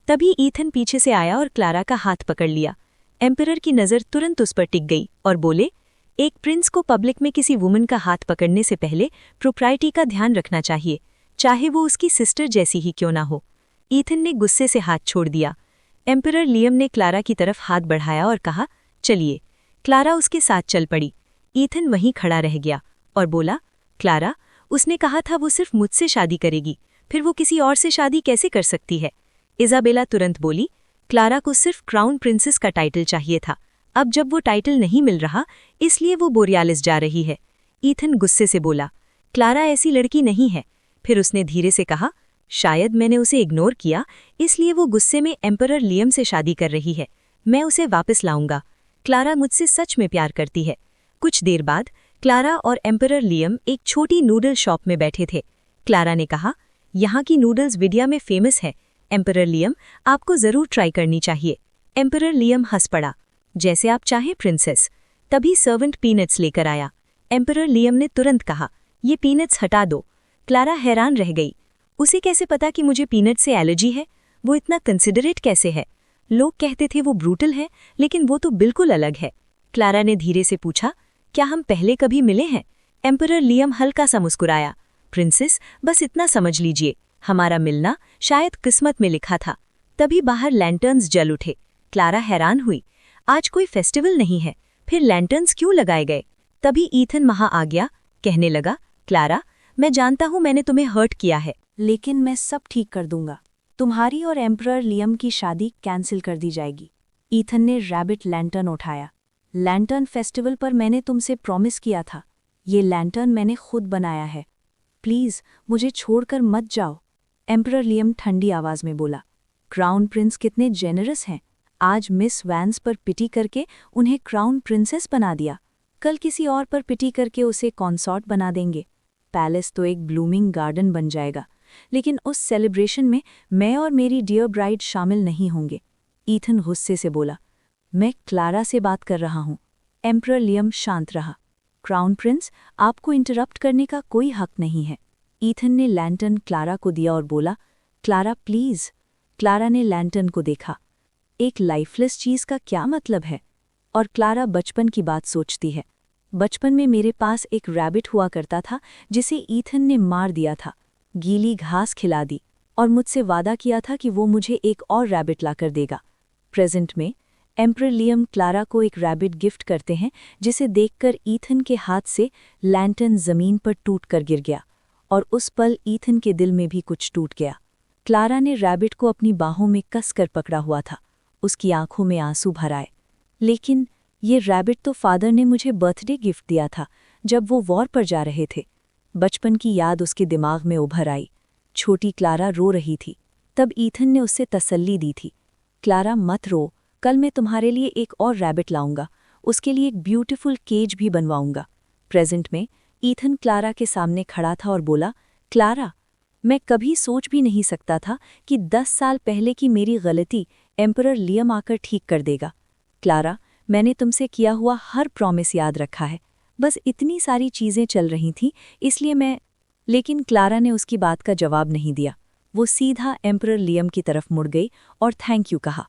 A: तभी ईथन पीछे से आया और क्लारा का हाथ पकड़ लिया। एम्परर की नज़र तुरंत उस पर टिक गई और बोले, एक प्रिंस को पब्लिक में किसी वुमन का हाथ पकड़ने से पहले प्रोप्राइटी का ध्यान रखना चाहिए, चाहे वो उसकी सिस्टर जैसी ही क्यों ना हो। ईथन ने गुस्से से हाथ छोड़ दिया। एम्परर लियम ने क्लारा की तरफ हाथ बढ़ाया और कहा, चलिए। क्लारा उसके साथ चल पड़ी। ईथन वहीं खड़ा रह गया और बोला, क्लारा, उसने कहा था वो सिर्फ मुझसे शादी करेगी, फिर वो किसी और से शादी कैसे कर सकती है? इजाबेला तुरंत बोली, क्लारा को सिर्फ क्राउन प्रिंसेस का टाइटल चाहिए था, अब जब वो टाइटल नहीं मिल रहा इसलिए वो बोरियालिस जा रही है। ईथन गुस्से से बोला, क्लारा ऐसी लड़की नहीं है। फिर उसने धीरे से कहा, शायद मैंने उसे इग्नोर किया, इसलिए वो गुस्से में एम्परर लियम से शादी कर रही है। मैं उसे वापस लाऊंगा। क्लारा मुझसे सच में प्यार करती है। कुछ देर बाद क्लारा और एम्परर लियम एक छोटी नूडल शॉप में बैठे थे। क्लारा ने कहा, यहाँ की नूडल्स विडिया में फेमस है। एम्परर लियम, आपको जरूर ट्राई करनी चाहिए। एम्परर लियम हंस पड़ा, जैसे आप चाहें प्रिंसेस। तभी सर्वेंट पीनट्स लेकर आया। एम्परर लियम ने तुरंत कहा, ये पीनट्स हटा दो। क्लारा हैरान रह गई। उसे कैसे पता कि मुझे पीनट से एलर्जी है? वो इतना कंसिडरेट कैसे है? लोग कहते थे वो ब्रूटल है, लेकिन वो तो बिल्कुल अलग है। क्लारा ने धीरे से पूछा, क्या हम पहले कभी मिले हैं? एम्परर लियम हल्का सा मुस्कुराया, प्रिंसेस, बस इतना समझ लीजिए, हमारा मिलना शायद किस्मत में लिखा था। तभी बाहर लैंटर्न्स जल उठे। क्लारा हैरान हुई, आज कोई फेस्टिवल नहीं है, फिर लैंटर्न्स क्यों लगाए गए? तभी ईथन वहां आ गया, कहने लगा, क्लारा, मैं जानता हूं मैंने तुम्हें हर्ट किया है, लेकिन मैं सब ठीक कर दूंगा। तुम्हारी और एम्परर लियम की शादी कैंसिल कर दी जाएगी। ईथन ने रैबिट लैंटर्न उठाया। लैंटर्न फेस्टिवल पर मैंने तुमसे प्रॉमिस किया था। ये लैंटर्न मैंने खुद बनाया है। प्लीज मुझे छोड़कर मत जाओ। एम्परर लियम ठंडी आवाज में बोला। क्राउन प्रिंस कितने जेनरस हैं। आज मिस वैंस पर पिटी करके उन्हें क्राउन प्रिंसेस बना दिया। कल किसी और पर पिटी करके उसे कॉन्सॉर्ट बना देंगे। पैलेस तो एक ब्लूमिंग गार्डन बन जाएगा, लेकिन उस सेलिब्रेशन में मैं और मेरी डियर ब्राइड शामिल नहीं होंगे। ईथन गुस्से से बोला। मैं क्लारा से बात कर रहा हूँ। एम्परर लियम शांत रहा। क्राउन प्रिंस, आपको इंटरप्ट करने का कोई हक नहीं है। ईथन ने लैंटर्न क्लारा को दिया और बोला, क्लारा प्लीज। क्लारा ने लैंटर्न को देखा। एक लाइफलेस चीज का क्या मतलब है? और क्लारा बचपन की बात सोचती है। बचपन में मेरे पास एक रैबिट हुआ करता था जिसे ईथन ने मार दिया था। गीली घास खिला दी और मुझसे वादा किया था कि वो मुझे एक और रैबिट लाकर देगा। प्रेजेंट में एम्परर लियम क्लारा को एक रैबिट गिफ्ट करते हैं, जिसे देखकर ईथन के हाथ से लैंटर्न जमीन पर टूटकर गिर गया और उस पल ईथन के दिल में भी कुछ टूट गया। क्लारा ने रैबिट को अपनी बाहों में कसकर पकड़ा हुआ था। उसकी आंखों में आंसू भर आए। लेकिन ये रैबिट तो फादर ने मुझे बर्थडे गिफ्ट दिया था जब वो वॉर पर जा रहे थे। बचपन की याद उसके दिमाग में उभर आई। छोटी क्लारा रो रही थी। तब ईथन ने उससे तसल्ली दी थी। क्लारा मत रो, कल मैं तुम्हारे लिए एक और रैबिट लाऊंगा। उसके लिए एक ब्यूटीफुल केज भी बनवाऊंगा। प्रेजेंट में ईथन क्लारा के सामने खड़ा था और बोला, क्लारा, मैं कभी सोच भी नहीं सकता था कि 10 साल पहले की मेरी गलती एम्परर लियम आकर ठीक कर देगा। क्लारा, मैंने तुमसे किया हुआ हर प्रॉमिस याद रखा है। बस इतनी सारी चीजें चल रही थीं, इसलिए मैं। लेकिन क्लारा ने उसकी बात का जवाब नहीं दिया। वो सीधा एम्परर लियम की तरफ मुड़ गई और थैंक यू कहा।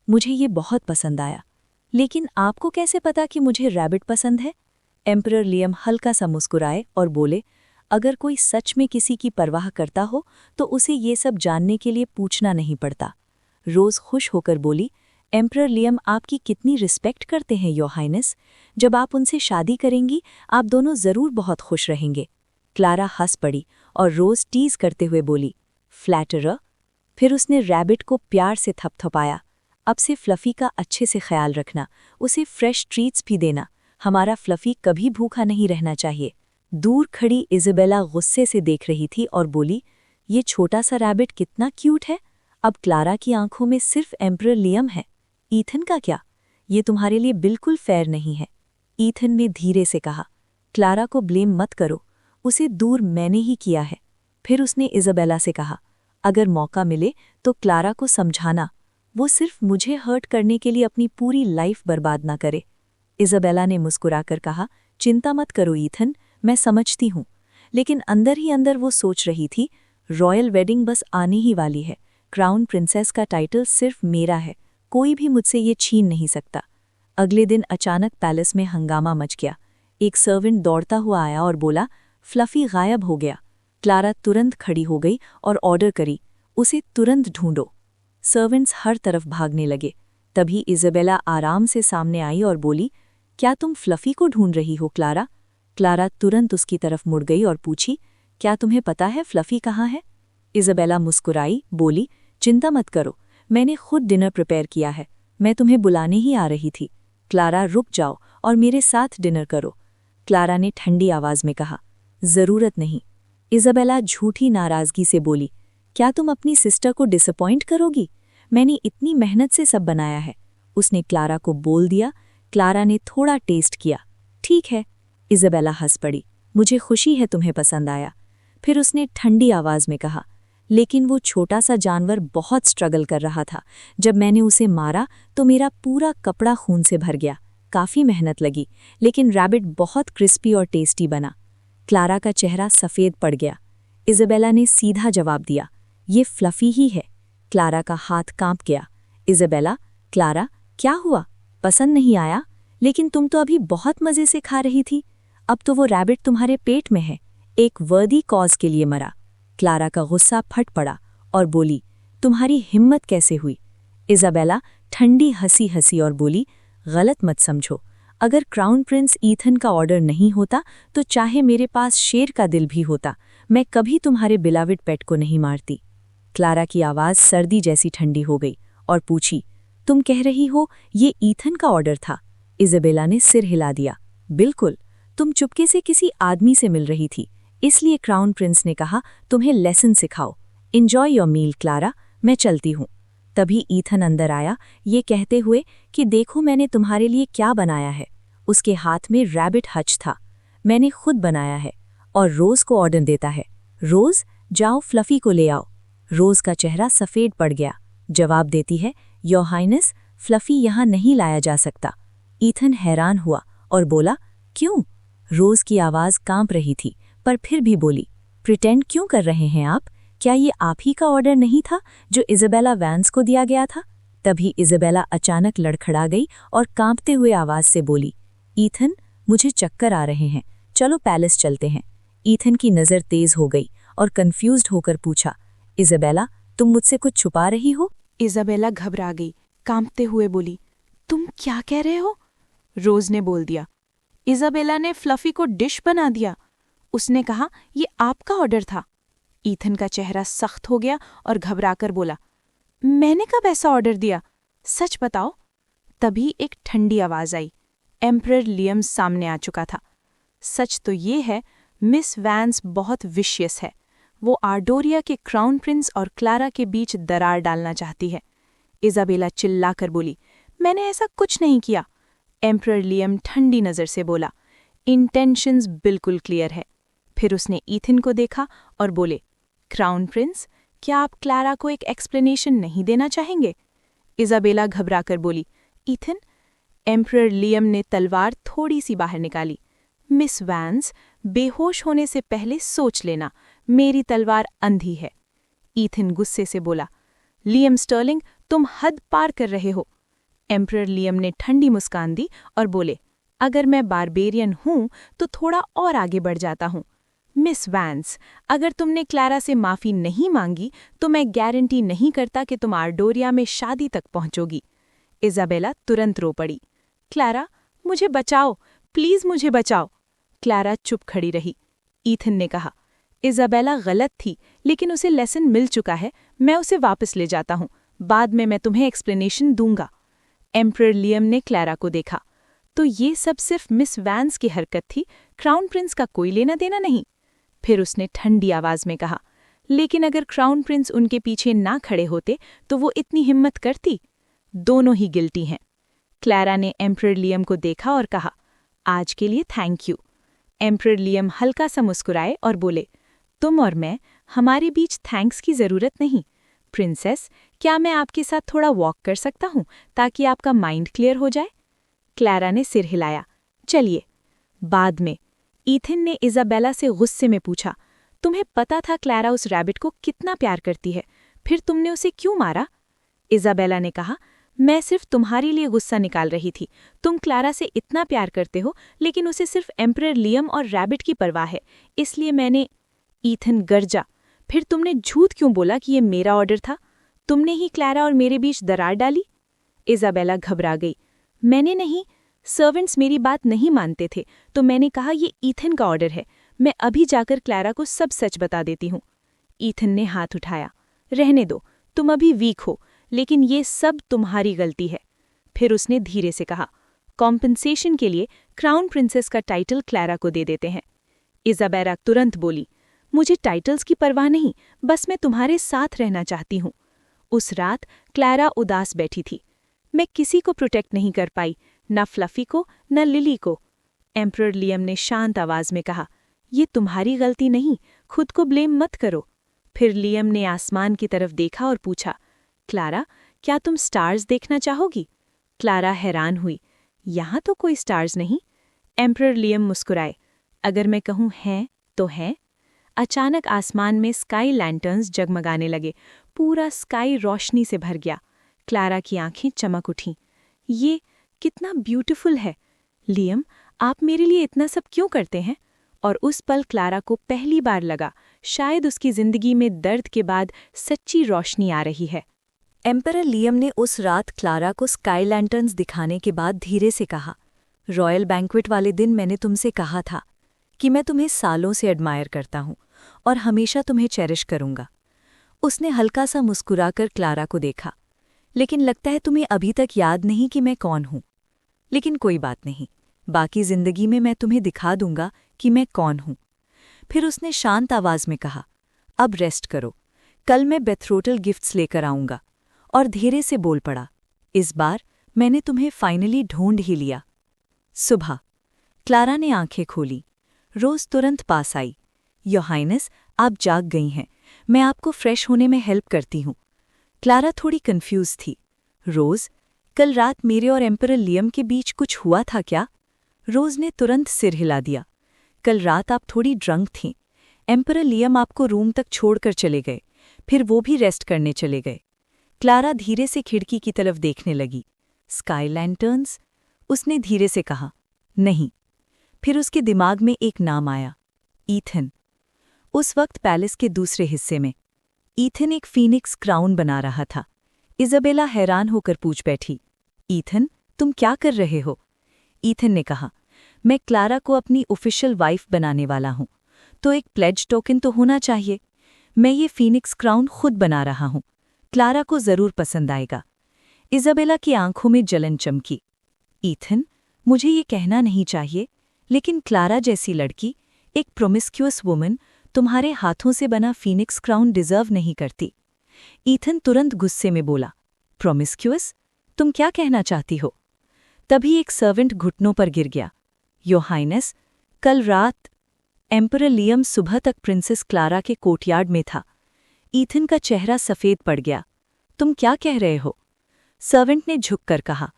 A: मुझे ये बहुत पसंद आया। लेकिन आपको कैसे पता कि मुझे रैबिट पसंद है? एम्परर लियम हल्का सा मुस्कुराए और बोले, अगर कोई सच में किसी की परवाह करता हो तो उसे ये सब जानने के लिए पूछना नहीं पड़ता। रोज खुश होकर बोली, एम्परर लियम आपकी कितनी रिस्पेक्ट करते हैं योर हाइनेस। जब आप उनसे शादी करेंगी आप दोनों जरूर बहुत खुश रहेंगे। क्लारा हंस पड़ी और रोज टीज करते हुए बोली, फ्लैटरर। फिर उसने रैबिट को प्यार से थपथपाया। अब से फ्लफी का अच्छे से ख्याल रखना, उसे फ्रेश ट्रीट्स भी देना। हमारा फ्लफी कभी भूखा नहीं रहना चाहिए। दूर खड़ी इज़ाबेला गुस्से से देख रही थी और बोली, ये छोटा सा रैबिट कितना क्यूट है। अब क्लारा की आंखों में सिर्फ एम्परर लियम है। ईथन का क्या? ये तुम्हारे लिए बिल्कुल फेयर नहीं है। ईथन ने धीरे से कहा, क्लारा को ब्लेम मत करो, उसे दूर मैंने ही किया है। फिर उसने इज़ाबेला से कहा, अगर मौका मिले तो क्लारा को समझाना, वो सिर्फ मुझे हर्ट करने के लिए अपनी पूरी लाइफ बर्बाद ना करे। इज़ाबेला ने मुस्कुराकर कहा, चिंता मत करो ईथन, मैं समझती हूँ। लेकिन अंदर ही अंदर वो सोच रही थी, रॉयल वेडिंग बस आने ही वाली है। क्राउन प्रिंसेस का टाइटल सिर्फ मेरा है, कोई भी मुझसे ये छीन नहीं सकता। अगले दिन अचानक पैलेस में हंगामा मच गया। एक सर्वेंट दौड़ता हुआ आया और बोला, फ्लफी गायब हो गया। क्लारा तुरंत खड़ी हो गई और ऑर्डर करी, उसे तुरंत ढूंढो। सर्वेंट्स हर तरफ भागने लगे। तभी इज़ाबेला आराम से सामने आई और बोली, क्या तुम फ्लफी को ढूंढ रही हो क्लारा? क्लारा तुरंत उसकी तरफ मुड़ गई और पूछी, क्या तुम्हें पता है फ्लफी कहाँ है? इज़ाबेला मुस्कुराई, बोली, चिंता मत करो, मैंने खुद डिनर प्रिपेयर किया है, मैं तुम्हें बुलाने ही आ रही थी। क्लारा रुक जाओ और मेरे साथ डिनर करो। क्लारा ने ठंडी आवाज में कहा, जरूरत नहीं। इज़ाबेला झूठी नाराजगी से बोली, क्या तुम अपनी सिस्टर को डिसअपॉइंट करोगी? मैंने इतनी मेहनत से सब बनाया है। उसने क्लारा को बोल दिया। क्लारा ने थोड़ा टेस्ट किया। ठीक है। इज़ाबेला हंस पड़ी, मुझे खुशी है तुम्हें पसंद आया। फिर उसने ठंडी आवाज में कहा, लेकिन वो छोटा सा जानवर बहुत स्ट्रगल कर रहा था। जब मैंने उसे मारा तो मेरा पूरा कपड़ा खून से भर गया। काफी मेहनत लगी, लेकिन रैबिट बहुत क्रिस्पी और टेस्टी बना। क्लारा का चेहरा सफ़ेद पड़ गया। इज़ाबेला ने सीधा जवाब दिया, ये फ्लफी ही है। क्लारा का हाथ कांप गया। इज़ाबेला, क्लारा, क्या हुआ? पसंद नहीं आया? लेकिन तुम तो अभी बहुत मज़े से खा रही थी। अब तो वो रैबिट तुम्हारे पेट में है, एक वर्दी कॉज के लिए मरा। क्लारा का गुस्सा फट पड़ा और बोली, तुम्हारी हिम्मत कैसे हुई? इज़ाबेला ठंडी हंसी हंसी और बोली, गलत मत समझो, अगर क्राउन प्रिंस ईथन का ऑर्डर नहीं होता तो चाहे मेरे पास शेर का दिल भी होता, मैं कभी तुम्हारे बिलाविड पेट को नहीं मारती। क्लारा की आवाज़ सर्दी जैसी ठंडी हो गई और पूछी, तुम कह रही हो ये ईथन का ऑर्डर था? इज़ाबेला ने सिर हिला दिया। बिल्कुल, तुम चुपके से किसी आदमी से मिल रही थी, इसलिए क्राउन प्रिंस ने कहा तुम्हें लेसन सिखाओ। एंजॉय योर मील क्लारा, मैं चलती हूँ। तभी ईथन अंदर आया, ये कहते हुए कि देखो मैंने तुम्हारे लिए क्या बनाया है। उसके हाथ में रैबिट हच था। मैंने खुद बनाया है। और रोज को ऑर्डर देता है, रोज जाओ फ्लफी को ले आओ। रोज का चेहरा सफ़ेद पड़ गया। जवाब देती है, योर हाइनेस, फ्लफी यहाँ नहीं लाया जा सकता। ईथन हैरान हुआ और बोला, क्यों? रोज की आवाज़ कांप रही थी, पर फिर भी बोली, प्रिटेंड क्यों कर रहे हैं आप? क्या ये आप ही का ऑर्डर नहीं था जो इज़ाबेला वैंस को दिया गया था? तभी इज़ाबेला अचानक लड़खड़ा गई और कांपते हुए आवाज़ से बोली, ईथन, मुझे चक्कर आ रहे हैं, चलो पैलेस चलते हैं। ईथन की नज़र तेज हो गई और कंफ्यूज्ड होकर पूछा, इज़ाबेला, तुम मुझसे कुछ छुपा रही हो?
B: इज़ाबेला घबरा गई, कांपते हुए बोली, तुम क्या कह रहे हो? रोज ने बोल दिया, इज़ाबेला ने फ्लफी को डिश बना दिया। उसने कहा ये आपका ऑर्डर था। ईथन का चेहरा सख्त हो गया और घबराकर बोला, मैंने कब ऐसा ऑर्डर दिया? सच बताओ। तभी एक ठंडी आवाज आई। एम्परर लियम सामने आ चुका था। सच तो ये है, मिस वैंस बहुत विशियस है। वो आर्डोरिया के क्राउन प्रिंस और क्लारा के बीच दरार डालना चाहती है। इज़ाबेला चिल्लाकर बोली, मैंने ऐसा कुछ नहीं किया। एम्परर लियम ठंडी नज़र से बोला, इंटेंशंस बिल्कुल क्लियर है। फिर उसने ईथन को देखा और बोले, क्राउन प्रिंस, क्या आप क्लारा को एक एक्सप्लेनेशन नहीं देना चाहेंगे? इज़ाबेला घबराकर बोली, ईथन। एम्परर लियम ने तलवार थोड़ी सी बाहर निकाली। मिस वैंस, बेहोश होने से पहले सोच लेना, मेरी तलवार अंधी है। ईथन गुस्से से बोला, लियम स्टर्लिंग, तुम हद पार कर रहे हो। एम्परर लियम ने ठंडी मुस्कान दी और बोले, अगर मैं बारबेरियन हूं तो थोड़ा और आगे बढ़ जाता हूं। मिस वैंस, अगर तुमने क्लारा से माफ़ी नहीं मांगी तो मैं गारंटी नहीं करता कि तुम आर्डोरिया में शादी तक पहुंचोगी। इज़ाबेला तुरंत रो पड़ी, क्लारा, मुझे बचाओ, प्लीज़ मुझे बचाओ। क्लारा चुप खड़ी रही। ईथन ने कहा, इज़ाबेला गलत थी, लेकिन उसे लेसन मिल चुका है, मैं उसे वापस ले जाता हूं, बाद में मैं तुम्हें एक्सप्लेनेशन दूंगा। एम्परर लियम ने क्लारा को देखा, तो ये सब सिर्फ मिस वैंस की हरकत थी, क्राउन प्रिंस का कोई लेना देना नहीं। फिर उसने ठंडी आवाज में कहा, लेकिन अगर क्राउन प्रिंस उनके पीछे ना खड़े होते तो वो इतनी हिम्मत करती? दोनों ही गिल्टी हैं। क्लारा ने एम्परर लियम को देखा और कहा, आज के लिए थैंक यू। एम्परर लियम हल्का सा मुस्कुराए और बोले, तुम और मैं, हमारे बीच थैंक्स की जरूरत नहीं। प्रिंसेस, क्या मैं आपके साथ थोड़ा वॉक कर सकता हूँ ताकि आपका माइंड क्लियर हो जाए? क्लारा ने सिर हिलाया, चलिए। बाद में ईथन ने इज़ाबेला से गुस्से में पूछा, तुम्हें पता था क्लारा उस रैबिट को कितना प्यार करती है, फिर तुमने उसे क्यों मारा? इज़ाबेला ने कहा, मैं सिर्फ तुम्हारे लिए गुस्सा निकाल रही थी। तुम क्लारा से इतना प्यार करते हो, लेकिन उसे सिर्फ एम्परर लियम और रैबिट की परवाह है, इसलिए मैंने। ईथन गरजा, फिर तुमने झूठ क्यों बोला कि ये मेरा ऑर्डर था? तुमने ही क्लारा और मेरे बीच दरार डाली? इज़ाबेला घबरा गई, मैंने नहीं, सर्वेंट्स मेरी बात नहीं मानते थे, तो मैंने कहा ये ईथन का ऑर्डर है, मैं अभी जाकर क्लारा को सब सच बता देती हूँ। ईथन ने हाथ उठाया, रहने दो, तुम अभी वीक हो, लेकिन ये सब तुम्हारी गलती है। फिर उसने धीरे से कहा, कॉम्पनसेशन के लिए क्राउन प्रिंसेस का टाइटल क्लारा को दे देते हैं। इज़ाबेला तुरंत बोली, मुझे टाइटल्स की परवाह नहीं, बस मैं तुम्हारे साथ रहना चाहती हूँ। उस रात क्लारा उदास बैठी थी। मैं किसी को प्रोटेक्ट नहीं कर पाई, न फ्लफी को न लिली को। एम्परर लियम ने शांत आवाज में कहा, ये तुम्हारी गलती नहीं, खुद को ब्लेम मत करो। फिर लियम ने आसमान की तरफ देखा और पूछा, क्लारा, क्या तुम स्टार्स देखना चाहोगी? क्लारा हैरान हुई, यहाँ तो कोई स्टार्स नहीं। एम्परर लियम मुस्कुराए, अगर मैं कहूँ हैं तो हैं। अचानक आसमान में स्काई लैंटर्न्स जगमगाने लगे, पूरा स्काई रोशनी से भर गया। क्लारा की आंखें चमक उठीं, ये कितना ब्यूटीफुल है। लियम, आप मेरे लिए इतना सब क्यों करते हैं? और उस पल क्लारा को पहली बार लगा, शायद उसकी जिंदगी में दर्द के बाद सच्ची रोशनी आ रही है।
A: एम्परर लियम ने उस रात क्लारा को स्काई लैंटर्न्स दिखाने के बाद धीरे से कहा, रॉयल बैंक्वेट वाले दिन मैंने तुमसे कहा था कि मैं तुम्हें सालों से एडमायर करता हूँ और हमेशा तुम्हें चेरिश करूंगा। उसने हल्का सा मुस्कुराकर क्लारा को देखा। लेकिन लगता है तुम्हें अभी तक याद नहीं कि मैं कौन हूं। लेकिन कोई बात नहीं, बाकी जिंदगी में मैं तुम्हें दिखा दूंगा कि मैं कौन हूं। फिर उसने शांत आवाज में कहा, अब रेस्ट करो, कल मैं बेथरोटल गिफ्ट्स लेकर आऊंगा। और धीरे से बोल पड़ा, इस बार मैंने तुम्हें फाइनली ढूंढ ही लिया। सुबह क्लारा ने आंखें खोली। रोज तुरंत पास आई। योर हाइनेस, आप जाग गई हैं, मैं आपको फ्रेश होने में हेल्प करती हूँ। क्लारा थोड़ी कंफ्यूज थी। रोज, कल रात मेरे और एम्परर लियम के बीच कुछ हुआ था क्या? रोज ने तुरंत सिर हिला दिया। कल रात आप थोड़ी ड्रंक थीं। एम्परर लियम आपको रूम तक छोड़कर चले गए, फिर वो भी रेस्ट करने चले गए। क्लारा धीरे से खिड़की की तरफ देखने लगी। Sky lanterns? उसने धीरे से कहा, नहीं। फिर उसके दिमाग में एक नाम आया, ईथन। उस वक्त पैलेस के दूसरे हिस्से में ईथन एक फीनिक्स क्राउन बना रहा था। इज़ाबेला हैरान होकर पूछ बैठी, ईथन, तुम क्या कर रहे हो? ईथन ने कहा, मैं क्लारा को अपनी ऑफिशियल वाइफ बनाने वाला हूं, तो एक प्लेज टोकन तो होना चाहिए। मैं ये फीनिक्स क्राउन खुद बना रहा हूं, क्लारा को जरूर पसंद आएगा। इज़ाबेला की आंखों में जलन चमकी। ईथन, मुझे ये कहना नहीं चाहिए, लेकिन क्लारा जैसी लड़की, एक प्रोमिस्क्यूअस वुमन, तुम्हारे हाथों से बना फीनिक्स क्राउन डिजर्व नहीं करती। ईथन तुरंत गुस्से में बोला, प्रोमिस्क्यूअस? तुम क्या कहना चाहती हो? तभी एक सर्वेंट घुटनों पर गिर गया। योर हाइनेस, कल रात एम्परर लियम सुबह तक प्रिंसेस क्लारा के कोर्टयार्ड में था। ईथन का चेहरा सफ़ेद पड़ गया। तुम क्या कह रहे हो? सर्वेंट ने झुककर कहा,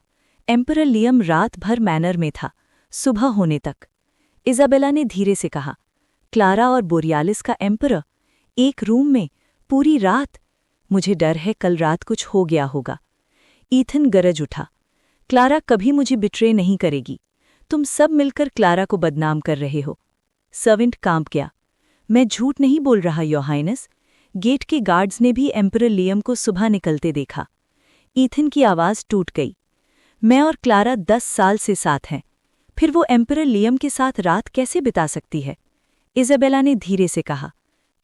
A: एम्परर लियम रात भर मैनर में था, सुबह होने तक। इज़ाबेला ने धीरे से कहा, क्लारा और बोरियालिस का एम्परर एक रूम में पूरी रात? मुझे डर है कल रात कुछ हो गया होगा। ईथन गरज उठा, क्लारा कभी मुझे बिट्रे नहीं करेगी। तुम सब मिलकर क्लारा को बदनाम कर रहे हो। सर्वेंट कांप गया। मैं झूठ नहीं बोल रहा योर हाइनेस, गेट के गार्ड्स ने भी एम्परर लियम को सुबह निकलते देखा। ईथन की आवाज़ टूट गई। मैं और क्लारा 10 साल से साथ हैं, फिर वो एम्परर लियम के साथ रात कैसे बिता सकती है? इज़ाबेला ने धीरे से कहा,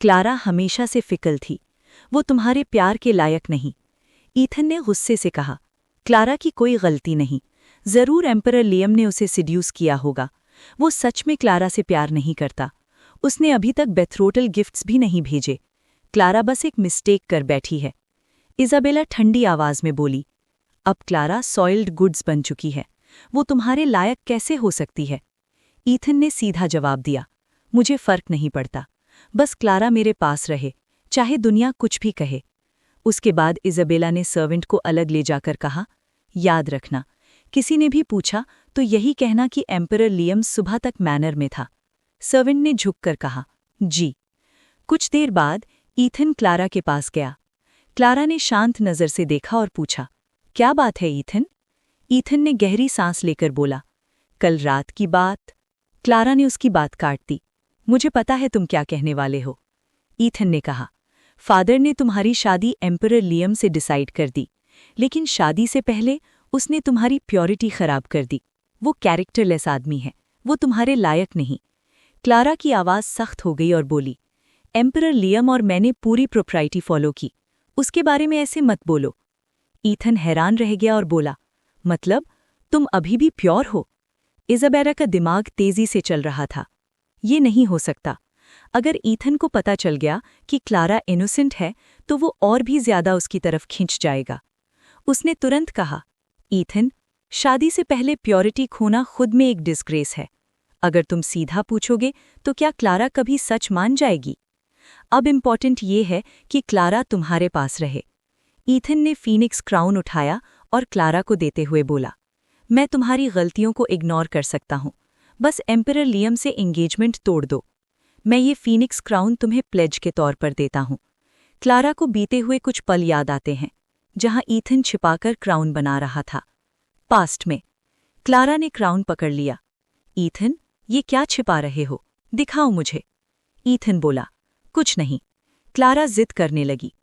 A: क्लारा हमेशा से फिकल थी, वो तुम्हारे प्यार के लायक नहीं। ईथन ने गुस्से से कहा, क्लारा की कोई गलती नहीं, जरूर एम्परर लियम ने उसे सिड्यूस किया होगा। वो सच में क्लारा से प्यार नहीं करता। उसने अभी तक बेथरोटल गिफ्ट्स भी नहीं भेजे। क्लारा बस एक मिस्टेक कर बैठी है। इज़ाबेला ठंडी आवाज में बोली, अब क्लारा सॉइल्ड गुड्स बन चुकी है, वो तुम्हारे लायक कैसे हो सकती है? ईथन ने सीधा जवाब दिया, मुझे फर्क नहीं पड़ता, बस क्लारा मेरे पास रहे, चाहे दुनिया कुछ भी कहे। उसके बाद इज़ाबेला ने सर्वेंट को अलग ले जाकर कहा, याद रखना, किसी ने भी पूछा तो यही कहना कि एम्परर लियम सुबह तक मैनर में था। सर्वेंट ने झुककर कहा, जी। कुछ देर बाद ईथन क्लारा के पास गया। क्लारा ने शांत नज़र से देखा और पूछा, क्या बात है ईथन? ईथन ने गहरी सांस लेकर बोला, कल रात की बात। क्लारा ने उसकी बात काट दी। मुझे पता है तुम क्या कहने वाले हो। ईथन ने कहा, फादर ने तुम्हारी शादी एम्परर लियम से डिसाइड कर दी, लेकिन शादी से पहले उसने तुम्हारी प्योरिटी खराब कर दी। वो कैरेक्टरलेस आदमी है, वो तुम्हारे लायक नहीं। क्लारा की आवाज़ सख्त हो गई और बोली, एम्परर लियम और मैंने पूरी प्रोप्राइटी फॉलो की, उसके बारे में ऐसे मत बोलो। ईथन हैरान रह गया और बोला, मतलब तुम अभी भी प्योर हो? इज़ाबेला का दिमाग तेजी से चल रहा था। ये नहीं हो सकता। अगर ईथन को पता चल गया कि क्लारा इनोसेंट है तो वो और भी ज्यादा उसकी तरफ खिंच जाएगा। उसने तुरंत कहा, ईथन, शादी से पहले प्योरिटी खोना खुद में एक डिस्ग्रेस है। अगर तुम सीधा पूछोगे तो क्या क्लारा कभी सच मान जाएगी? अब इम्पॉर्टेंट ये है कि क्लारा तुम्हारे पास रहे। ईथन ने फीनिक्स क्राउन उठाया और क्लारा को देते हुए बोला, मैं तुम्हारी गलतियों को इग्नोर कर सकता हूं, बस एम्परर लियम से एंगेजमेंट तोड़ दो। मैं ये फीनिक्स क्राउन तुम्हें प्लेज के तौर पर देता हूं। क्लारा को बीते हुए कुछ पल याद आते हैं, जहां ईथन छिपाकर क्राउन बना रहा था। पास्ट में क्लारा ने क्राउन पकड़ लिया। ईथन, ये क्या छिपा रहे हो? दिखाओ मुझे। ईथन बोला, कुछ नहीं। क्लारा जिद करने लगी,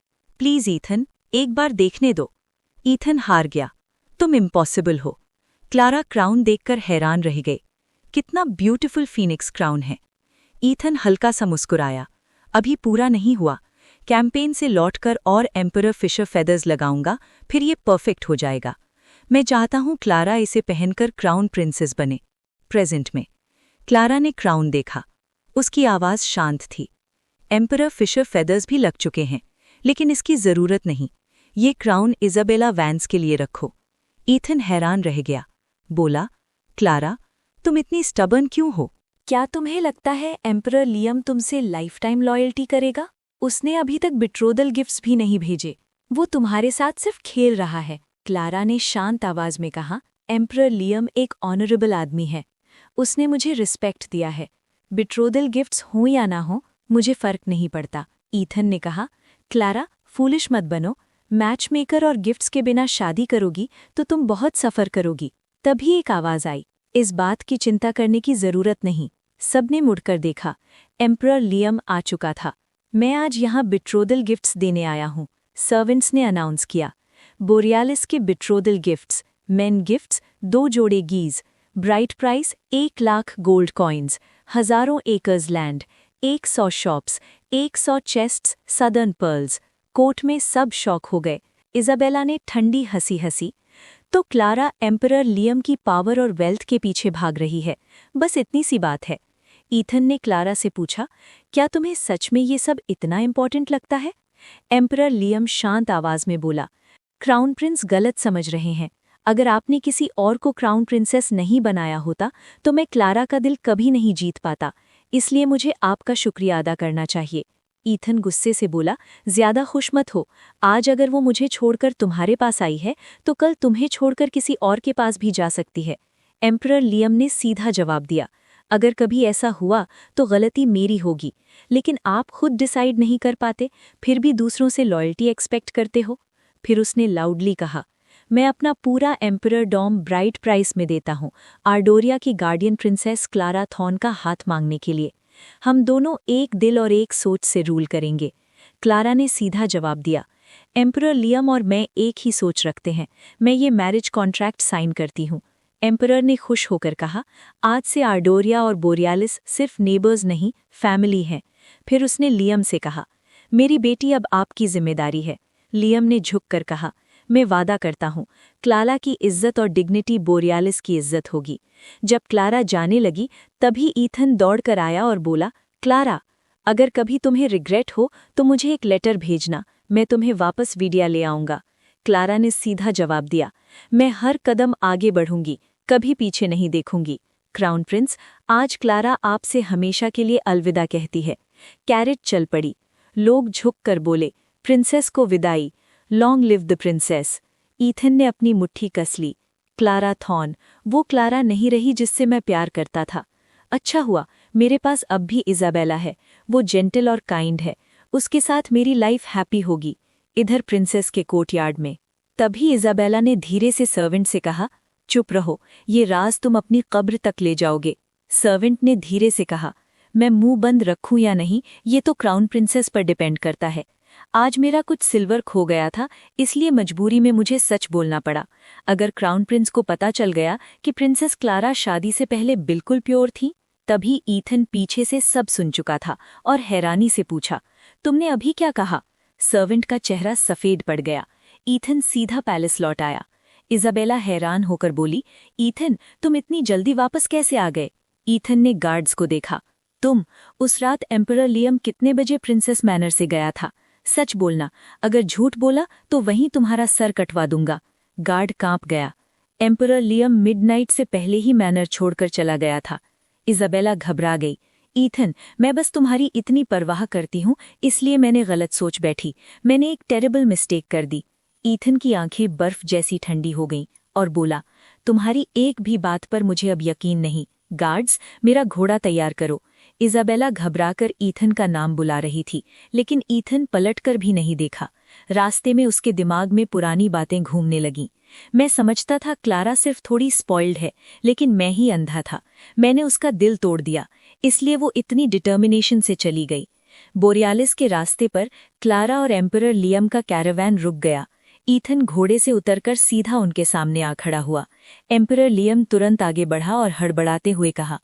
A: प्लीज ईथन, एक बार देखने दो। ईथन हार गया, तुम इम्पॉसिबल हो। क्लारा क्राउन देखकर हैरान रह गई। कितना ब्यूटीफुल फीनिक्स क्राउन है। ईथन हल्का सा मुस्कुराया, अभी पूरा नहीं हुआ, कैंपेन से लौटकर और एम्परर फिशर फेदर्स लगाऊंगा, फिर ये परफेक्ट हो जाएगा। मैं चाहता हूँ क्लारा इसे पहनकर क्राउन प्रिंसेस बने। प्रेजेंट में क्लारा ने क्राउन देखा। उसकी आवाज़ शांत थी। एम्परर फिशर फेदर्स भी लग चुके हैं, लेकिन इसकी ज़रूरत नहीं। ये क्राउन इज़ाबेला वैंस के लिए रखो। ईथन हैरान रह गया। बोला, क्लारा, तुम इतनी स्टबर्न क्यों हो?
C: क्या तुम्हें लगता है एम्परर लियम तुमसे लाइफ टाइम लॉयल्टी करेगा? उसने अभी तक बिट्रोदल गिफ्ट्स भी नहीं भेजे। वो तुम्हारे साथ सिर्फ खेल रहा है। क्लारा ने शांत आवाज में कहा, एम्परर लियम एक ऑनरेबल आदमी है। उसने मुझे रिस्पेक्ट दिया है। बिट्रोदल गिफ्ट्स हों या ना हो, मुझे फर्क नहीं पड़ता। ईथन ने कहा, क्लारा, फूलिश मत बनो। मैच मेकर और गिफ्ट्स के बिना शादी करोगी तो तुम बहुत सफ़र करोगी। तभी एक आवाज़ आई, इस बात की चिंता करने की ज़रूरत नहीं। सबने मुड़कर देखा। एम्परर लियम आ चुका था। मैं आज यहाँ बिट्रोदल गिफ्ट्स देने आया हूँ, सर्वेंट्स ने अनाउंस किया। बोरियालिस के बिट्रोदल गिफ्ट्स, मेन गिफ्ट्स, 2 जोड़े geese, bride price 1 lakh gold coins, हज़ारों acres land, 100 shops, 100 chests, southern pearls. Court में सब शौक हो गए। इज़ाबेला ने ठंडी हंसी हंसी। तो क्लारा एम्परर लियम की पावर और वेल्थ के पीछे भाग रही है, बस इतनी सी बात है। ईथन ने क्लारा से पूछा, क्या तुम्हें सच में ये सब इतना इम्पोर्टेंट लगता है? एम्परर लियम शांत आवाज में बोला, क्राउन प्रिंस गलत समझ रहे हैं। अगर आपने किसी और को क्राउन प्रिंसेस नहीं बनाया होता तो मैं क्लारा का दिल कभी नहीं जीत पाता, इसलिए मुझे आपका शुक्रिया अदा करना चाहिए। ईथन गुस्से से बोला, ज्यादा खुश मत हो। आज अगर वो मुझे छोड़कर तुम्हारे पास आई है तो कल तुम्हें छोड़कर किसी और के पास भी जा सकती है। एम्परर लियम ने सीधा जवाब दिया, अगर कभी ऐसा हुआ तो गलती मेरी होगी, लेकिन आप खुद डिसाइड नहीं कर पाते, फिर भी दूसरों से लॉयल्टी एक्सपेक्ट करते हो। फिर उसने लाउडली कहा, मैं अपना पूरा एम्परर डॉम ब्राइट प्राइस में देता हूँ आर्डोरिया की गार्डियन प्रिंसेस क्लारा थॉर्न का हाथ मांगने के लिए। हम दोनों एक दिल और एक सोच से रूल करेंगे। क्लारा ने सीधा जवाब दिया, एम्परर लियम और मैं एक ही सोच रखते हैं। मैं ये मैरिज कॉन्ट्रैक्ट साइन करती हूँ। एम्परर ने खुश होकर कहा, आज से आर्डोरिया और बोरियालिस सिर्फ नेबर्स नहीं, फैमिली हैं। फिर उसने लियम से कहा, मेरी बेटी अब आपकी जिम्मेदारी है। लियम ने झुककर कहा, मैं वादा करता हूँ, क्लारा की इज्जत और डिग्निटी बोरियालिस की इज्जत होगी। जब क्लारा जाने लगी तभी ईथन दौड़कर आया और बोला, क्लारा, अगर कभी तुम्हें रिग्रेट हो तो मुझे एक लेटर भेजना, मैं तुम्हें वापस विडिया ले आऊंगा। क्लारा ने सीधा जवाब दिया, मैं हर कदम आगे बढ़ूंगी, कभी पीछे नहीं देखूंगी। क्राउन प्रिंस, आज क्लारा आपसे हमेशा के लिए अलविदा कहती है। कैरेट चल पड़ी। लोग झुककर बोले, प्रिंसेस को विदाई, long live the princess. Ethan ने अपनी मुट्ठी कस ली। क्लारा थॉर्न, वो क्लारा नहीं रही जिससे मैं प्यार करता था। अच्छा हुआ, मेरे पास अब भी इज़ाबेला है। वो जेंटल और काइंड है, उसके साथ मेरी लाइफ हैप्पी होगी। इधर प्रिंसेस के कोर्टयार्ड में तभी इज़ाबेला ने धीरे से सर्वेंट से कहा, चुप रहो, ये राज तुम अपनी कब्र तक ले जाओगे। सर्वेंट ने धीरे से कहा, मैं मुंह बंद रखूं या नहीं ये तो क्राउन प्रिंसेस पर डिपेंड करता है। आज मेरा कुछ सिल्वर खो गया था, इसलिए मजबूरी में मुझे सच बोलना पड़ा। अगर क्राउन प्रिंस को पता चल गया कि प्रिंसेस क्लारा शादी से पहले बिल्कुल प्योर थी। तभी ईथन पीछे से सब सुन चुका था और हैरानी से पूछा, तुमने अभी क्या कहा? सर्वेंट का चेहरा सफेद पड़ गया। ईथन सीधा पैलेस लौट आया। इज़ाबेला हैरान होकर बोली, ईथन, तुम इतनी जल्दी वापस कैसे आ गए? ईथन ने गार्ड्स को देखा। तुम उस रात एम्परर लियम कितने बजे प्रिंसेस मैनर से गया था? सच बोलना, अगर झूठ बोला तो वहीं तुम्हारा सर कटवा दूंगा। गार्ड कांप गया। एम्परर लियम मिडनाइट से पहले ही मैनर छोड़कर चला गया था। इज़ाबेला घबरा गई। ईथन, मैं बस तुम्हारी इतनी परवाह करती हूँ, इसलिए मैंने गलत सोच बैठी। मैंने एक टेरेबल मिस्टेक कर दी। ईथन की आंखें बर्फ जैसी ठंडी हो गईं और बोला, तुम्हारी एक भी बात पर मुझे अब यकीन नहीं। गार्ड्स, मेरा घोड़ा तैयार करो। इज़ाबेला घबराकर ईथन का नाम बुला रही थी, लेकिन ईथन पलटकर भी नहीं देखा। रास्ते में उसके दिमाग में पुरानी बातें घूमने लगीं। मैं समझता था क्लारा सिर्फ थोड़ी स्पॉइल्ड है, लेकिन मैं ही अंधा था। मैंने उसका दिल तोड़ दिया, इसलिए वो इतनी डिटर्मिनेशन से चली गई। बोरियालिस के रास्ते पर क्लारा और एम्परर लियम का कैरावैन रुक गया।
A: ईथन घोड़े से उतरकर सीधा उनके सामने आ खड़ा हुआ। एम्परर लियम तुरंत आगे बढ़ा और हड़बड़ाते हुए कहा,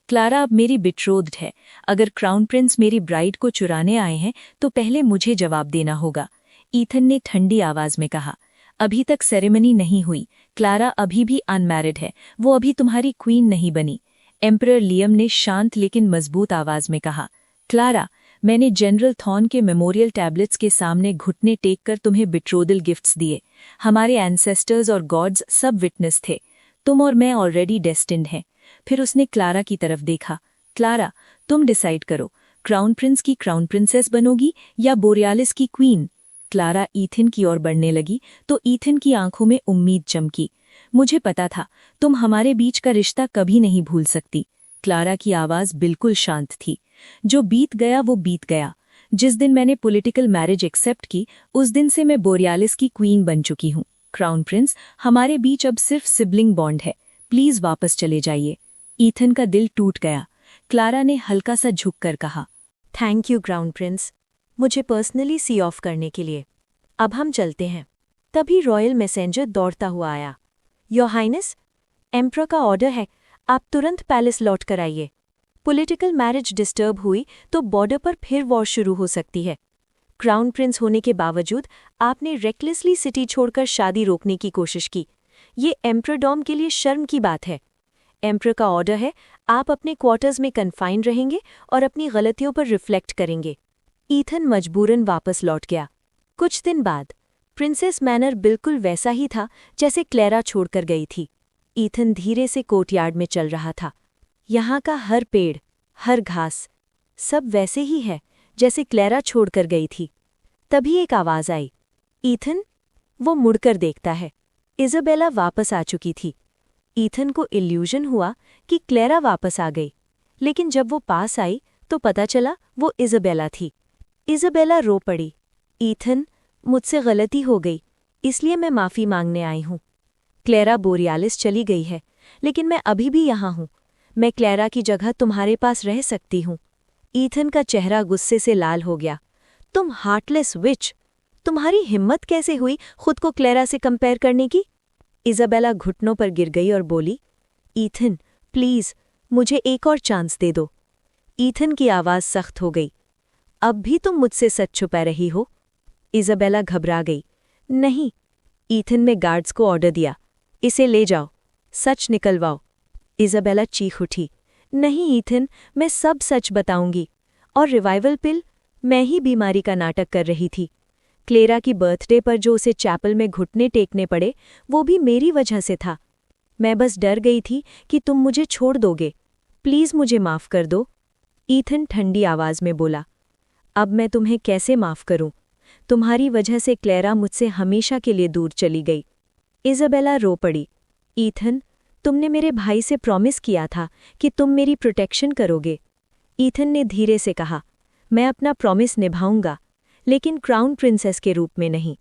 A: क्लारा अब मेरी बिट्रोध्ड है। अगर क्राउन प्रिंस मेरी ब्राइड को चुराने आए हैं तो पहले मुझे जवाब देना होगा। ईथन ने ठंडी आवाज में कहा, अभी तक सेरेमनी नहीं हुई। क्लारा अभी भी अनमैरिड है, वो अभी तुम्हारी क्वीन नहीं बनी। एम्परर लियम ने शांत लेकिन मजबूत आवाज में कहा, क्लारा, मैंने जनरल थॉर्न के मेमोरियल टैबलेट्स के सामने घुटने टेक कर तुम्हें बिट्रोदल गिफ्ट्स दिए। हमारे एंसेस्टर्स और गॉड्स सब विटनेस थे। तुम और मैं ऑलरेडी डेस्टिन्ड हैं। फिर उसने क्लारा की तरफ देखा। क्लारा, तुम डिसाइड करो, क्राउन प्रिंस की क्राउन प्रिंसेस बनोगी या बोरियालिस की क्वीन। क्लारा ईथन की ओर बढ़ने लगी तो ईथन की आंखों में उम्मीद चमकी। मुझे पता था तुम हमारे बीच का रिश्ता कभी नहीं भूल सकती। क्लारा की आवाज बिल्कुल शांत थी। जो बीत गया वो बीत गया। जिस दिन मैंने पॉलिटिकल मैरिज एक्सेप्ट की उस दिन से मैं बोरियालिस की क्वीन बन चुकी हूँ। क्राउन प्रिंस, हमारे बीच अब सिर्फ सिबलिंग बॉन्ड है। प्लीज वापस चले जाइए। ईथन का दिल टूट गया। क्लारा ने हल्का सा झुककर कहा,
C: थैंक यू क्राउन प्रिंस, मुझे पर्सनली सी ऑफ करने के लिए। अब हम चलते हैं। तभी रॉयल मैसेंजर दौड़ता हुआ आया। योर हाइनेस, एम्परर का ऑर्डर है, आप तुरंत पैलेस लौट कर आइए। पॉलिटिकल मैरिज डिस्टर्ब हुई तो बॉर्डर पर फिर वॉर शुरू हो सकती है। क्राउन प्रिंस होने के बावजूद आपने रेकलेसली सिटी छोड़कर शादी रोकने की कोशिश की। ये एम्पररडॉम के लिए शर्म की बात है। एम्परर का ऑर्डर है, आप अपने क्वार्टर्स में कन्फाइंड रहेंगे और अपनी गलतियों पर रिफ्लेक्ट करेंगे। ईथन मजबूरन वापस लौट गया। कुछ दिन बाद प्रिंसेस मैनर बिल्कुल वैसा ही था जैसे क्लेरा छोड़कर गई थी। ईथन धीरे से कोर्टयार्ड में चल रहा था। यहाँ का हर पेड़, हर घास, सब वैसे ही है जैसे क्लेरा छोड़कर गई थी। तभी एक आवाज आई, ईथन। वो मुड़कर देखता है। इज़ाबेला वापस आ चुकी थी। ईथन को इल्यूजन हुआ कि क्लेरा वापस आ गई, लेकिन जब वो पास आई तो पता चला वो इज़ाबेला थी। इज़ाबेला रो पड़ी। ईथन, मुझसे गलती हो गई, इसलिए मैं माफ़ी मांगने आई हूँ। क्लेरा बोरियालिस चली गई है, लेकिन मैं अभी भी यहाँ हूँ। मैं क्लेरा की जगह तुम्हारे पास रह सकती हूँ। ईथन का चेहरा गुस्से से लाल हो गया। तुम हार्टलेस विच! तुम्हारी हिम्मत कैसे हुई खुद को क्लेरा से कंपेयर करने की? इज़ाबेला घुटनों पर गिर गई और बोली, ईथन, प्लीज मुझे एक और चांस दे दो। ईथन की आवाज़ सख्त हो गई। अब भी तुम मुझसे सच छुपा रही हो? इज़ाबेला घबरा गई। नहीं। ईथन ने गार्ड्स को ऑर्डर दिया, इसे ले जाओ, सच निकलवाओ। इज़ाबेला चीख उठी, नहीं ईथन, मैं सब सच बताऊंगी। और रिवाइवल पिल? मैं ही बीमारी का नाटक कर रही थी। क्लेरा की बर्थडे पर जो उसे चैपल में घुटने टेकने पड़े, वो भी मेरी वजह से था। मैं बस डर गई थी कि तुम मुझे छोड़ दोगे। प्लीज मुझे माफ कर दो। ईथन ठंडी आवाज में बोला, अब मैं तुम्हें कैसे माफ करूं? तुम्हारी वजह से क्लेरा मुझसे हमेशा के लिए दूर चली गई। इज़ाबेला रो पड़ी। ईथन, तुमने मेरे भाई से प्रॉमिस किया था कि तुम मेरी प्रोटेक्शन करोगे। ईथन ने धीरे से कहा, मैं अपना प्रॉमिस निभाऊंगा, लेकिन क्राउन प्रिंसेस के रूप में नहीं।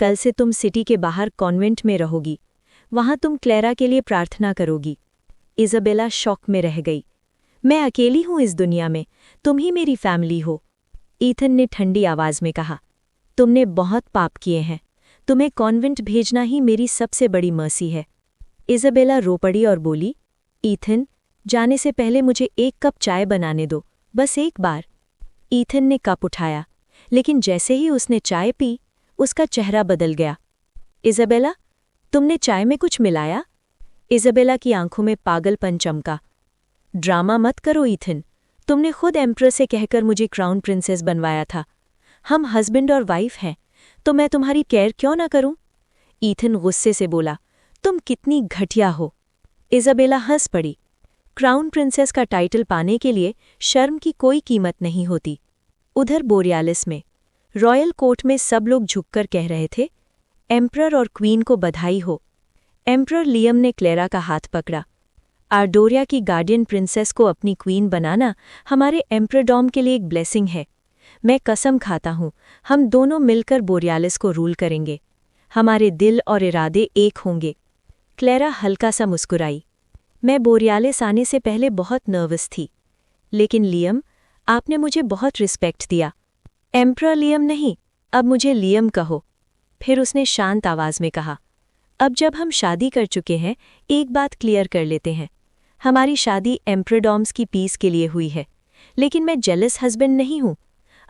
C: कल से तुम सिटी के बाहर कॉन्वेंट में रहोगी। वहां तुम क्लेरा के लिए प्रार्थना करोगी। इज़ाबेला शॉक में रह गई। मैं अकेली हूं इस दुनिया में, तुम ही मेरी फैमिली हो। ईथन ने ठंडी आवाज में कहा, तुमने बहुत पाप किए हैं। तुम्हें कॉन्वेंट भेजना ही मेरी सबसे बड़ी मर्सी है। इज़ाबेला रो पड़ी और बोली, ईथन, जाने से पहले मुझे एक कप चाय बनाने दो, बस एक बार। ईथन ने कप उठाया, लेकिन जैसे ही उसने चाय पी, उसका चेहरा बदल गया। इज़ाबेला, तुमने चाय में कुछ मिलाया? इज़ाबेला की आंखों में पागलपन चमका। ड्रामा मत करो ईथन, तुमने खुद एम्परर से कहकर मुझे क्राउन प्रिंसेस बनवाया था। हम हस्बैंड और वाइफ हैं, तो मैं तुम्हारी केयर क्यों ना करूं? ईथन गुस्से से बोला, तुम कितनी घटिया हो। इज़ाबेला हंस पड़ी। क्राउन प्रिंसेस का टाइटल पाने के लिए शर्म की कोई कीमत नहीं होती। उधर बोरियालिस में रॉयल कोर्ट में सब लोग झुककर कह रहे थे, एम्परर और क्वीन को बधाई हो। एम्परर लियम ने क्लेरा का हाथ पकड़ा। आर्डोरिया की गार्डियन प्रिंसेस को अपनी क्वीन बनाना हमारे एम्पररडॉम के लिए एक ब्लेसिंग है। मैं कसम खाता हूँ, हम दोनों मिलकर बोरियालिस को रूल करेंगे। हमारे दिल और इरादे एक होंगे। क्लेरा हल्का सा मुस्कुराई। मैं बोरियालिस आने से पहले बहुत नर्वस थी, लेकिन लियम, आपने मुझे बहुत रिस्पेक्ट दिया। एम्परर लियम नहीं, अब मुझे लियम कहो।
B: फिर उसने शांत आवाज में कहा, अब जब हम शादी कर चुके हैं, एक बात क्लियर कर लेते हैं। हमारी शादी एम्परडॉम्स की पीस के लिए हुई है, लेकिन मैं जेलस हस्बैंड नहीं हूं।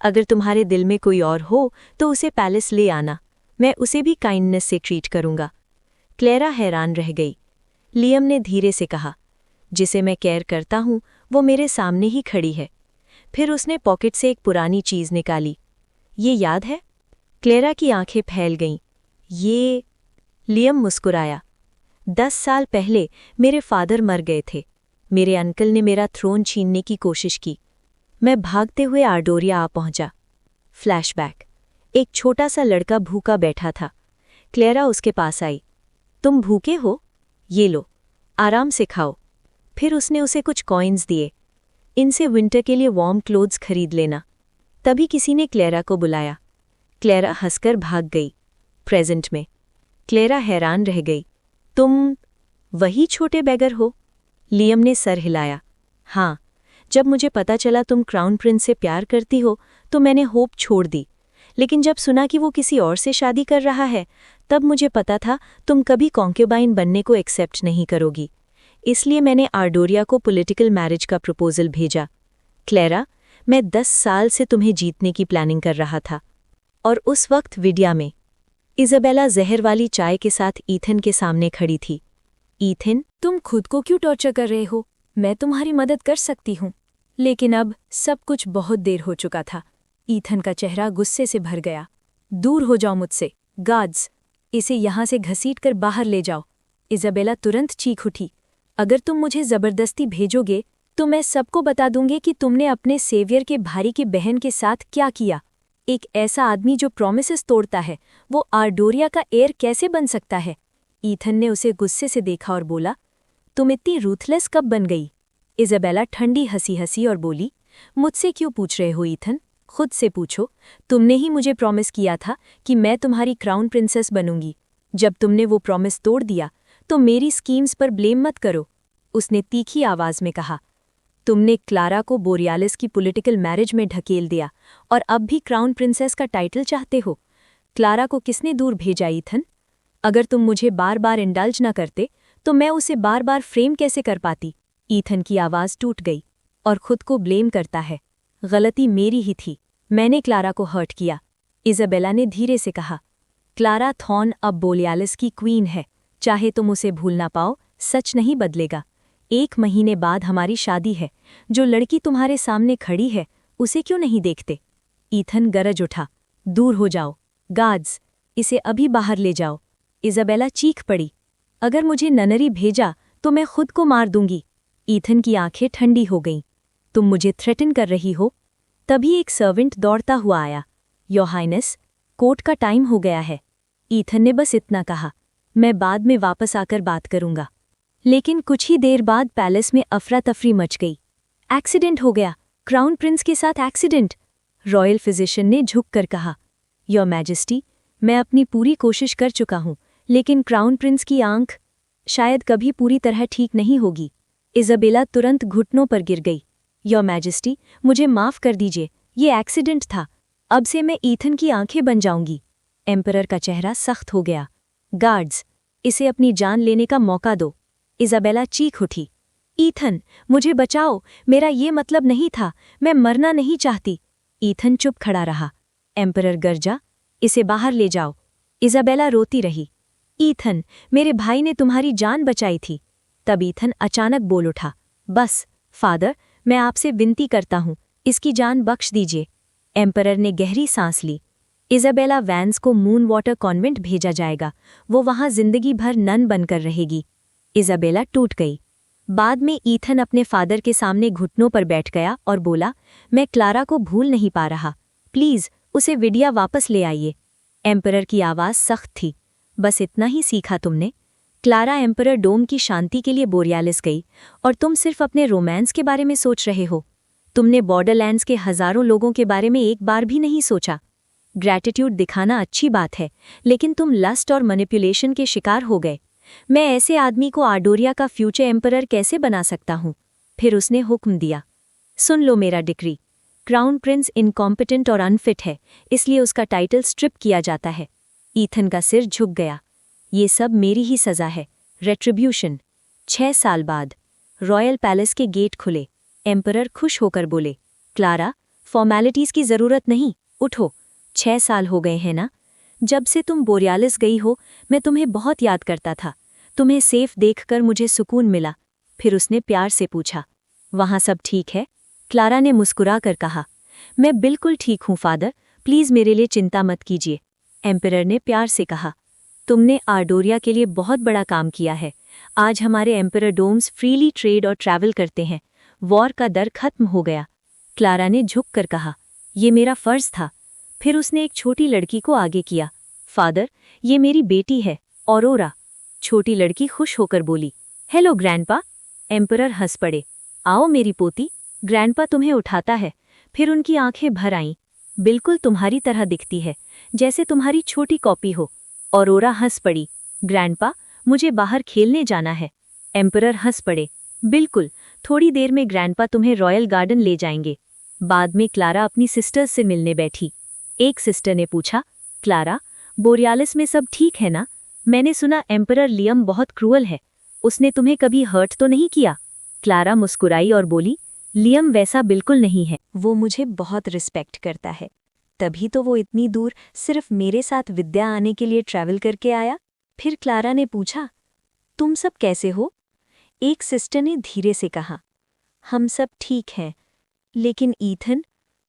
B: अगर तुम्हारे दिल में कोई और हो तो उसे पैलेस ले आना, मैं उसे भी काइंडनेस से ट्रीट करूंगा। क्लेरा हैरान रह गई। लियम ने धीरे से कहा, जिसे मैं केयर करता हूं वो मेरे सामने ही खड़ी है। फिर उसने पॉकेट से एक पुरानी चीज निकाली। ये याद है? क्लेरा की आंखें फैल गईं। ये... लियम मुस्कुराया। 10 साल पहले मेरे फादर मर गए थे। मेरे अंकल ने मेरा थ्रोन छीनने की कोशिश की। मैं भागते हुए आर्डोरिया आ पहुंचा। फ्लैशबैक। एक छोटा सा लड़का भूखा बैठा था। क्लेरा उसके पास आई। तुम भूखे हो? ये लो, आराम से खाओ। फिर उसने उसे कुछ कॉइन्स दिए। इनसे विंटर के लिए वार्म क्लोथ्स खरीद लेना। तभी किसी ने क्लेरा को बुलाया। क्लेरा हंसकर भाग गई। प्रेजेंट में क्लेरा हैरान रह गई। तुम वही छोटे बेगर हो? लियम ने सर हिलाया। हाँ, जब मुझे पता चला तुम क्राउन प्रिंस से प्यार करती हो तो मैंने होप छोड़ दी, लेकिन जब सुना कि वो किसी और से शादी कर रहा है तब मुझे पता था तुम कभी कॉन्क्यूबाइन बनने को एक्सेप्ट नहीं करोगी। इसलिए मैंने आर्डोरिया को पॉलिटिकल मैरिज का प्रपोजल भेजा। क्लेरा, मैं 10 साल से तुम्हें जीतने की प्लानिंग कर रहा था। और उस वक्त विडिया में इज़ाबेला जहर वाली चाय के साथ ईथन के सामने खड़ी थी। ईथन,
C: तुम खुद को क्यों टॉर्चर कर रहे हो? मैं तुम्हारी मदद कर सकती हूँ। लेकिन अब सब कुछ बहुत देर हो चुका था। ईथन का चेहरा गुस्से से भर गया। दूर हो जाओ मुझसे, गार्ड्स! इसे यहाँ से घसीट कर बाहर ले जाओ। इज़ाबेला तुरंत चीख उठी। अगर तुम मुझे जबरदस्ती भेजोगे तो मैं सबको बता दूंगी कि तुमने अपने सेवियर के भाई की बहन के साथ क्या किया। एक ऐसा आदमी जो प्रॉमिसेस तोड़ता है, वो आर्डोरिया का एयर कैसे बन सकता है? ईथन ने उसे गुस्से से देखा और बोला, तुम इतनी रूथलेस कब बन गई? इज़ाबेला ठंडी हंसी और बोली, मुझसे क्यों पूछ रहे हो ईथन? खुद से पूछो। तुमने ही मुझे प्रॉमिस किया था कि मैं तुम्हारी क्राउन प्रिंसेस बनूंगी। जब तुमने वो प्रॉमिस तोड़ दिया तो मेरी स्कीम्स पर ब्लेम मत करो। उसने तीखी आवाज में कहा, तुमने क्लारा को बोरियालिस की पॉलिटिकल मैरिज में ढकेल दिया और अब भी क्राउन प्रिंसेस का टाइटल चाहते हो। क्लारा को किसने दूर भेजा ईथन? अगर तुम मुझे बार बार इंडल्ज न करते तो मैं उसे बार बार फ्रेम कैसे कर पाती? ईथन की आवाज टूट गई और खुद को ब्लेम करता है। गलती मेरी ही थी, मैंने क्लारा को हर्ट किया। इज़ाबेला ने धीरे से कहा, क्लारा थॉर्न अब बोरियालिस की क्वीन है। चाहे तुम उसे भूल ना पाओ, सच नहीं बदलेगा। 1 महीने बाद हमारी शादी है। जो लड़की तुम्हारे सामने खड़ी है उसे क्यों नहीं देखते? ईथन गरज उठा, दूर हो जाओ, गार्ड्स! इसे अभी बाहर ले जाओ। इज़ाबेला चीख पड़ी, अगर मुझे ननरी भेजा तो मैं खुद को मार दूंगी। ईथन की आंखें ठंडी हो गईं। तुम मुझे थ्रेटन कर रही हो? तभी एक सर्वेंट दौड़ता हुआ आया। योर हाइनेस, कोर्ट का टाइम हो गया है। ईथन ने बस इतना कहा, मैं बाद में वापस आकर बात करूंगा। लेकिन कुछ ही देर बाद पैलेस में अफरा तफरी मच गई। एक्सीडेंट हो गया, क्राउन प्रिंस के साथ एक्सीडेंट। रॉयल फिजिशियन ने झुककर कहा, योर मैजेस्टी, मैं अपनी पूरी कोशिश कर चुका हूं, लेकिन क्राउन प्रिंस की आंख शायद कभी पूरी तरह ठीक नहीं होगी। इज़ाबेला तुरंत घुटनों पर गिर गई। योर मैजेस्टी, मुझे माफ कर दीजिए, ये एक्सीडेंट था। अब से मैं ईथन की आंखें बन जाऊंगी। एम्परर का चेहरा सख्त हो गया। गार्ड्स, इसे अपनी जान लेने का मौका दो। इज़ाबेला चीख उठी, ईथन, मुझे बचाओ, मेरा ये मतलब नहीं था, मैं मरना नहीं चाहती। ईथन चुप खड़ा रहा। एम्परर गरजा, इसे बाहर ले जाओ। इज़ाबेला रोती रही, ईथन, मेरे भाई ने तुम्हारी जान बचाई थी। तब ईथन अचानक बोल उठा, बस फादर, मैं आपसे विनती करता हूं, इसकी जान बख्श दीजिए। एम्परर ने गहरी सांस ली। इज़ाबेला वैंस को मून वाटर कॉन्वेंट भेजा जाएगा, वो वहां जिंदगी भर नन बनकर रहेगी। इज़ाबेला टूट गई। बाद में ईथन अपने फादर के सामने घुटनों पर बैठ गया और बोला, मैं क्लारा को भूल नहीं पा रहा, प्लीज उसे विडिया वापस ले आइए। एम्परर की आवाज सख्त थी, बस इतना ही सीखा तुमने? क्लारा एम्परर डोम की शांति के लिए बोरियालिस गई और तुम सिर्फ अपने रोमांस के बारे में सोच रहे हो। तुमने बॉर्डरलैंड्स के हजारों लोगों के बारे में एक बार भी नहीं सोचा। ग्रैटिट्यूड दिखाना अच्छी बात है, लेकिन तुम लस्ट और मैनिपुलेशन के शिकार हो गए। मैं ऐसे आदमी को आर्डोरिया का फ्यूचर एम्परर कैसे बना सकता हूँ? फिर उसने हुक्म दिया, सुन लो मेरा डिक्री। क्राउन प्रिंस इनकॉम्पिटेंट और अनफिट है, इसलिए उसका टाइटल स्ट्रिप किया जाता है।
A: ईथन का सिर झुक गया। ये सब मेरी ही सज़ा है, रेट्रिब्यूशन। 6 साल बाद रॉयल पैलेस के गेट खुले। एम्परर खुश होकर बोले, क्लारा, फॉर्मेलिटीज़ की ज़रूरत नहीं, उठो। 6 साल हो गए हैं ना? जब से तुम बोरियालिस गई हो मैं तुम्हें बहुत याद करता था। तुम्हें सेफ देखकर मुझे सुकून मिला। फिर उसने प्यार से पूछा, वहाँ सब ठीक है? क्लारा ने मुस्कुरा कर कहा, मैं बिल्कुल ठीक हूँ फादर, प्लीज़ मेरे लिए चिंता मत कीजिए। एम्परर ने प्यार से कहा, तुमने आर्डोरिया के लिए बहुत बड़ा काम किया है। आज हमारे एम्परर डोम्स फ्रीली ट्रेड और ट्रैवल करते हैं। वॉर का डर खत्म हो गया। क्लारा ने झुक कर कहा, ये मेरा फ़र्ज़ था। फिर उसने एक छोटी लड़की को आगे किया, फादर, ये मेरी बेटी है, ऑरोरा। छोटी लड़की खुश होकर बोली, हेलो ग्रैंडपा। एम्परर हंस पड़े, आओ मेरी पोती, ग्रैंडपा तुम्हें उठाता है। फिर उनकी आंखें भर आईं। बिल्कुल तुम्हारी तरह दिखती है, जैसे तुम्हारी छोटी कॉपी हो। ऑरोरा हंस पड़ी, ग्रैंडपा, मुझे बाहर खेलने जाना है। एम्परर हंस पड़े, बिल्कुल, थोड़ी देर में ग्रैंडपा तुम्हें रॉयल गार्डन ले जाएंगे। बाद में क्लारा अपनी सिस्टर्स से मिलने बैठी। एक सिस्टर ने पूछा, क्लारा, बोरियालिस में सब ठीक है ना? मैंने सुना एम्परर लियम बहुत क्रूअल है। उसने तुम्हें कभी हर्ट तो नहीं किया? क्लारा मुस्कुराई और बोली, लियम वैसा बिल्कुल नहीं है। वो मुझे बहुत रिस्पेक्ट करता है। तभी तो वो इतनी दूर सिर्फ मेरे साथ विद्या आने के लिए ट्रैवल करके आया। फिर क्लारा ने पूछा, तुम सब कैसे हो? एक सिस्टर ने धीरे से कहा, हम सब ठीक हैं, लेकिन ईथन,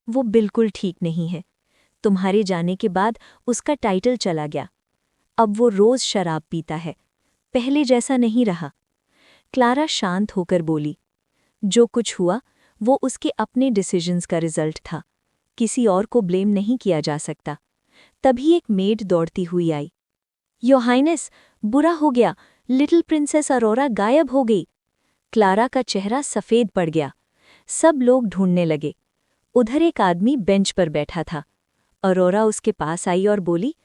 A: वो बिल्कुल ठीक नहीं है। तुम्हारे जाने के बाद उसका टाइटल चला गया। अब वो रोज शराब पीता है, पहले जैसा नहीं रहा। क्लारा शांत होकर बोली, जो कुछ हुआ वो उसके अपने डिसीजंस का रिजल्ट था। किसी और को ब्लेम नहीं किया जा सकता। तभी एक मेड दौड़ती हुई आई, योर हाइनेस, बुरा हो गया, लिटिल प्रिंसेस अरोरा गायब हो गई। क्लारा का चेहरा सफ़ेद पड़ गया। सब लोग ढूंढने लगे। उधर एक आदमी बेंच पर बैठा था। अरोरा उसके पास आई और बोली,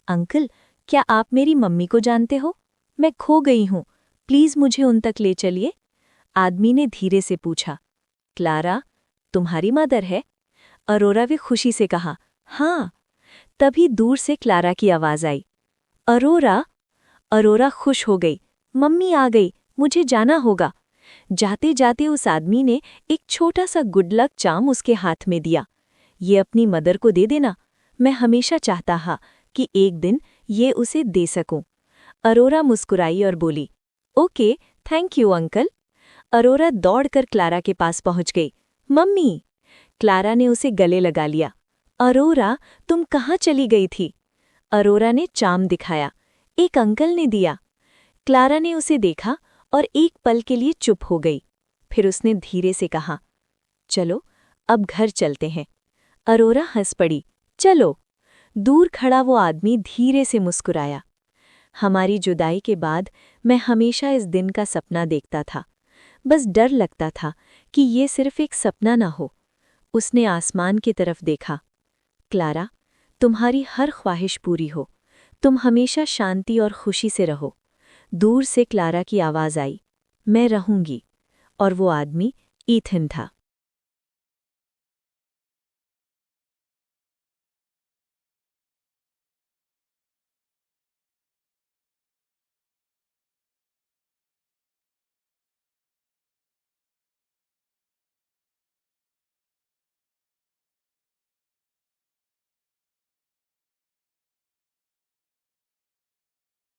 A: अंकल, क्या आप मेरी मम्मी को जानते हो? मैं खो गई हूँ, प्लीज़ मुझे उन तक ले चलिए। आदमी ने धीरे से पूछा, क्लारा, तुम्हारी मदर है? अरोरा ने खुशी से कहा, हाँ। तभी दूर से क्लारा की आवाज़ आई, अरोरा। अरोरा खुश हो गई, मम्मी आ गई, मुझे जाना होगा। जाते जाते उस आदमी ने एक छोटा सा गुड लक चार्म उसके हाथ में दिया। ये अपनी मदर को दे देना, मैं हमेशा चाहता हा कि एक दिन ये उसे दे सकूं। अरोरा मुस्कुराई और बोली, okay, thank you uncle. Arora दौड़कर क्लारा के पास पहुंच गई, मम्मी। क्लारा ने उसे गले लगा लिया, अरोरा, तुम कहाँ चली गई थी? अरोरा ने चार्म दिखाया, एक अंकल ने दिया। क्लारा ने उसे देखा और एक पल के लिए चुप हो गई। फिर उसने धीरे से कहा, चलो अब घर चलते हैं। अरोरा हंस पड़ी, चलो। दूर खड़ा वो आदमी धीरे से मुस्कुराया, हमारी जुदाई के बाद मैं हमेशा इस दिन का सपना देखता था। बस डर लगता था कि ये सिर्फ एक सपना ना हो। उसने आसमान की तरफ देखा, क्लारा, तुम्हारी हर ख्वाहिश पूरी हो, तुम हमेशा शांति और खुशी से रहो। दूर से क्लारा की आवाज़ आई, मैं रहूंगी। और वो आदमी ईथन था।